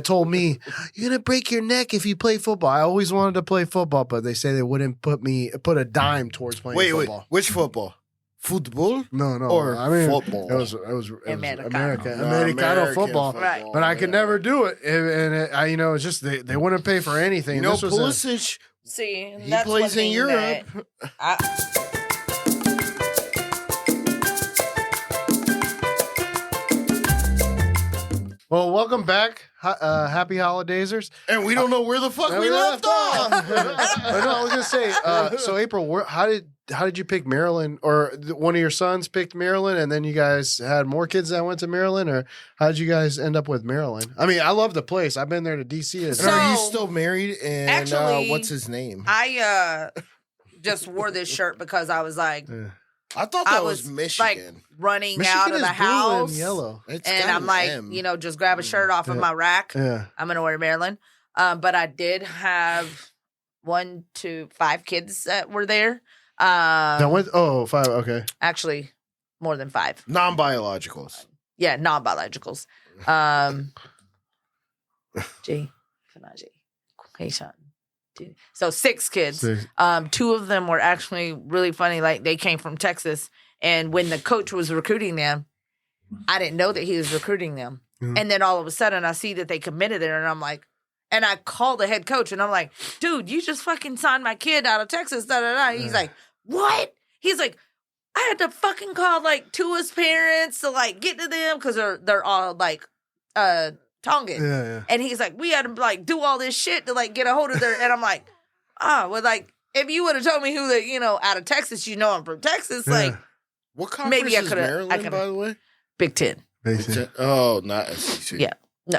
told me you're gonna break your neck if you play football. I always wanted to play football, but they say they wouldn't put a dime towards playing football. Wait, which football? Football? No. Or football? It was Americano. Americano football. Right. But I could never do it. It's just they wouldn't pay for anything. Pulisic. See, he plays in Europe. Well, welcome back. Happy holidayzers. And we don't know where the fuck we left off. I was gonna say. So April, how did you pick Maryland, or one of your sons picked Maryland, and then you guys had more kids that went to Maryland, or how did you guys end up with Maryland? I mean, I love the place. I've been there to DC. So, are you still married? And actually, what's his name? I just wore this shirt because I was like. I thought that was Michigan. Like running Michigan out of the house, and yellow, and I'm like, just grab a shirt off of my rack. Yeah, I'm gonna wear Maryland. But I did have 1 to 5 kids that were there. That went 5. Okay, actually, more than 5. Non-biologicals. Yeah, non-biologicals. G, Sean. So 6 kids. 6. 2 of them were actually really funny. Like they came from Texas, and when the coach was recruiting them, I didn't know that he was recruiting them. Mm-hmm. And then all of a sudden, I see that they committed there, and I'm like, and I called the head coach, and I'm like, dude, you just fucking signed my kid out of Texas. Da da da. He's like, what? He's like, I had to fucking call like 2 of his parents to like get to them because they're all like Tongan. Yeah. And he's like, we had to like do all this shit to like get a hold of their, and I'm like, well, like if you would have told me who the, out of Texas, I'm from Texas, like what conference maybe I is could have. Maryland, by the way? Big Ten. Oh, not SEC. Yeah, no,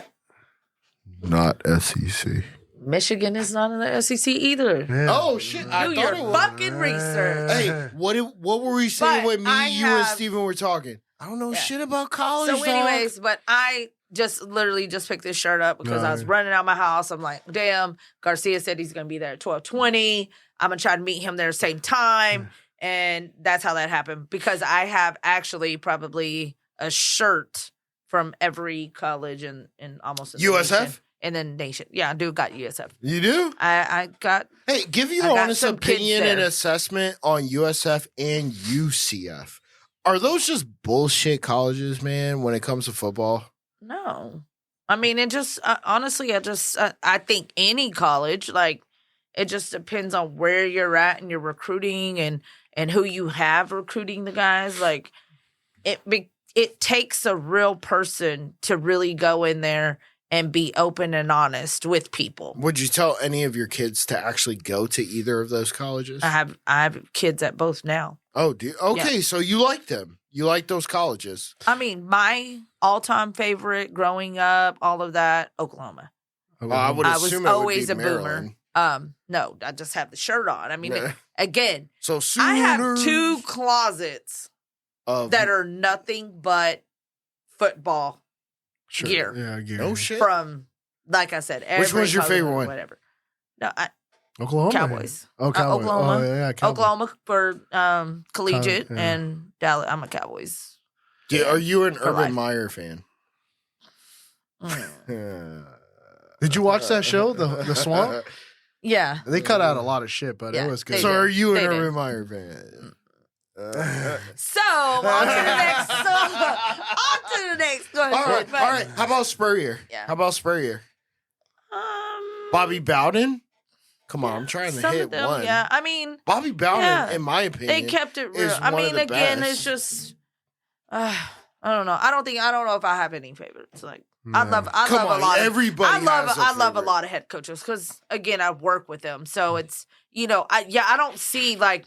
not SEC. Michigan is not in the SEC either. Yeah. Oh shit! I Do thought your it was. fucking research. Hey, what were we saying when you and Steven were talking? I don't know shit about college. So, anyways, but I just literally just picked this shirt up because I was running out my house. I'm like, damn, Garcia said he's going to be there at 12:20. I'm going to try to meet him there at the same time. And that's how that happened, because I have actually probably a shirt from every college in almost USF? And then nation. Yeah, I do got USF. You do? I got. Hey, give your honest opinion and assessment on USF and UCF. Are those just bullshit colleges, man, when it comes to football? No. I mean, it just, honestly, I think any college, like, it just depends on where you're at and your recruiting and who you have recruiting the guys. Like, it takes a real person to really go in there and be open and honest with people. Would you tell any of your kids to actually go to either of those colleges? I have kids at both now. Oh, do you? Okay, so you like them. You like those colleges. I mean, my all-time favorite growing up, all of that, Oklahoma. I was always a boomer. No, I just have the shirt on. I mean, again, so I have 2 closets that are nothing but football gear. Yeah, gear. No shit. From, like I said, which one's your favorite one? Whatever. No, Oklahoma. Cowboys. Oh, Cowboys. Oklahoma. Oh, yeah, Cowboys. Oklahoma for collegiate and Dallas. I'm a Cowboys. Are you an Urban life. Meyer fan? Did you watch that show, The Swamp? Yeah. They cut out a lot of shit, but it was good. So are you an Urban Meyer fan? So on to the next. Go ahead. All right. How about Spurrier? Yeah. How about Spurrier? Bobby Bowden? Come on, I'm trying to hit one. Yeah, I mean, Bobby Bowden, in my opinion, they kept it real. I mean, again, it's just I don't know. I don't know if I have any favorites. Like I love Come a on, lot of everybody I love has a I love a favorite. lot of head coaches because again I work with them. So it's I don't see like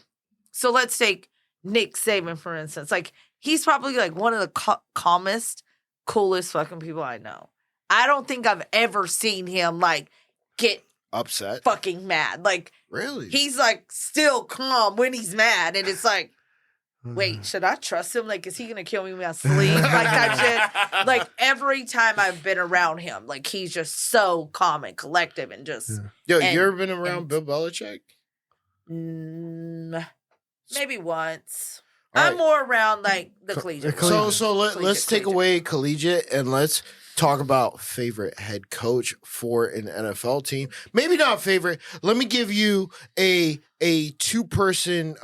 so let's take Nick Saban for instance. Like he's probably like one of the calmest, coolest fucking people I know. I don't think I've ever seen him like get Upset? fucking mad. Like Really? he's like still calm when he's mad, and it's like. Wait, should I trust him? Like, is he gonna kill me in my sleep? Like type shit. Like every time I've been around him, like he's just so calm and collective and just. Yo, and- you ever been around Bill Belichick? Maybe once. All I'm right. more around like the collegiate. So let's take away collegiate and let's talk about favorite head coach for an NFL team. Maybe not favorite. Let me give you a 2-person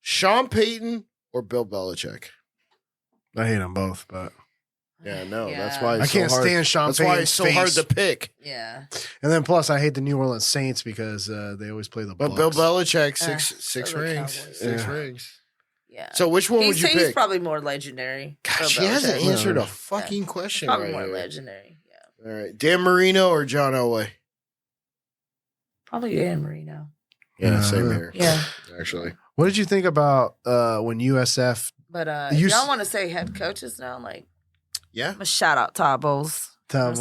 Sean Payton or Bill Belichick. I hate them both, but Yeah, no, Yeah. that's why I it's can't so hard. stand Sean That's why Payton's it's so hard face. to pick. Yeah. And then plus, I hate the New Orleans Saints because they always play the But Bucs. Bill Belichick, so six the rings. Cowboys. Six Yeah. rings. Yeah. So which one would you he's pick? probably more legendary. Gosh, Bill he hasn't Belichick. answered Yeah. a fucking question Probably right more here. legendary. Yeah. All right. Dan Marino or John Elway? Probably Dan Marino. Yeah, Yeah. same here. Yeah. Actually. What did you think about when USF? But You if y'all s- want to say head coaches now, like Yeah. I'm gonna shout out Todd Bowles. Tom,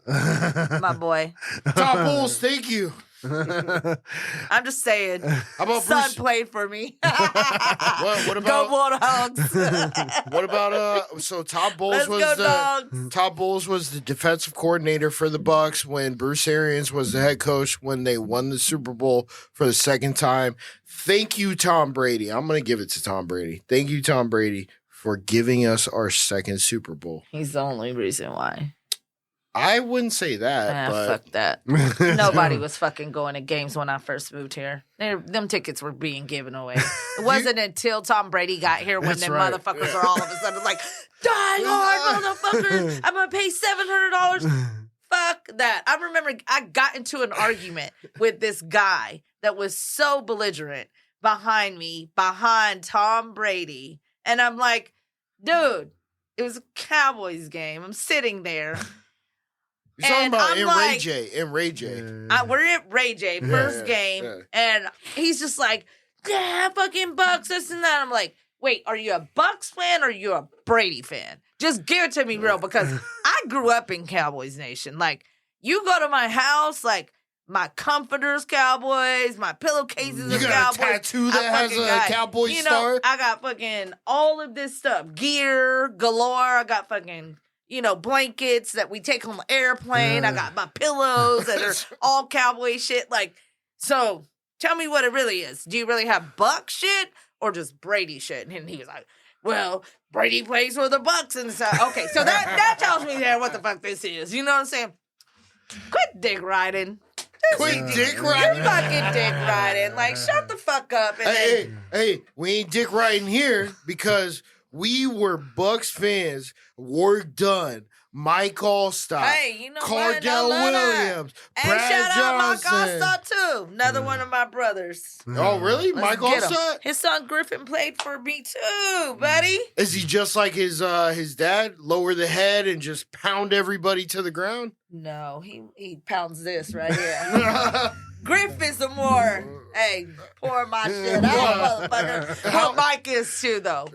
My boy. Top Bulls, thank you. I'm just saying. How about Son Bruce? played for me. What Go about Bulldogs. what about so Todd Bowles Let's was go the Dogs. Todd Bowles was the defensive coordinator for the Bucks when Bruce Arians was the head coach when they won the Super Bowl for the second time. Thank you, Tom Brady. I'm gonna give it to Tom Brady. Thank you, Tom Brady, for giving us our second Super Bowl. He's the only reason why. I wouldn't say that, but Fuck that. Nobody was fucking going to games when I first moved here. Them tickets were being given away. It wasn't until Tom Brady got here when That's them right. motherfuckers are all of a sudden like, die hard, motherfuckers. I'm going to pay $700. Fuck that. I remember I got into an argument with this guy that was so belligerent behind me, behind Tom Brady. And I'm like, dude, it was a Cowboys game. I'm sitting there. you're talking And about I'm in like- Ray J. In Ray J. We're at Ray J, first game, and he's just like, yeah, fucking Bucks, this and that. I'm like, wait, are you a Bucks fan or are you a Brady fan? Just give it to me real, because I grew up in Cowboys Nation. Like, you go to my house, like, my comforters, Cowboys, my pillowcases You of got a Cowboys. tattoo that has fucking a got- Cowboy you know, star? I got fucking all of this stuff, gear galore. I got fucking, blankets that we take on the airplane. I got my pillows that are all Cowboy shit. Like, so tell me what it really is. Do you really have Buck shit or just Brady shit? And he was like, well, Brady plays for the Bucks and stuff. Okay, so that tells me there what the fuck this is. You know what I'm saying? Quit dick riding. Quit dick You're riding. fucking dick riding. Like, shut the fuck up. And then, Hey, we ain't dick riding here because we were Bucks fans. Work done. Mike Allstott. hey, you know what? I Cardell love that. Williams. And Brad shout out Mike Johnson. Allstott too. Another one of my brothers. Oh, really? Let's Mike get him. Allstott? His son Griffin played for me too, buddy. Is he just like his dad? Lower the head and just pound everybody to the ground? No, he pounds this right here. Griff is the more, hey, pour my shit out, motherfucker. What Mike is too, though.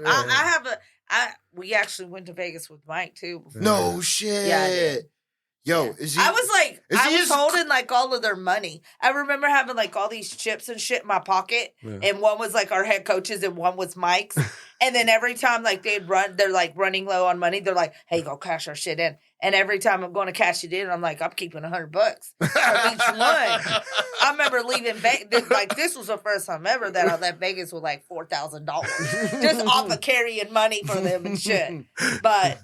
We actually went to Vegas with Mike too. Before. No shit. Yeah, I did. Yo, Yeah. is he? I was like, is I he was as- holding like all of their money. I remember having like all these chips and shit in my pocket, and one was like our head coaches, and one was Mike's. And then every time like they'd run, they're like running low on money. They're like, "Hey, go cash our shit in." And every time I'm going to cash it in, I'm like, "I'm keeping $100 for each one." I remember leaving Vegas. Like this was the first time ever that I left Vegas with like $4,000 just off of carrying money for them and shit. But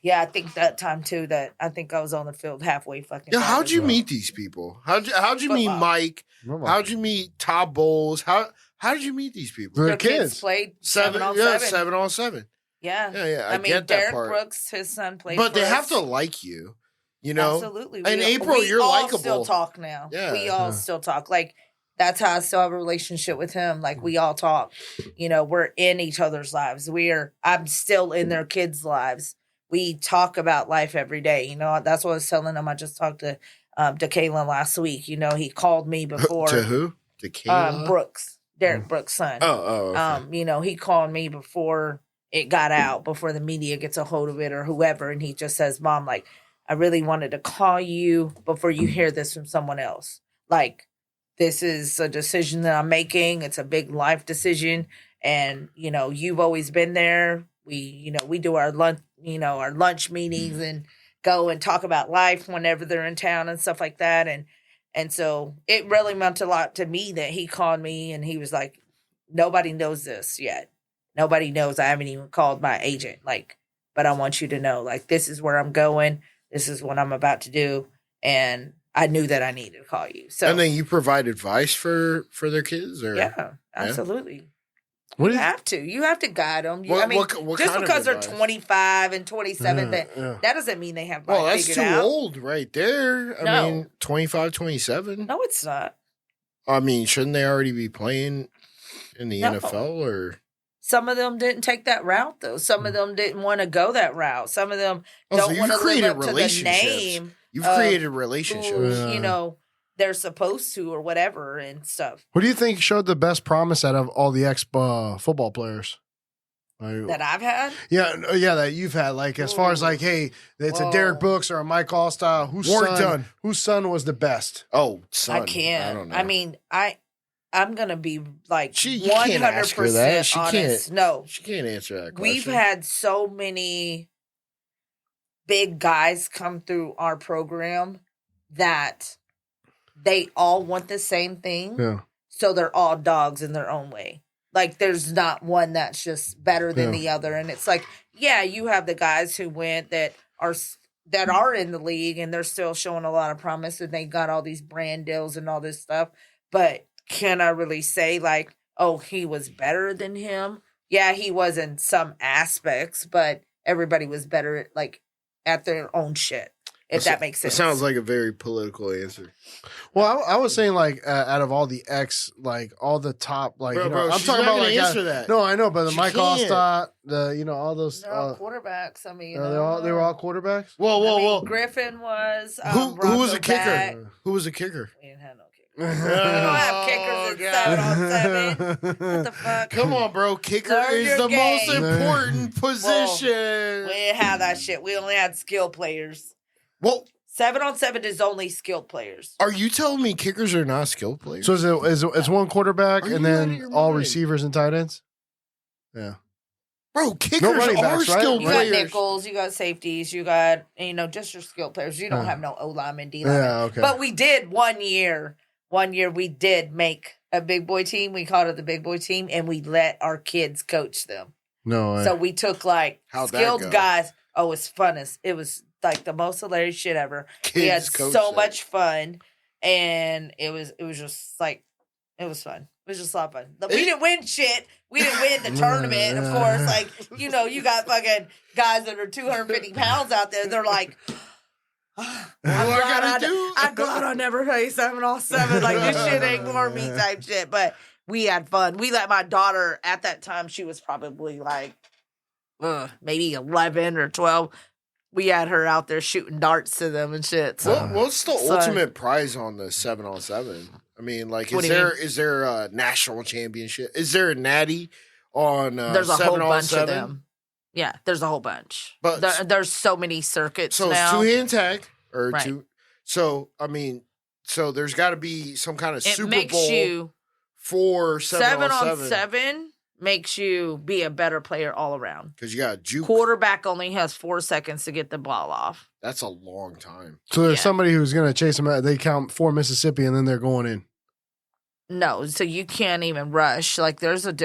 yeah, I think that time too that I think I was on the field halfway fucking. Yeah, down how'd as you well. meet these people? How'd you meet Football. Mike? How'd you meet Todd Bowles? How did you meet these people? They're Their kids. played Seven 7-on-7. Yeah, Yeah. yeah. I I mean, get that Derek part. Brooks, his son played But for they us. have to like you, you know. Absolutely. And April, we you're all likable. still talk now. Yeah. We all still talk. Like, that's how I still have a relationship with him. Like we all talk, we're in each other's lives. I'm still in their kids' lives. We talk about life every day. That's what I was telling him. I just talked to Kayla last week. He called me before. To who? To Kayla? Brooks, Derek Brooks' son. Okay. He called me before it got out, before the media gets a hold of it or whoever. And he just says, Mom, like, I really wanted to call you before you hear this from someone else. Like, this is a decision that I'm making. It's a big life decision. And, you've always been there. We do our lunch meetings and go and talk about life whenever they're in town and stuff like that. And so it really meant a lot to me that he called me and he was like, nobody knows this yet. Nobody knows. I haven't even called my agent. Like, but I want you to know, like, this is where I'm going. This is what I'm about to do. And I knew that I needed to call you. So, and then you provide advice for their kids? Or? Yeah, absolutely. What You have to guide them. What just kind because of they're advice? 25 and 27, that doesn't mean they have life that's figured too out. old right there. I mean, 25, 27. No, it's not. I mean, shouldn't they already be playing in the NFL or? Some of them didn't take that route, though. Some of them didn't want to go that route. Some of them don't want to live up to the name. You've created relationships. Who, they're supposed to or whatever and stuff. Who do you think showed the best promise out of all the ex-football players? That I've had? Yeah, that you've had. Like, as far as like, hey, it's a Derek Brooks or a Mike Allstott. Whose son was the best? Oh, son. I can't. I don't know. I mean, I'm going to be like you can't ask her that. 100% honest. No. She can't answer that question. We've had so many big guys come through our program that they all want the same thing. Yeah. So they're all dogs in their own way. Like, there's not one that's just better than the other. And it's like, yeah, you have the guys who went that are in the league and they're still showing a lot of promise and they got all these brand deals and all this stuff. But can I really say, like, oh, he was better than him? Yeah, he was in some aspects, but everybody was better at their own shit, if that makes sense. It sounds like a very political answer. Well, I was saying, like, out of all the all the top, like, bro, I'm talking about, like, answer that. No, I know, but the She Mike can't. Allstott, all those. They're all quarterbacks. I mean, they were all quarterbacks? Whoa. Griffin was. Who was a kicker? Back. Who was a kicker? We didn't have no kicker. We don't have kickers at 7-on-7. What the fuck? Come on, bro. Kicker Learn is your the game. most important position. We didn't have that shit. We only had skill players. Well, 7-on-7 is only skilled players. are you telling me kickers are not skilled players? So it's one quarterback Are you and out of then your all mind? receivers and tight ends? Yeah. Bro, kickers No running are backs, right? skilled You got players. nickels, you got safeties, you got, just your skilled players. You don't have no O-lineman, D-lineman. Yeah, okay. But we did one year we did make a big boy team. We called it the big boy team, and we let our kids coach them. No way. So we took How'd that skilled go? guys. Oh, it's fun. It was like the most hilarious shit ever. We had Kids coach so them. much fun, and it was just like, it was fun. It was just a lot of fun. We didn't win shit. We didn't win the tournament, of course. Like, you got fucking guys that are 250 pounds out there. They're like, I'm glad I never play 7-on-7. Like, this shit ain't for me type shit. But we had fun. We let my daughter, at that time, she was probably like maybe 11 or 12. We had her out there shooting darts to them and shit. So, What's the ultimate prize on the 7-on-7? I mean, like, is there a national championship? Is there a natty on there's a whole bunch 7-on-7? of them. Yeah, there's a whole bunch. But there's so many circuits so now. it's 2-hand tag or Right. two. So I mean, so there's got to be some kind of It Super makes Bowl you for 7-on-7 7-on-7 makes you be a better player all around. because you got juke. Quarterback only has 4 seconds to get the ball off. That's a long time. So there's Yeah. somebody who's going to chase them out. They count 4 Mississippi and then they're going in. No, so you can't even rush. Like, there's a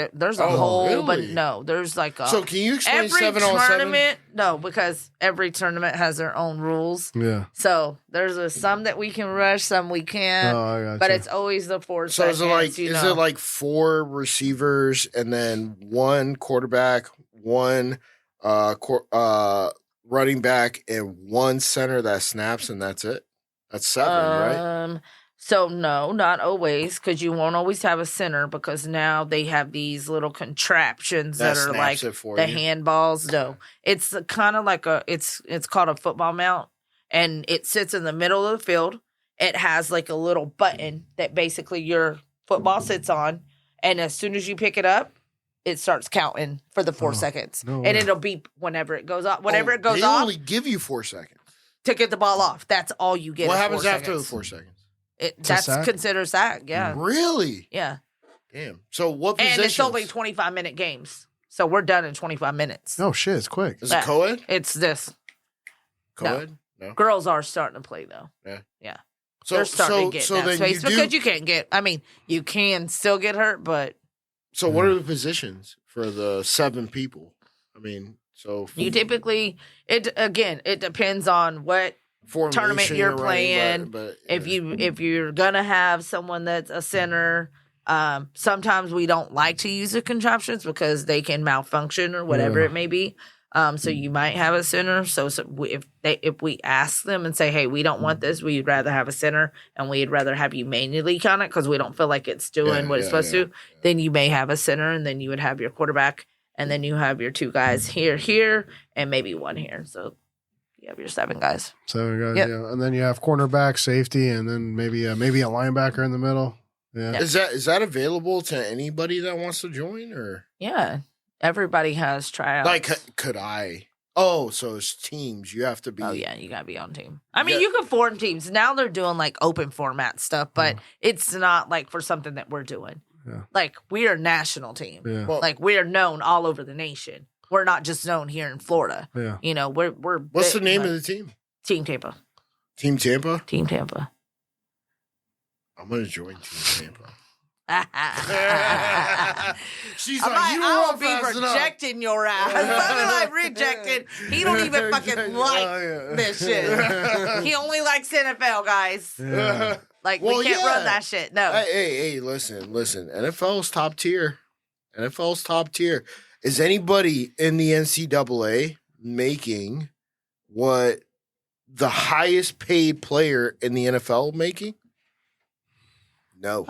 Oh, whole, but really? no, there's like a So can you explain every 7-on-7? tournament. No, because every tournament has their own rules. Yeah. So there's some that we can rush, some we can't. Oh, I got But you. it's always the 4 So seconds. is it like 4 receivers and then 1 quarterback, 1 running back, and 1 center that snaps, and that's it? That's 7, right? So no, not always, because you won't always have a center because now they have these little contraptions that are like snaps it for the you. handballs. No, it's kind of like it's called a football mount, and it sits in the middle of the field. It has like a little button that basically your football sits on, and as soon as you pick it up, it starts counting for the 4 seconds, no and way. it'll beep whenever it goes off. Whenever it goes they off, only give you 4 seconds. to get the ball off. That's all you get. What is happens 4 after the seconds. 4 seconds? That's sack? considered sack. Yeah, Really? yeah. Damn. So what And positions? it's only 25-minute games. So we're done in 25 minutes. Oh shit, it's quick. Is it co-ed? It's this. Co-ed? No. Girls are starting to play, though. Yeah. They're starting to get so that then space you do, because you can't get, I mean, you can still get hurt, but So what are the positions for the 7 people? I mean, so you typically, it depends on what formation tournament you're playing. but if you're gonna have someone that's a center. Sometimes we don't like to use the contraptions because they can malfunction or whatever Yeah. it may be. So you might have a center. So if we ask them and say, hey, we don't want this, we'd rather have a center, and we'd rather have you manually count it because we don't feel like it's doing what it's supposed to, then you may have a center, and then you would have your quarterback, and then you have your 2 guys here, and maybe 1 here. So you have your 7 guys. 7 guys, Yep. yeah. And then you have cornerback, safety, and then maybe a linebacker in the middle. Yeah. is that available to anybody that wants to join, or Yeah. Everybody has tryouts. like could I? Oh, so it's teams. You have to be. Oh yeah, you gotta be on team. I mean, Yeah. you can form teams. Now they're doing like open format stuff, but it's not like for something that we're doing. Yeah. Like we are a national team. Yeah. Well, Like we are known all over the nation. We're not just known here in Florida. Yeah. You know, we're what's the name of the team? Team Tampa? Team Tampa. Team Tampa. I'm gonna join Team Tampa. I'm She's like, like, you I don't will be fast enough. rejecting your ass. I'm like rejected. He don't even fucking like this shit. He only likes NFL guys. Yeah. Like Well, we can't yeah. run that shit. No. Hey, listen. NFL's top tier. NFL's top tier. Is anybody in the NCAA making what the highest paid player in the NFL making? No.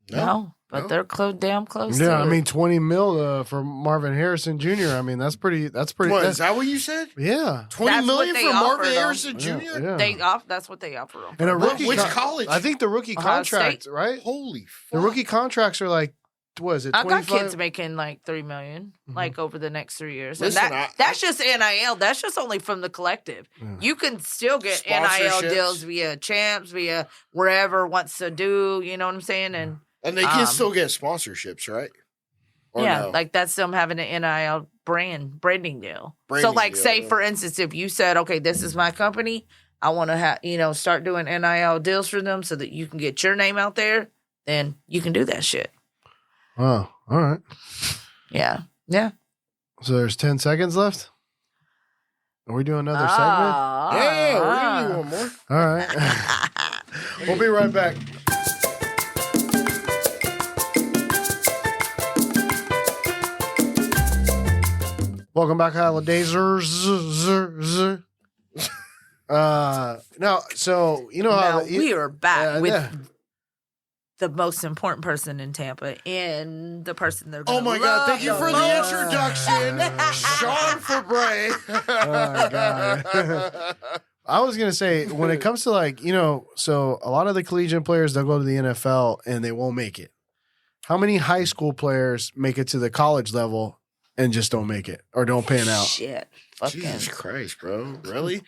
No, but No. they're damn close. Yeah, to I it. mean, 20 mil for Marvin Harrison Jr. I mean, that's pretty. What, that's- is that what you said? yeah. 20 That's what million they for offered Marvin them. Harrison Jr.? Yeah. that's what they offer them. And a What- rookie which con- college? I think the rookie Ohio contract, State. right? Holy The fuck. rookie contracts are like, what is it? I got 25? kids making like $3 million, like over the next 3 years. Listen, And that's just NIL. That's just only from the collective. Yeah. You can still get NIL Sponsorships. deals via Champs, via wherever wants to do. You know what I'm saying? And And they can still get sponsorships, right? Or yeah, no? like that's them having an NIL branding deal. So Branding like, deal, say yeah. for instance, if you said, okay, this is my company, I want to start doing NIL deals for them so that you can get your name out there, then you can do that shit. Oh, all right. Yeah. Yeah. So there's 10 seconds left. Are we doing another Yeah, we're going to do one more. segment? All right. We'll be right back. Welcome back, Holidazers. No, so you know how Now, we are back with yeah. the most important person in Tampa and the person they're Oh gonna my God. Thank you love for the the most. introduction. Sean Febre. Oh, God. I was gonna say, when it comes to so a lot of the collegiate players, they'll go to the NFL and they won't make it. How many high school players make it to the college level and just don't make it or don't pan out? Shit. Fucking Jesus Christ, bro. Really?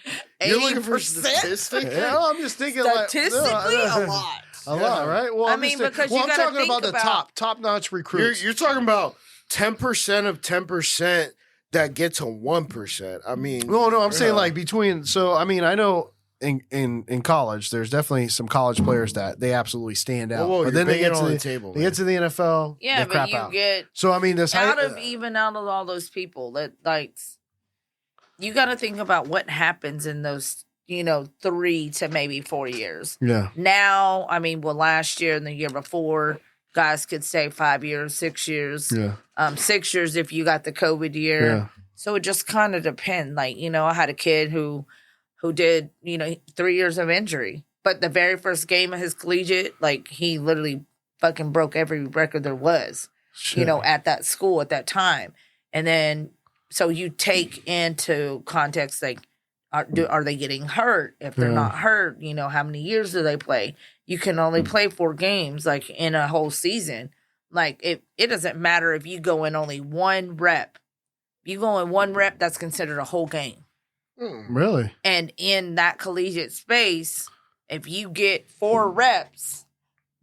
You're looking for 80%? statistics? Yeah, I'm just thinking Statistically, a lot. A lot, right? Well, I I'm mean, just because well, you I'm gotta talking about think the about- top-notch recruits. You're talking about 10% of 10% that get to 1%. I mean, No, I'm saying yeah. like between. So I mean, I know in college, there's definitely some college players that they absolutely stand out. Whoa, but you're then they banging get to on the, the table, they man. get to the NFL, Yeah, they crap but you out. get So I mean, this out of all those people that like you got to think about what happens in those 3 to maybe 4 years. yeah, Now, I mean, last year and the year before, guys could stay 5 years, 6 years. yeah, 6 years if you got the COVID year. yeah. So it just kind of depends. Like, I had a kid who did, 3 years of injury, But the very first game of his collegiate, like, he literally fucking broke every record there was, Shit. you know, at that school at that time. And then, so you take into context, like, are they getting hurt? If they're not hurt, you know, how many years do they play? You can only play 4 games, like, in a whole season. Like, it doesn't matter if you go in only 1 rep. If you go in 1 rep, that's considered a whole game. Really? And in that collegiate space, if you get 4 reps,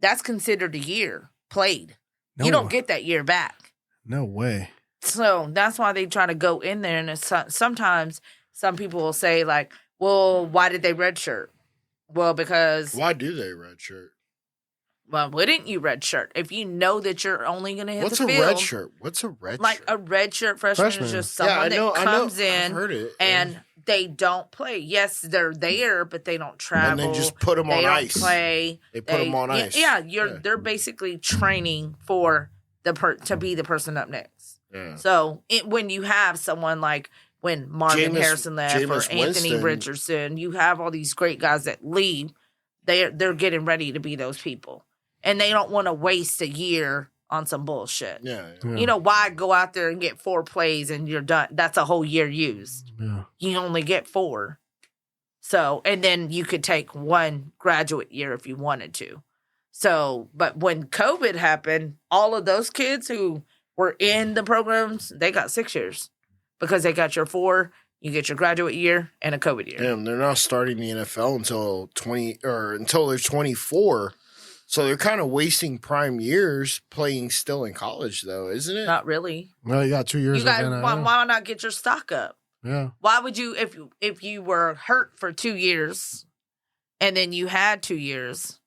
that's considered a year played. No You don't way. get that year back. No way. So that's why they try to go in there. And sometimes some people will say, like, well, why did they redshirt? Well, because... Why do they redshirt? Well, wouldn't you redshirt? If you know that you're only going to hit What's the a field... red shirt? What's a red Like, shirt? a redshirt freshman is just someone that comes in I've heard it. and they don't play. Yes, they're there, but they don't travel. And they just put them They on don't ice. play. They put them on ice. Yeah, they're basically training for to be the person up next. Yeah. So when you have someone like when Marvin Harrison left or Jameis Anthony Winston. Richardson, you have all these great guys that leave. They're getting ready to be those people, and they don't want to waste a year on some bullshit. Yeah. You know, why go out there and get 4 plays and you're done? That's a whole year used. Yeah. You only get 4. So, and then you could take 1 graduate year if you wanted to. So, but when COVID happened, all of those kids who were in the programs, they got 6 years because they got your 4, you get your graduate year and a COVID year. Damn, they're not starting the NFL until they're 24. So they're kind of wasting prime years playing still in college, though, isn't it? Not really. Well, you got 2 years. You got of NIL. why not get your stock up? Yeah. Why would you if you were hurt for 2 years and then you had 2 years,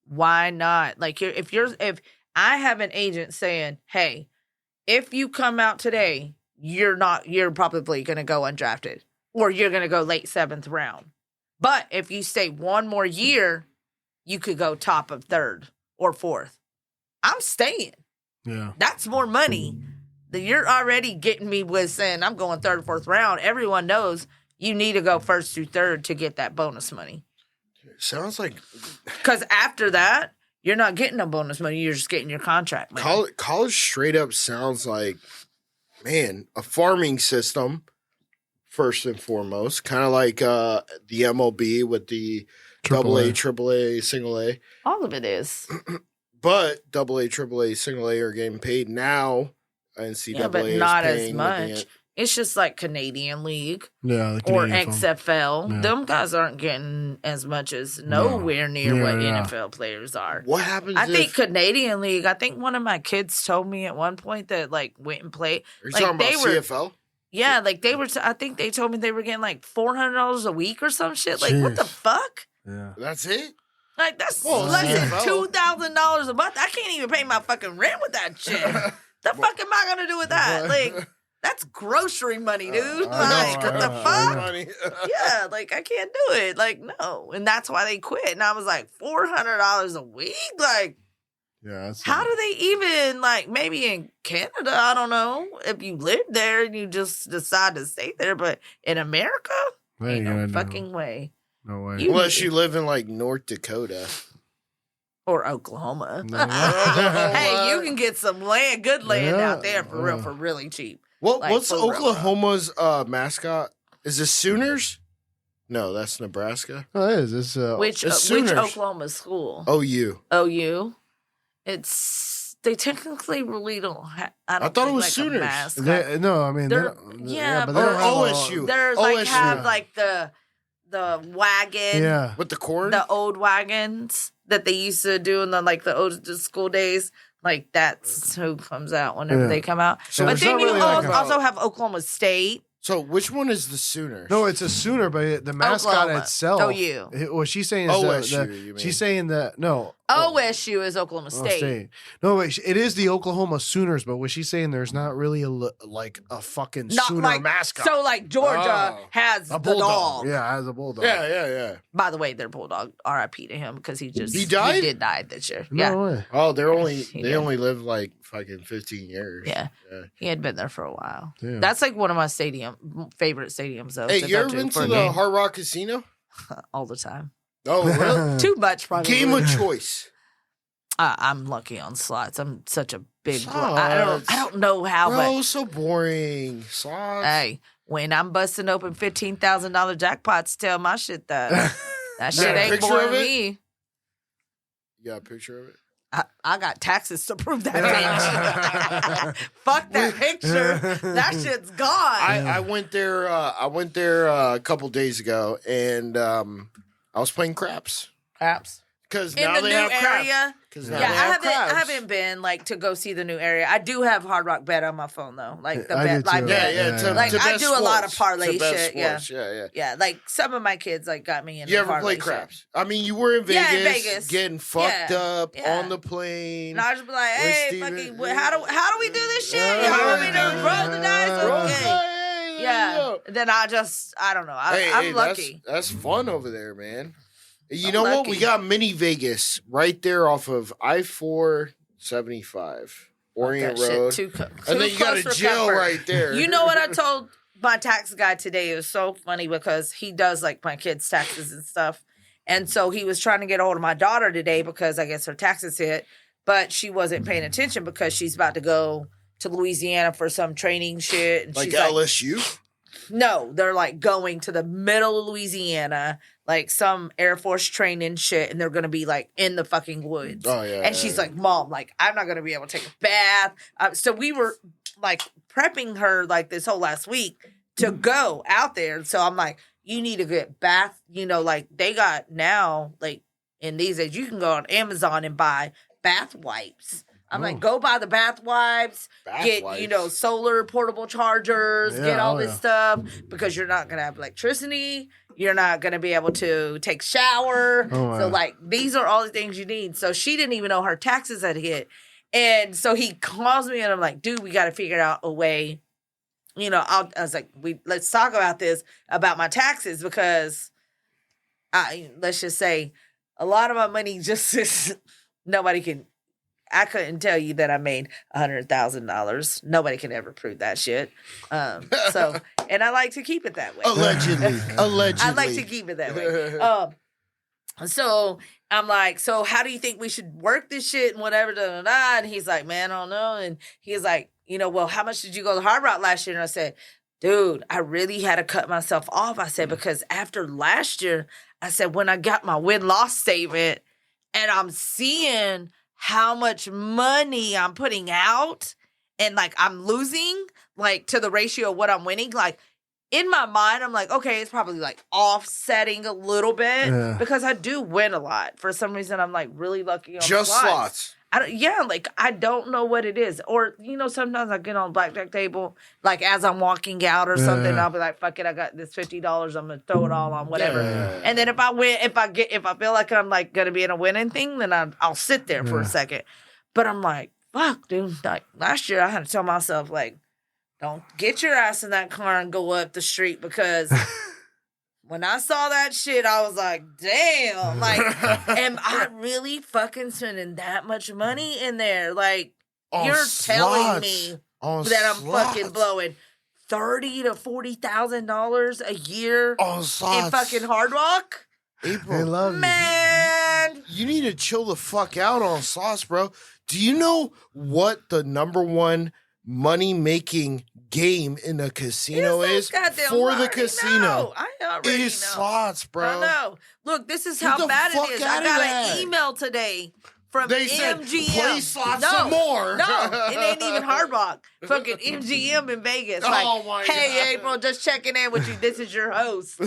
why not? Like if I have an agent saying, "Hey, if you come out today, you're probably going to go undrafted or you're going to go late 7th round. But if you stay 1 more year, you could go top of 3rd or 4th." I'm staying. Yeah. That's more money. You're already getting me with saying I'm going 3rd, 4th round. Everyone knows you need to go 1st through 3rd to get that bonus money. Sounds like Because after that, you're not getting no bonus money. You're just getting your contract money. college straight up sounds like, man, a farming system, first and foremost. Kind of like the MLB with the AA, AAA, single A. All of it is. But AA, AAA, single A are getting paid now. NCAA Yeah, but is not as paying much. It's just like Canadian League Yeah. The or Canadian film. XFL. Yeah. Them guys aren't getting as much as nowhere near Yeah, what yeah. NFL players are. What happens I if think Canadian League, I think one of my kids told me at one point that like went and played. are you like, talking about they were- CFL? Yeah, like they were, I think they told me they were getting like $400 a week or some shit. Like, what the Jeez. fuck? Yeah. That's it? Like, that's Well, less than CFL. $2,000 a month. I can't even pay my fucking rent with that shit. The fuck am I gonna do with that? Like, that's grocery money, dude. Like, what the fuck? Money. Yeah, like, I can't do it. Like, no. And that's why they quit. And I was like, $400 a week? Like, Yeah. That's how do they even, like, maybe in Canada, I don't know, if you live there and you just decide to stay there, but in America, They ain't gonna no do. fucking way. No way. You- Unless you live in like North Dakota. Or Oklahoma. No. Hey, you can get some land, good land Yeah. out there for real, for really cheap. Like, What's for real, Oklahoma's mascot? Is it Sooners? No, that's Nebraska. Oh, it is. It's Which it's which Sooners. Oklahoma school? OU. OU. They technically really don't have. I thought it think, was like, a Sooners. mascot. no, I mean, they They're- don't- yeah, but they or don't have all- OSU. There's like OSU. have like the wagon, Yeah. With the corn? the old wagons that they used to do in the old school days. Like that's who comes out whenever Yeah. they come out. So But there's then not you really like a- also have Oklahoma State. So which one is the Sooners? No, it's a Sooner, but the mascot Oklahoma. itself. OU. What she's saying is OSU, the, you mean. she's saying that no. OSU is Oklahoma Oh, State. No, wait, it is the Oklahoma Sooners, but what she's saying there's not really like a fucking Not Sooner like mascot. So like Georgia Oh. has a the bulldog. dog. Yeah, as a bulldog. Yeah. By the way, their bulldog, R.I.P. to him because he died? He did die this year. No Yeah, way. Oh, they Yeah. only live like fucking 15 years. yeah. He had been there for a while. Damn. That's like one of my favorite stadiums though. Hey, to you go ever been for to a the game. Hard Rock Casino? all the time? Oh, really? Too much, probably. Game of choice. I'm lucky on slots. I'm such a big. Slots. I don't know how, Bro, but so boring. Slots. hey, when I'm busting open $15,000 jackpots, tell my shit that shit a ain't picture boring of it? me. You got a picture of it? I got taxes to prove that bitch. Fuck that picture. That shit's gone. I went there. I went there a couple days ago, and I was playing craps Craps. because In now the they new have craps. area. Because Yeah, I haven't been like to go see the new area. I do have Hard Rock Bet on my phone though, like the I bet, do live too. bet. Yeah. Like, to I best do a lot of sports. parlay To best shit, yeah. sports. Yeah, like some of my kids like got me in. You the ever parlay play craps? I mean, you were in Vegas, Yeah, in Vegas. getting fucked Yeah, up yeah. on the plane. And I just be like, With hey, Stephen- fucking, how do we do this shit? Y'all want me to roll the dice? Bro, Okay. hey, there Yeah. you go. Then I don't know. I'm lucky. That's fun over there, man. You I'm know what? lucky. We got mini Vegas right there off of I-475, Orient That shit Road. too And then you got a close for jail comfort. right there. You know what I told my tax guy today? It was so funny because he does like my kids' taxes and stuff. And so he was trying to get a hold of my daughter today because I guess her taxes hit, but she wasn't paying attention because she's about to go to Louisiana for some training shit. And like she's LSU? no, they're like going to the middle of Louisiana, like some Air Force training shit, and they're gonna be like in the fucking woods. Oh, yeah. And she's like, Mom, like, I'm not gonna be able to take a bath. So we were like prepping her like this whole last week to go out there. And so I'm like, you need to get bath, like they got now, like in these days, you can go on Amazon and buy bath wipes. I'm like, go buy the bath wipes, get, wipes. solar portable chargers, Yeah, get all oh, this yeah. stuff because you're not going to have electricity. You're not going to be able to take shower. Oh, So wow. like, these are all the things you need. So she didn't even know her taxes had hit. And so he calls me and I'm like, dude, we got to figure out a way. I was like, let's talk about this, about my taxes, because let's just say a lot of my money just is, I couldn't tell you that I made $100,000. Nobody can ever prove that shit. And I like to keep it that way. Allegedly. I like to keep it that way. So I'm like, so how do you think we should work this shit and whatever, And he's like, man, I don't know. And he's like, well, how much did you go to Hard Rock last year? And I said, dude, I really had to cut myself off. I said, because after last year, I said, when I got my win-loss statement and I'm seeing how much money I'm putting out and like I'm losing like to the ratio of what I'm winning, like in my mind, I'm like, okay, it's probably like offsetting a little bit because I do win a lot. For some reason, I'm like really lucky on Just slots. I don't know what it is. Or, sometimes I get on a blackjack table, like as I'm walking out or something, I'll be like, fuck it, I got this $50, I'm gonna throw it all on whatever. Yeah. And then if I win, if I feel like I'm like gonna be in a winning thing, then I'll sit there for a second. But I'm like, fuck, dude, like last year I had to tell myself, like, don't get your ass in that car and go up the street because when I saw that shit, I was like, damn, like, am I really fucking spending that much money in there? Like, On you're telling slots. me On that I'm slots. fucking blowing $30,000 to $40,000 a year On slots. in fucking Hard Rock? They April, love you. Man, you need to chill the fuck out on slots, bro. Do you know what the number one money-making game in a casino is goddamn, for I the already casino? know. I It already is know. slots, bro. I know. Look, this is Get how the bad fuck it is. I outta got that. an email today from They said, MGM. play slots no, some more. No, it ain't even Hard Rock. Fucking MGM in Vegas. Like, Oh my hey, God. April, just checking in with you. This is your host.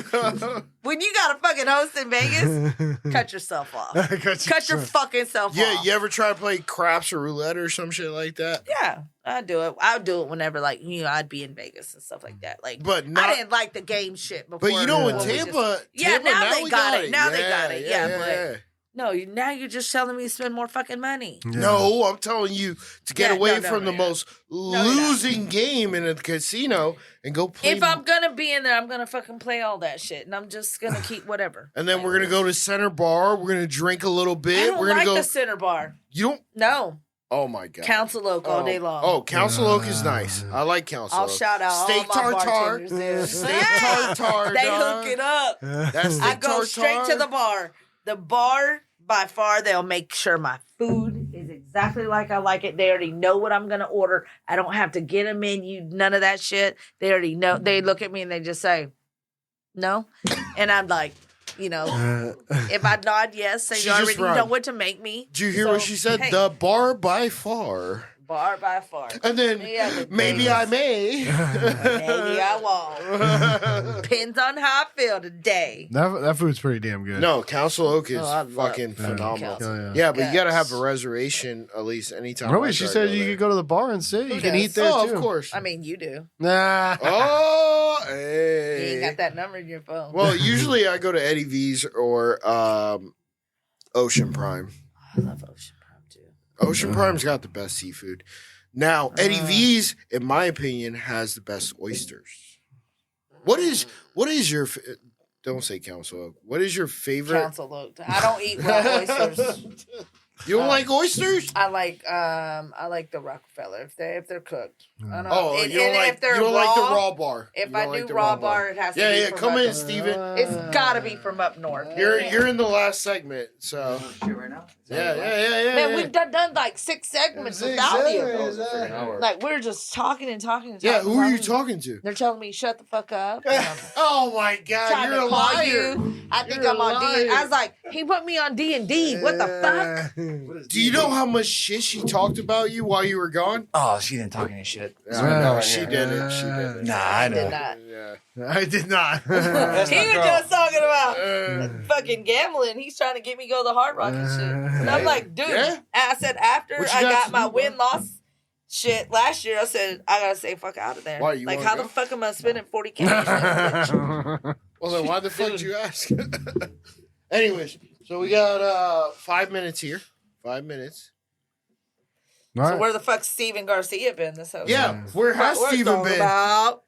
When you got a fucking host in Vegas, cut yourself off. Cut your fucking self Yeah, off. you ever try to play craps or roulette or some shit like that? Yeah, I do it. I would do it whenever, like, I'd be in Vegas and stuff like that. Like, But not- I didn't like the game shit before. But you know, in when we Tampa, yeah, Tampa, now they we got it. Now they got it. Yeah, but yeah. no, now you're just telling me to spend more fucking money. No, I'm telling you to get Yeah, away no, from the yeah. most you're not. losing game in a casino and go play. If I'm gonna be in there, I'm gonna fucking play all that shit, and I'm just gonna keep whatever. and then we're gonna go to Center Bar. We're gonna drink a little I bit. don't We're gonna like go. the center bar. You don't. No, Oh my god. Council Oak all day long. Oh, Council Oak is nice. I like Council I'll Oak. shout out Steak all my tartare. bartenders there. Steak tartare. They dog. hook it up. That's I go straight to the bar. The bar, by far, they'll make sure my food is exactly like I like it. They already know what I'm going to order. I don't have to get a menu, none of that shit. They already know. They look at me and they just say, no. And I'm like, you know, if I nod yes, they She already just know rhymed. what to make me. Did you hear what she said? hey, The bar by far. bar by far. And then maybe I may. Maybe I won't. Depends on how I feel today. That food's pretty damn good. No, Council Oak is I love fucking phenomenal. Council. Yeah, but you got to have a Yes. reservation at least anytime. Really, I she try to said go you there. could go to the bar and sit. You can does? eat there Oh, too. of course. I mean, you do. Nah. Oh, You hey. ain't got that number in your phone. Well, usually I go to Eddie V's or Ocean Prime. I love Ocean Prime too. Ocean Prime's got the best seafood. Now, Eddie V's, in my opinion, has the best oysters. What is your don't say Council Oak. What is your favorite? Council looked. I don't eat raw oysters. You don't like oysters? I like the Rockefeller if they're cooked. I don't Oh, and, you don't and like if they're you don't raw, like the raw bar. If You I don't do like the raw bar, it has to be yeah, from come up in, north. Steven. It's gotta be from up north. You're in the last segment, so Shit right now? yeah. Man, we've done like 6 segments without you. Like we're just talking and talking and talking. Yeah, who are you talking to? They're telling me shut the fuck up. And I'm Oh my God, trying you're to a call liar. you. I think You're I'm a on D. liar. I was like, he put me on D&D. What the fuck? Do you know how much shit she talked about you while you were gone? Oh, she didn't talk any shit. No, she did it. She did it. Nah, I know. Did not. Yeah. I did not. That's He my was girl. just talking about Uh, fucking gambling. He's trying to get me to go to the Hard Rock and shit. And I'm like, dude. Yeah? And I said after What you I got got to my do, bro? win-loss shit last year, I said, I gotta say fuck out of there. Why, you like, wanna how go? the fuck am I spending 40 cash? well, then why the fuck did you ask? Anyways, so we got 5 minutes here. 5 minutes. All So right. where the fuck's Stephen Garcia been this whole Yeah, where has We're Steven talking been? about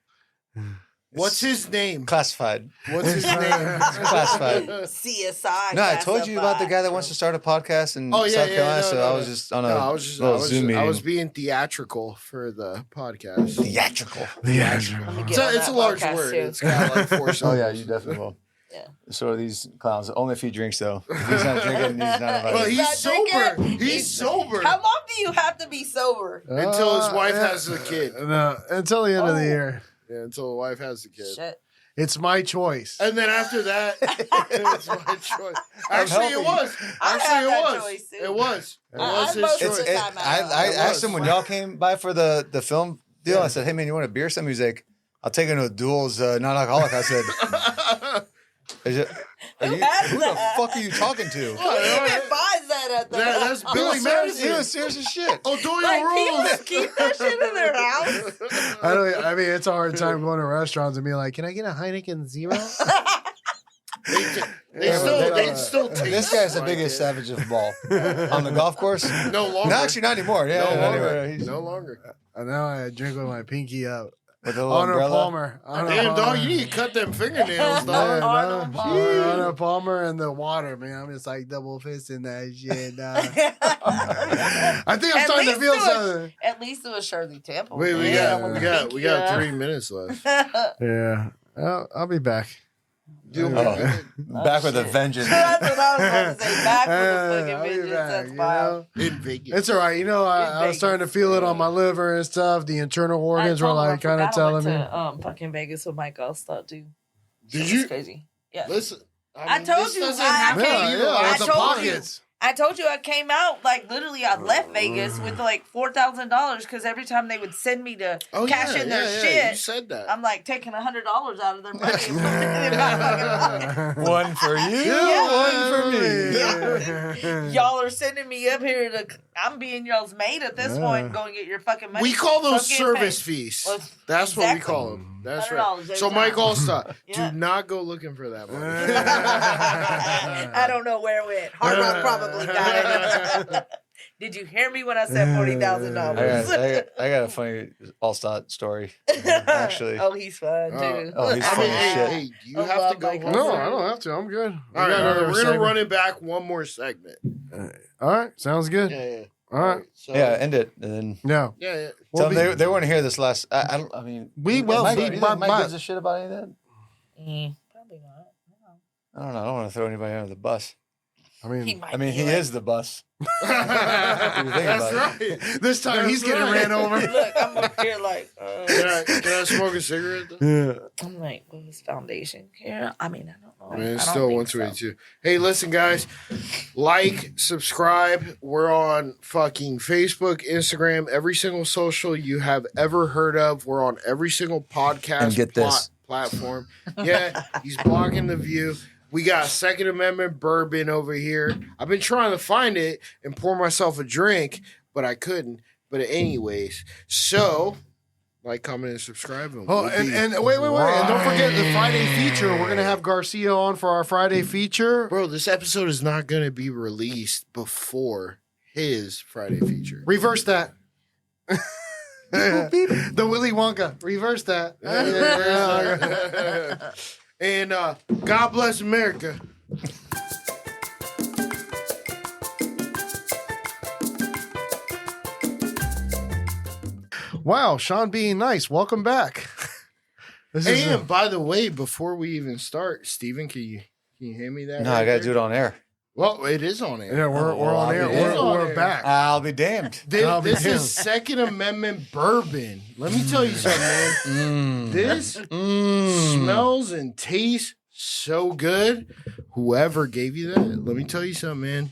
What's his name? Classified. What's his name? Classified. CSI. No, I told you about the guy that wants to start a podcast in South Carolina. So I was just on a little Zoom meeting. I was being theatrical for the podcast. theatrical. It's a large word. It's got like 4 syllables. Oh yeah, you definitely will. Yeah. So are these clowns. Only if he drinks though. If he's not drinking, he's not invited. Well, he's not sober. drinking. He's sober. How long do you have to be sober? Until his wife has a kid. No, until the end of the year. Yeah, until the wife has the kid. Shit. It's my choice. And then after that, it's my choice. Actually, it was. I Actually, have it that was. choice, too. It was. It I was his most of choice. the time I It asked him was. when y'all came by for the film deal. I said, "Hey man, you want a beer?" Something. He's like, "I'll take him to a Duel's non-alcoholic." I said, "Is it? Who has Who the that? fuck are you talking to?" Who even buys that at the That's He Billy was serious- Madison. He was serious as shit. O'Doyle Like, rules. people keep that shit in their house. I mean, it's a hard time going to restaurants and being like, "Can I get a Heineken Zero?" They still taste This guy's the like biggest it. savage of them all on the golf course. No longer. No, actually, not anymore. Yeah, no not longer. anymore. He's No longer. I know I drink with my pinky up. with the little Honor umbrella. Palmer. Honor Damn, Palmer. dog, you need to cut them fingernails, Yeah, dog. Arnold no. Palmer. Honor Palmer and the water, man. I'm just like double fisting that shit. I think I'm At starting to least feel do it. something. At least it was Shirley Temple. Wait, we man. got 3 minutes left. Yeah. I'll be back. Dude, Oh. Back with a shit. vengeance. That's what I was about to say. Back with the fucking I'll be vengeance. back, That's you wild. know? in Vegas. It's all right. You know, I was starting to feel it on my liver and stuff. The internal organs were like kind of telling me. Fucking Vegas with Mike Allstott, dude. Did Shit you- was crazy? Yeah. Listen, I told this you, doesn't I have to came- be the Yeah, last it's a told podcast. you. pockets. I told you I came out like literally. I left Vegas with like $4,000 because every time they would send me to cash in their You shit, said that. I'm like taking $100 out of their money. And putting it in my fucking pocket. One for you, Yeah. one for me. Y'all are sending me up here to. I'm being y'all's mate at this point. Go and get your fucking money. We call those Fucking service pay. fees. Well, That's what we exactly. call them. That's right. $100 every So, time. Mike Allstott, Yeah. do not go looking for that money. I don't know where it went. Hard Rock probably got it. Did you hear me when I said $40,000? I got a funny Allstott story, actually. Oh, he's fun too. Oh, he's I funny mean, as shit. hey, do you I have love to go Mike home? No, I don't have to. I'm good. All right, another we're going to segment. run it back one more segment. All right. Sounds good. Yeah. All right. So, Yeah, end it. And then No. Yeah. tell them they want to hear this last. I mean, We will Mike, be you think my Mike butt. gives a shit about any of that? Probably not. I don't know. I don't want to throw anybody under the bus. I mean, he is the bus. That's right. This time he's getting ran over. Look, I'm up here like, Can I smoke a cigarette? Though? Yeah. I'm like, what was foundation here? I mean, I don't know. Man, it's I don't still think 122. Hey, listen, guys. Like, subscribe. We're on fucking Facebook, Instagram, every single social you have ever heard of. We're on every single podcast And get this. platform. Yeah, he's blocking the view. We got Second Amendment bourbon over here. I've been trying to find it and pour myself a drink, but I couldn't. But anyways, so like, comment, and subscribe. And Oh, and wait. And don't forget the Friday feature. We're going to have Garcia on for our Friday feature. Bro, this episode is not going to be released before his Friday feature. Reverse that. The Willy Wonka. Reverse that. And God bless America. Wow, Sean being nice. Welcome back. And by the way, before we even start, Stephen, can you hand me that? No, I got to do it on air. Well, it is on air. Yeah, we're on air. We're back. I'll be damned. This is Second Amendment bourbon. Let me tell you something, man. This smells and tastes so good. Whoever gave you that, let me tell you something, man.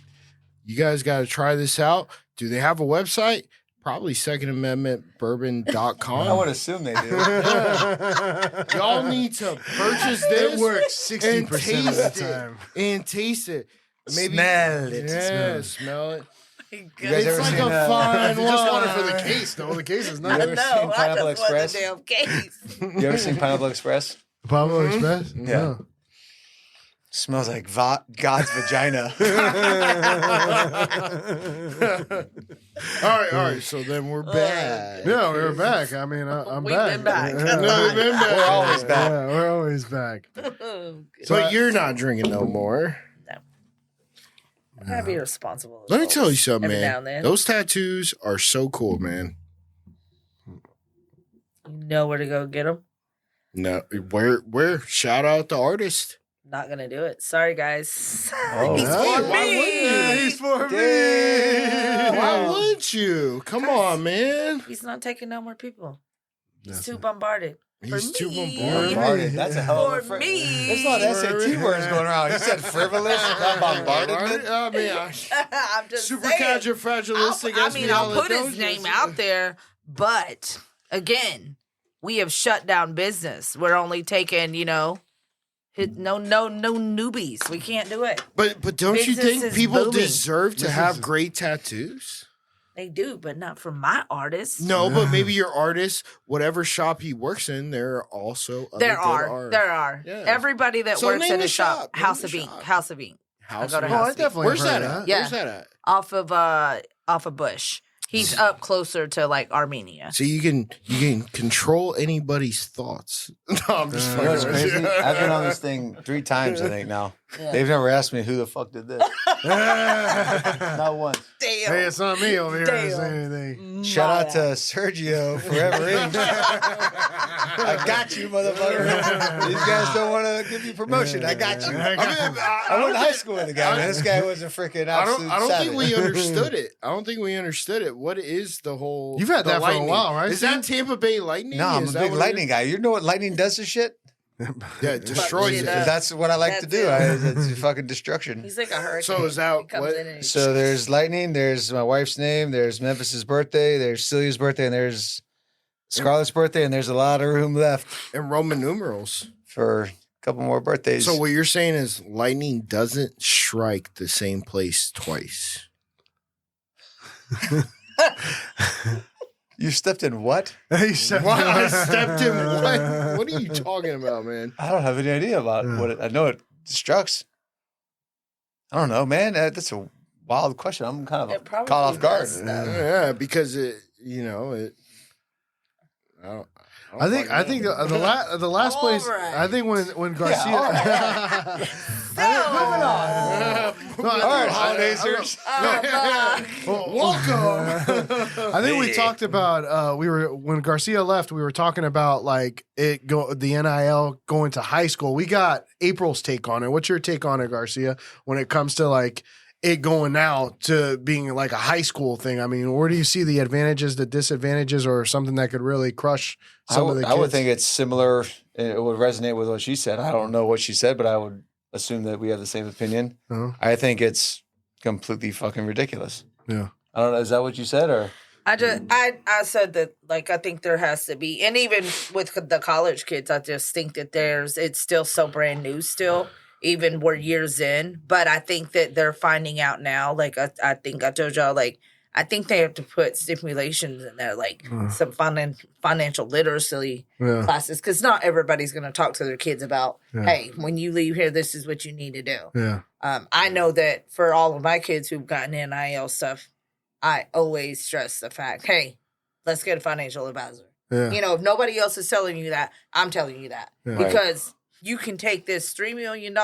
You guys got to try this out. Do they have a website? Probably secondamendmentbourbon.com. I would assume they do. Y'all need to purchase this. It works 60% of the time. And taste it. Maybe Smell it. Yeah, smell it. You guys It's ever like seen, a fine If you just want it for wine. the case, though, the case is You nice. ever No, seen I Pineapple just want Express? the damn case. You ever seen Pineapple Express? Pablo Express? Yeah. No. Smells like God's vagina. All right. So then we're back. Yeah, we're back. I mean, I'm We've back. been back. Yeah. No, we've been back. We're always back. Yeah, we're always back. But you're not drinking no more. I gotta be responsible. Let me tell you something, Every now man. and then. Those tattoos are so cool, man. You know where to go get them. No, where? Shout out the artist. Not gonna do it. Sorry, guys. Oh, He's hey, for why me. Yeah, he's for Damn. me. Why would you? Come on, man. He's not taking no more people. He's That's too it. bombarded. He's too me. bombarded. That's a hell of a For me. There's a lot of SAT words going around. You said frivolous, not bombarded. I mean, I'm just super saying. califragilistic. I'll put his name out there, but again, we have shut down business. We're only taking, no newbies. We can't do it. But don't you Business think is people booming. deserve to This have is- great tattoos? They do, but not for my artists. No, but maybe your artist, whatever shop he works in, there are also other There good are. art. There are. Yeah. Everybody that So works name at the a shop. shop. Name House the of Ink. shop. House of Ink. House I go to of Oh, House I of Ink. definitely Where's heard that of at? Yeah. Where's that at? Off of Bush. He's up closer to like Armenia. So you can control anybody's thoughts. No, I'm just You know what's fucking with crazy? you. I've been on this thing 3 times, I think, now. Yeah. They've never asked me who the fuck did this. Not once. Damn. Hey, it's not me over here Damn. to say anything. Shout out to Sergio, Forever Ink. I got you, motherfucker. These guys don't want to give you promotion. I got you. I went to high school with the guy, man. This guy was a freaking absolute I don't savage. think we understood it. I don't think we understood it. What is the whole? You've had the that for a Lightning? while, right, Is that Tampa Bay Lightning? No, I'm Is a that big what it lightning guy. You know what lightning does to shit? is? Yeah, it destroys shit it. up. That's what I like to do. That's It's fucking destruction. He's like a hurricane. So is that He comes what- in and he- So there's lightning, there's my wife's name, there's Memphis's birthday, there's Celia's birthday, and there's Scarlett's birthday, and there's a lot of room left And Roman numerals. for a couple more birthdays. So what you're saying is lightning doesn't strike the same place twice. You stepped in what? He said- What? I stepped in what? What are you talking about, man? I don't have any idea about what it, I know it destructs. I don't know, man. That's a wild question. I'm kind It of probably caught off guard. does, though. Yeah, because it. I I think the last place. All right. I think when Garcia. All right, holidays. Welcome. I think we talked about when Garcia left, we were talking about like the NIL going to high school. We got April's take on it. What's your take on it, Garcia, when it comes to like it going now to being like a high school thing? I mean, where do you see the advantages, the disadvantages, or something that could really crush some of the kids? I would think it's similar. It would resonate with what she said. I don't know what she said, but I would assume that we have the same opinion. Uh-huh. I think it's completely fucking ridiculous. Yeah. I don't know. Is that what you said, or? I said that, like, I think there has to be, and even with the college kids, I just think that it's still so brand new still, even we're years in, but I think that they're finding out now, like, I think I told y'all, like, I think they have to put stipulations in there, like some financial literacy classes, because not everybody's going to talk to their kids about, hey, when you leave here, this is what you need to do. Yeah. I know that for all of my kids who've gotten NIL stuff, I always stress the fact, hey, let's get a financial advisor. Yeah. You know, if nobody else is telling you that, I'm telling you that. Yeah. Because you can take this $3 million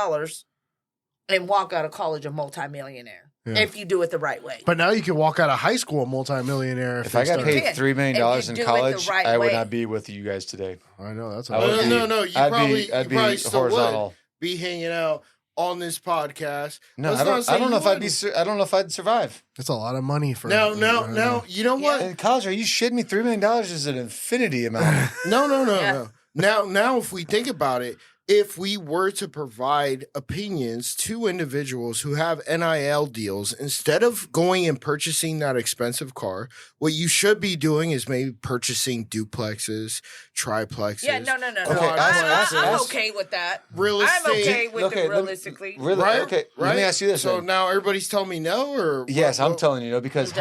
and walk out of college a multimillionaire if you do it the right way. But now you can walk out of high school a multimillionaire. If I got paid $3 million in college, I would not be with you guys today. I know that's. No. You I'd be horizontal. Would be hanging out on this podcast. No, I don't know if I'd be. I don't know if I'd survive. It's a lot of money for. No. You know what? In college, are you shitting me? $3 million is an infinity amount. No. Now, if we think about it, if we were to provide opinions to individuals who have NIL deals, instead of going and purchasing that expensive car, what you should be doing is maybe purchasing duplexes, triplexes. Yeah, no. Okay, I'm okay with that. Real estate. I'm okay with it realistically. Really? Right? Okay, Right? let me ask you this. So then. now everybody's telling me no, or Yes, I'm telling you no, because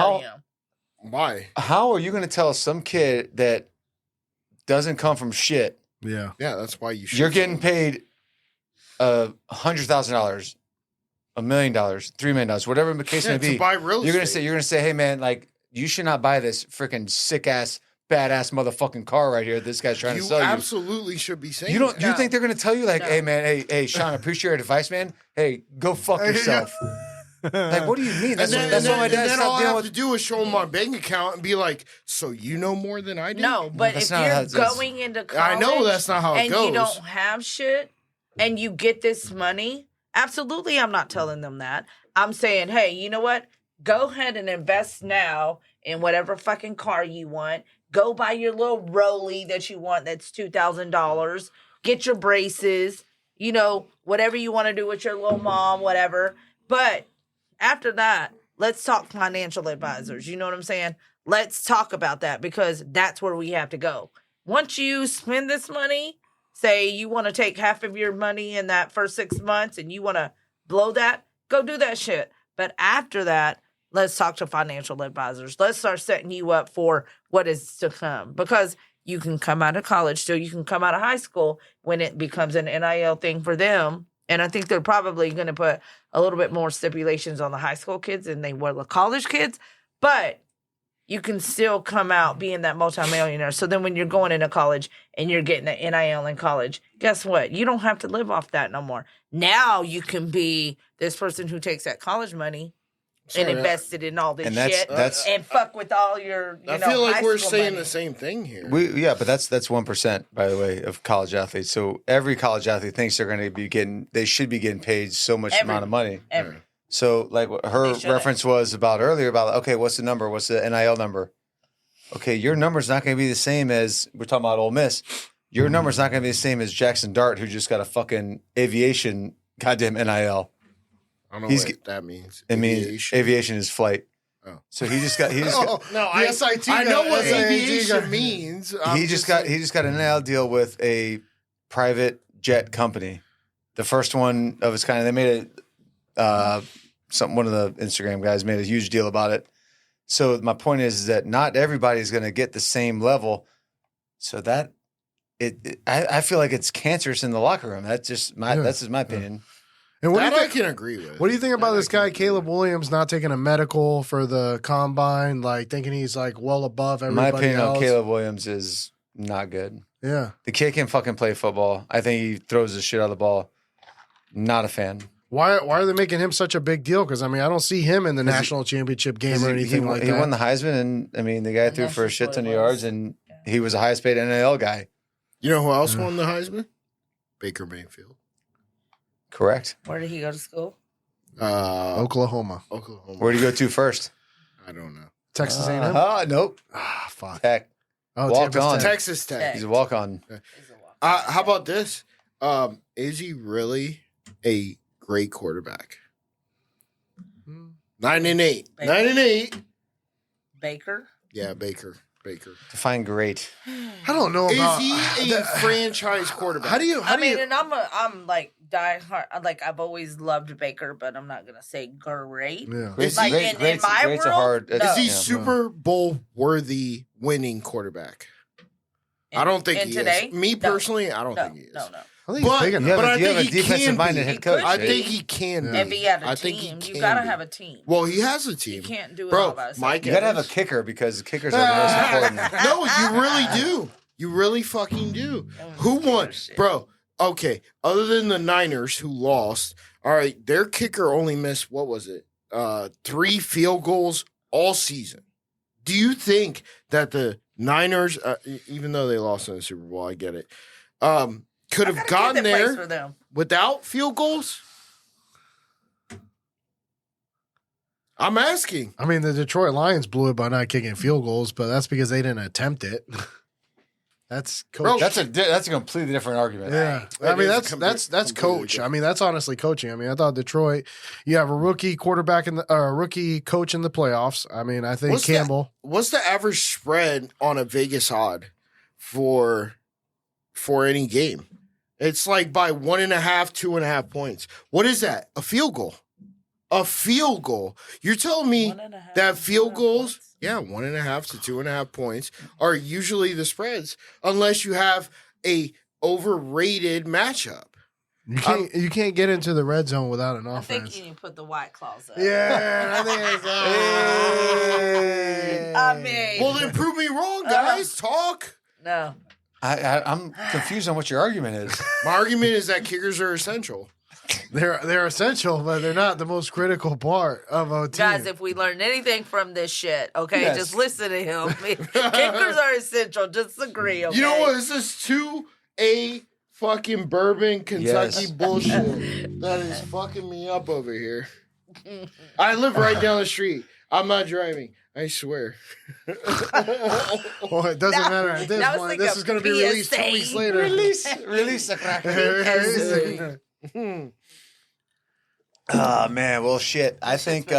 why? how are you going to tell some kid that doesn't come from shit? Yeah. Yeah, that's why you should. You're getting paid $100,000, $1 million, $3 million, whatever the case may be. to buy real You're estate. gonna say, hey man, like you should not buy this freaking sick ass, badass motherfucking car right here. This guy's trying to sell you. You absolutely should be saying. You don't. that. You think they're gonna tell you like, hey man, hey Sean, appreciate your advice, man. Hey, go fuck yourself. Like, what do you mean? That's why my dad then all stopped I dealing have with. to do is show him my bank account and be like, "So you know more than I do." No, but That's if not how you're it's- going into college, I know that's not how it and goes. you don't have shit, and you get this money, absolutely, I'm not telling them that. I'm saying, hey, you know what? Go ahead and invest now in whatever fucking car you want. Go buy your little Rollie that you want. That's $2,000. Get your braces. You know, whatever you want to do with your little mom, whatever. But after that, let's talk financial advisors. You know what I'm saying? Let's talk about that, because that's where we have to go. Once you spend this money, say you want to take half of your money in that first 6 months and you want to blow that, go do that shit. But after that, let's talk to financial advisors. Let's start setting you up for what is to come, because you can come out of college still. You can come out of high school when it becomes an NIL thing for them. And I think they're probably going to put a little bit more stipulations on the high school kids than they were the college kids. But you can still come out being that multimillionaire. So then when you're going into college and you're getting the NIL in college, guess what? You don't have to live off that no more. Now you can be this person who takes that college money and invested in all this And shit and fuck with all your, I feel like high we're school saying money. the same thing here. But that's 1%, by the way, of college athletes. So every college athlete thinks they should be getting paid so much amount of money. So like what her reference was about earlier about, okay, what's the number? What's the NIL number? Okay, your number's not going to be the same as, we're talking about Ole Miss. Your number's not going to be the same as Jackson Dart, who just got a fucking aviation goddamn NIL. I don't know what that means. It means aviation is flight. Oh. So he just got I know what aviation means. He just got an NIL deal with a private jet company, the first one of its kind. They made it. One of the Instagram guys made a huge deal about it. So my point is that not everybody is going to get the same level. So that I feel like it's cancerous in the locker room. That's just my opinion. And what I can agree with. What do you think about this guy, Caleb Williams, not taking a medical for the combine, like thinking he's like well above everybody My opinion else? on Caleb Williams is Not good. Yeah. The kid can fucking play football. I think he throws the shit out of the ball. Not a fan. Why are they making him such a big deal? Because I mean, I don't see him in the national championship game or anything like that. He won the Heisman, and I mean, the guy threw for a shit ton of yards, and he was the highest paid NIL guy. You know who else won the Heisman? Baker Mayfield. Correct. Where did he go to school? Oklahoma. Where did he go to first? I don't know. Texas A&M. Nope. Ah, fuck. Tech. Oh, Walked Texas on. Tech. Texas Tech. He's a walk on. How about this? Is he really a great quarterback? 9-8. 9-8. Baker. Yeah, Baker. Define great. I don't know about. Is he a franchise quarterback? How do you? And I'm like die hard. Like I've always loved Baker, but I'm not gonna say great. Yeah. Is Like he, in my great's a world, hard. no. is he Yeah. Super Bowl worthy winning quarterback? I don't think he today? is. Me No. personally, I don't No, think he is. no. I think he's big enough. But I you have think a he can defensive-minded be. head coach. I could think be. he can be. If he had a I think he team, you can gotta be. have a team. Well, he has a You team. can't do it Bro, all by yourself. Mike You gotta have a Evans- kicker because the kickers are the most important. No, you really do. You really fucking do. That was Who won? bullshit. Bro, okay. Other than the Niners who lost, all right, their kicker only missed, what was it? 3 field goals all season. Do you think that the Niners, even though they lost in the Super Bowl, I get it, could have gotten there for them. without field goals? I'm asking. I mean, the Detroit Lions blew it by not kicking field goals, but that's because they didn't attempt it. That's coach. Bro, That's a completely different argument. Yeah, That I mean is that's completely coach. I mean that's honestly coaching. I mean I thought Detroit, you have a rookie quarterback in the rookie coach in the playoffs. I mean I think Campbell. What's the average spread on a Vegas odd for any game? It's like by 1.5, 2.5 points. What is that? A field goal. A field goal. You're telling me 1.5 that to field 2.5 goals, points. yeah, 1.5 to 2.5 points are usually the spreads, unless you have a overrated matchup. You can't get into the red zone without an I offense. think you put the white claws up. Yeah, I think it's. I mean, Well, then prove me wrong, guys. Talk. no. I'm confused on what your argument is. My argument is that kickers are essential. They're essential, but they're not the most critical part of a team. Guys, if we learn anything from this shit, okay, Yes. just listen to him. Kickers are essential. Just agree, okay? You know what? This is 2A fucking bourbon Kentucky Yes. bullshit that is fucking me up over here. I live right down the street. I'm not driving. I swear. Well, it doesn't matter at this that was point. like this a is going to be released 2 PSA. weeks later. Release the crack. Oh man, well shit. I think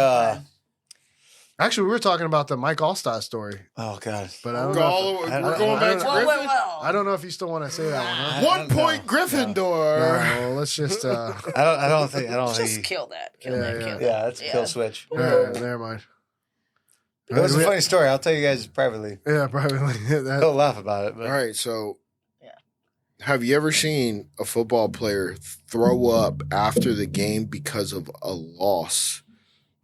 Actually, we were talking about the Mike Allstott story, oh god. but I don't We're know. going I back don't to know. Griffin. I don't know if you still want to say that one. Huh? 1 point Gryffindor. No, let's just. I don't think Just kill that. Kill Yeah, that. yeah. Kill that. yeah, that's a kill switch. Never mind. It was a funny story. I'll tell you guys privately. Yeah, probably. Don't laugh about it. But All right, so Yeah. have you ever seen a football player throw up after the game because of a loss,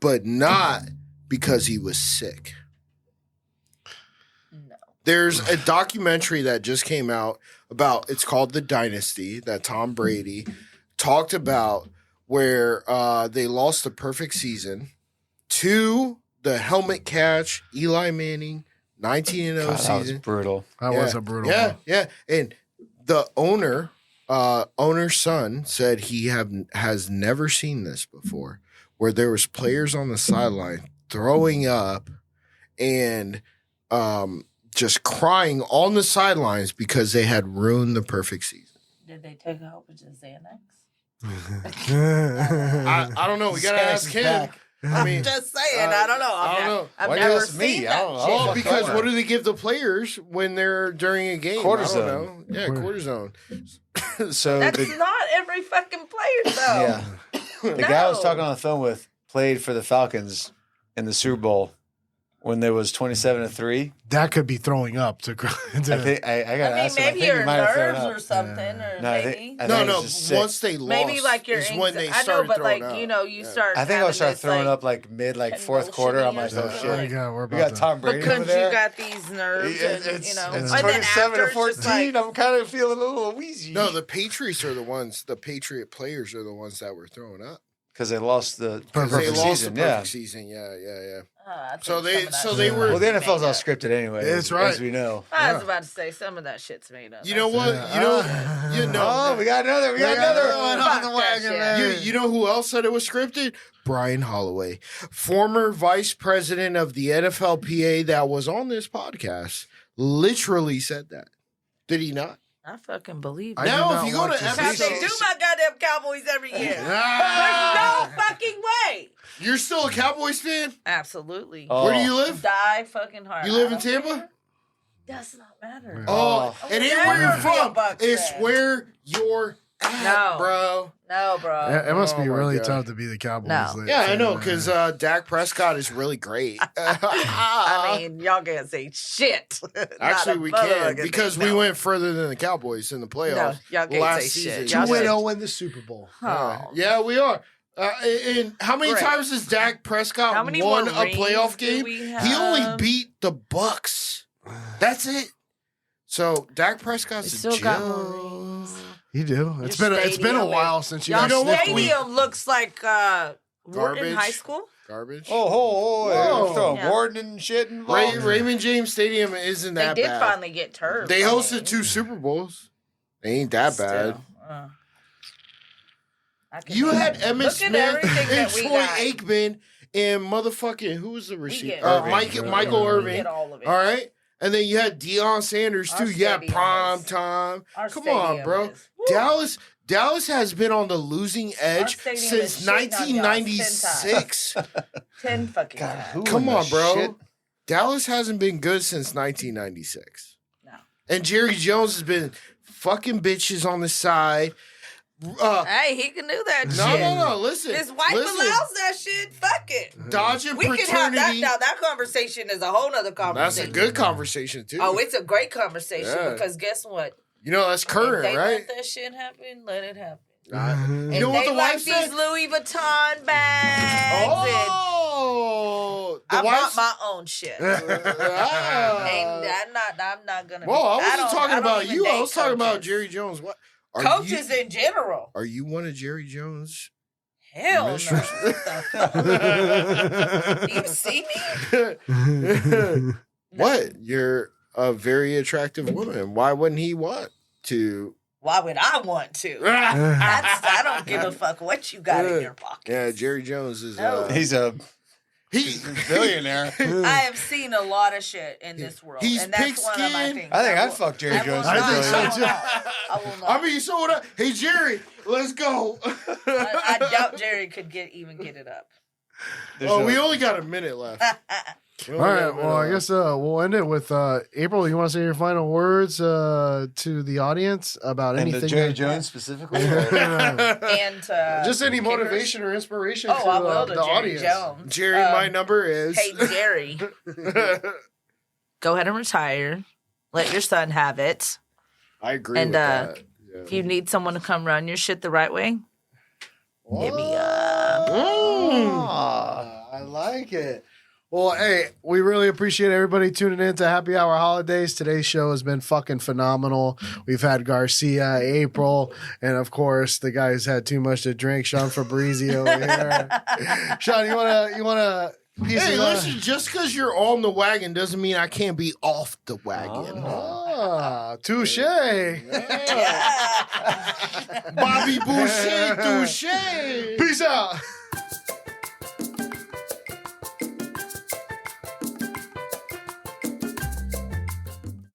but not because he was sick? No. There's a documentary that just came out about, it's called The Dynasty, that Tom Brady talked about, where they lost the perfect season to the helmet catch, Eli Manning, 19-0 God, that was season. brutal. That was a brutal Yeah, one. yeah. And the owner's son said he has never seen this before, where there was players on the sideline throwing up and just crying on the sidelines because they had ruined the perfect season. Did they take a whole bunch of Xanax? I don't know. We gotta ask him. I mean, Just saying. I don't know. I don't know. I've Why do you never ask me? seen I that. don't know. shit. well, fuck because over. what do they give the players when they're during a game? Cortisone. I don't know. Yeah, cortisone. So That's the, not every fucking player, though. yeah, the guy I was No. talking on the phone with played for the Falcons in the Super Bowl when there was 27-3. That could be throwing up to. I think I got to I mean, ask him. I maybe think he your might have thrown nerves up. or something, or No, I maybe. think- I No, think no. it was just sick. Once they lost, Maybe like your is when they I know, started but throwing like up. you know, you start. I think I having would start this, throwing like, up like mid, like fourth quarter. I'm like, convulsioning oh or shit. Oh my God, we're We about got to. Tom Brady over Because there. you got these nerves, and you know, it's and then 27 after to it's just 14. like, I'm kind of feeling a little wheezy. No, the Patriots are the ones. The Patriot players are the ones that were throwing up. because they lost the Because perfect they lost season. the yeah. perfect season. Yeah. I think So they- some of that so shit they might were- Well, the be NFL's made all up. scripted anyway. That's as, right. as we know. I was about to say some of that shit's made up. You know what? You know. Oh, we got another. We got another one on the Fuck that wagon. shit. there. You know who else said it was scripted? Brian Holloway, former vice president of the NFLPA that was on this podcast, literally said that. Did he not? I fucking believe I it. do Now, not if you go want to to episode- Because they do my goddamn Cowboys every year. There's Ah! no fucking way. You're still a Cowboys fan? Absolutely. Oh. Where do you live? Die fucking hard. You live I in don't Tampa? care. Does not matter. Oh, it ain't where you're from. Bucks It's fan. where you're at, No. bro. No, bro. It must be Oh my really God. tough to be the Cowboys. No. Yeah, I know, because Dak Prescott is really great. I mean, y'all can't say shit. Not Actually, a we can motherfucking because thing. we No. went further than the Cowboys in the No, playoffs y'all can't last say season. shit. Y'all 2-0 in the Super Bowl. Oh. Yeah, we are. And how many Great. times has Dak Prescott How many won more a rings playoff do game? we He only have? beat the Bucks. That's it. So Dak Prescott's We a still got joke. more rings. You do. Your It's been a stadium while is- since you Y'all guys sniffed weed. stadium looks like Wharton Garbage. High School. Garbage. Oh, Whoa. throwing Yeah. Warden and shit involved. Raymond James Stadium isn't They that did bad. finally get turf. They I hosted mean, 2 Super Bowls. They ain't that bad. still, I can You name had it. Emmitt Look at Smith everything and that we Troy got. Aikman and motherfucking who was the receiver? get Irving. Michael We Irving. get all of it. All right. And then you had Deion Sanders Our too. Yeah, stadium prime is- time. Our Come on, stadium bro. is- Dallas has been on the losing edge stadium since is shitting on y'all 1996. 10 fucking God, times. who Come in the on, bro. shit? Dallas hasn't been good since 1996. No. And Jerry Jones has been fucking bitches on the side. Hey, he can do that No, shit. no. Listen. His wife listen. allows that shit. Fuck it. Dodging We can have that paternity. now. That conversation is a whole nother That's conversation. a good conversation too. Oh, it's a great conversation Yeah. because guess what? You know that's If current, they right? let that shit happen, let it happen. You And know what they the like wife these said? Louis Vuitton bags. And Oh, the I wife. bought my own shit. Ah. And I'm not gonna. Well, I wasn't don't- talking don't about even you. I date was talking about coaches. Jerry Jones. What? Are Coaches You, in general. are you one of Jerry Jones? Hell no. Mistress? Do you see me? What? You're a very attractive woman. Why wouldn't he want to? Why would I want to? I don't give a fuck what you got in your pocket. Yeah, Jerry Jones is. No. He's a He. billionaire. I have seen a lot of shit in this world, He's and that's one of my pig-skinned. things. I think I'd will- fuck Jerry I will Jones. not- I think so, I will too. not. I will not. I mean, so what? Hey, Jerry, let's go. I doubt Jerry could get it up. Oh, we only got a minute left. We All only got right. a minute Well, I left. guess we'll end it with April. You want to say your final words to the audience about and anything? Jerry that- Jones specifically. And Just any kickers. motivation or inspiration Oh, to I will to the Jerry audience. Jones. Jerry, my number is. Hey, Jerry, go ahead and retire. Let your son have it. I agree And, with that. Yeah. If you need someone to come run your shit the right way, hit me up. I like it. Well, hey, we really appreciate everybody tuning in to Happy Hour Holidays. Today's show has been fucking phenomenal. We've had Garcia, April, and of course the guy who's had too much to drink, Sean Febre over here. Sean, you wanna piece Hey, of listen, just because you're on the wagon doesn't mean I can't be off the wagon. touche. Bobby Boucher, touche. Peace out.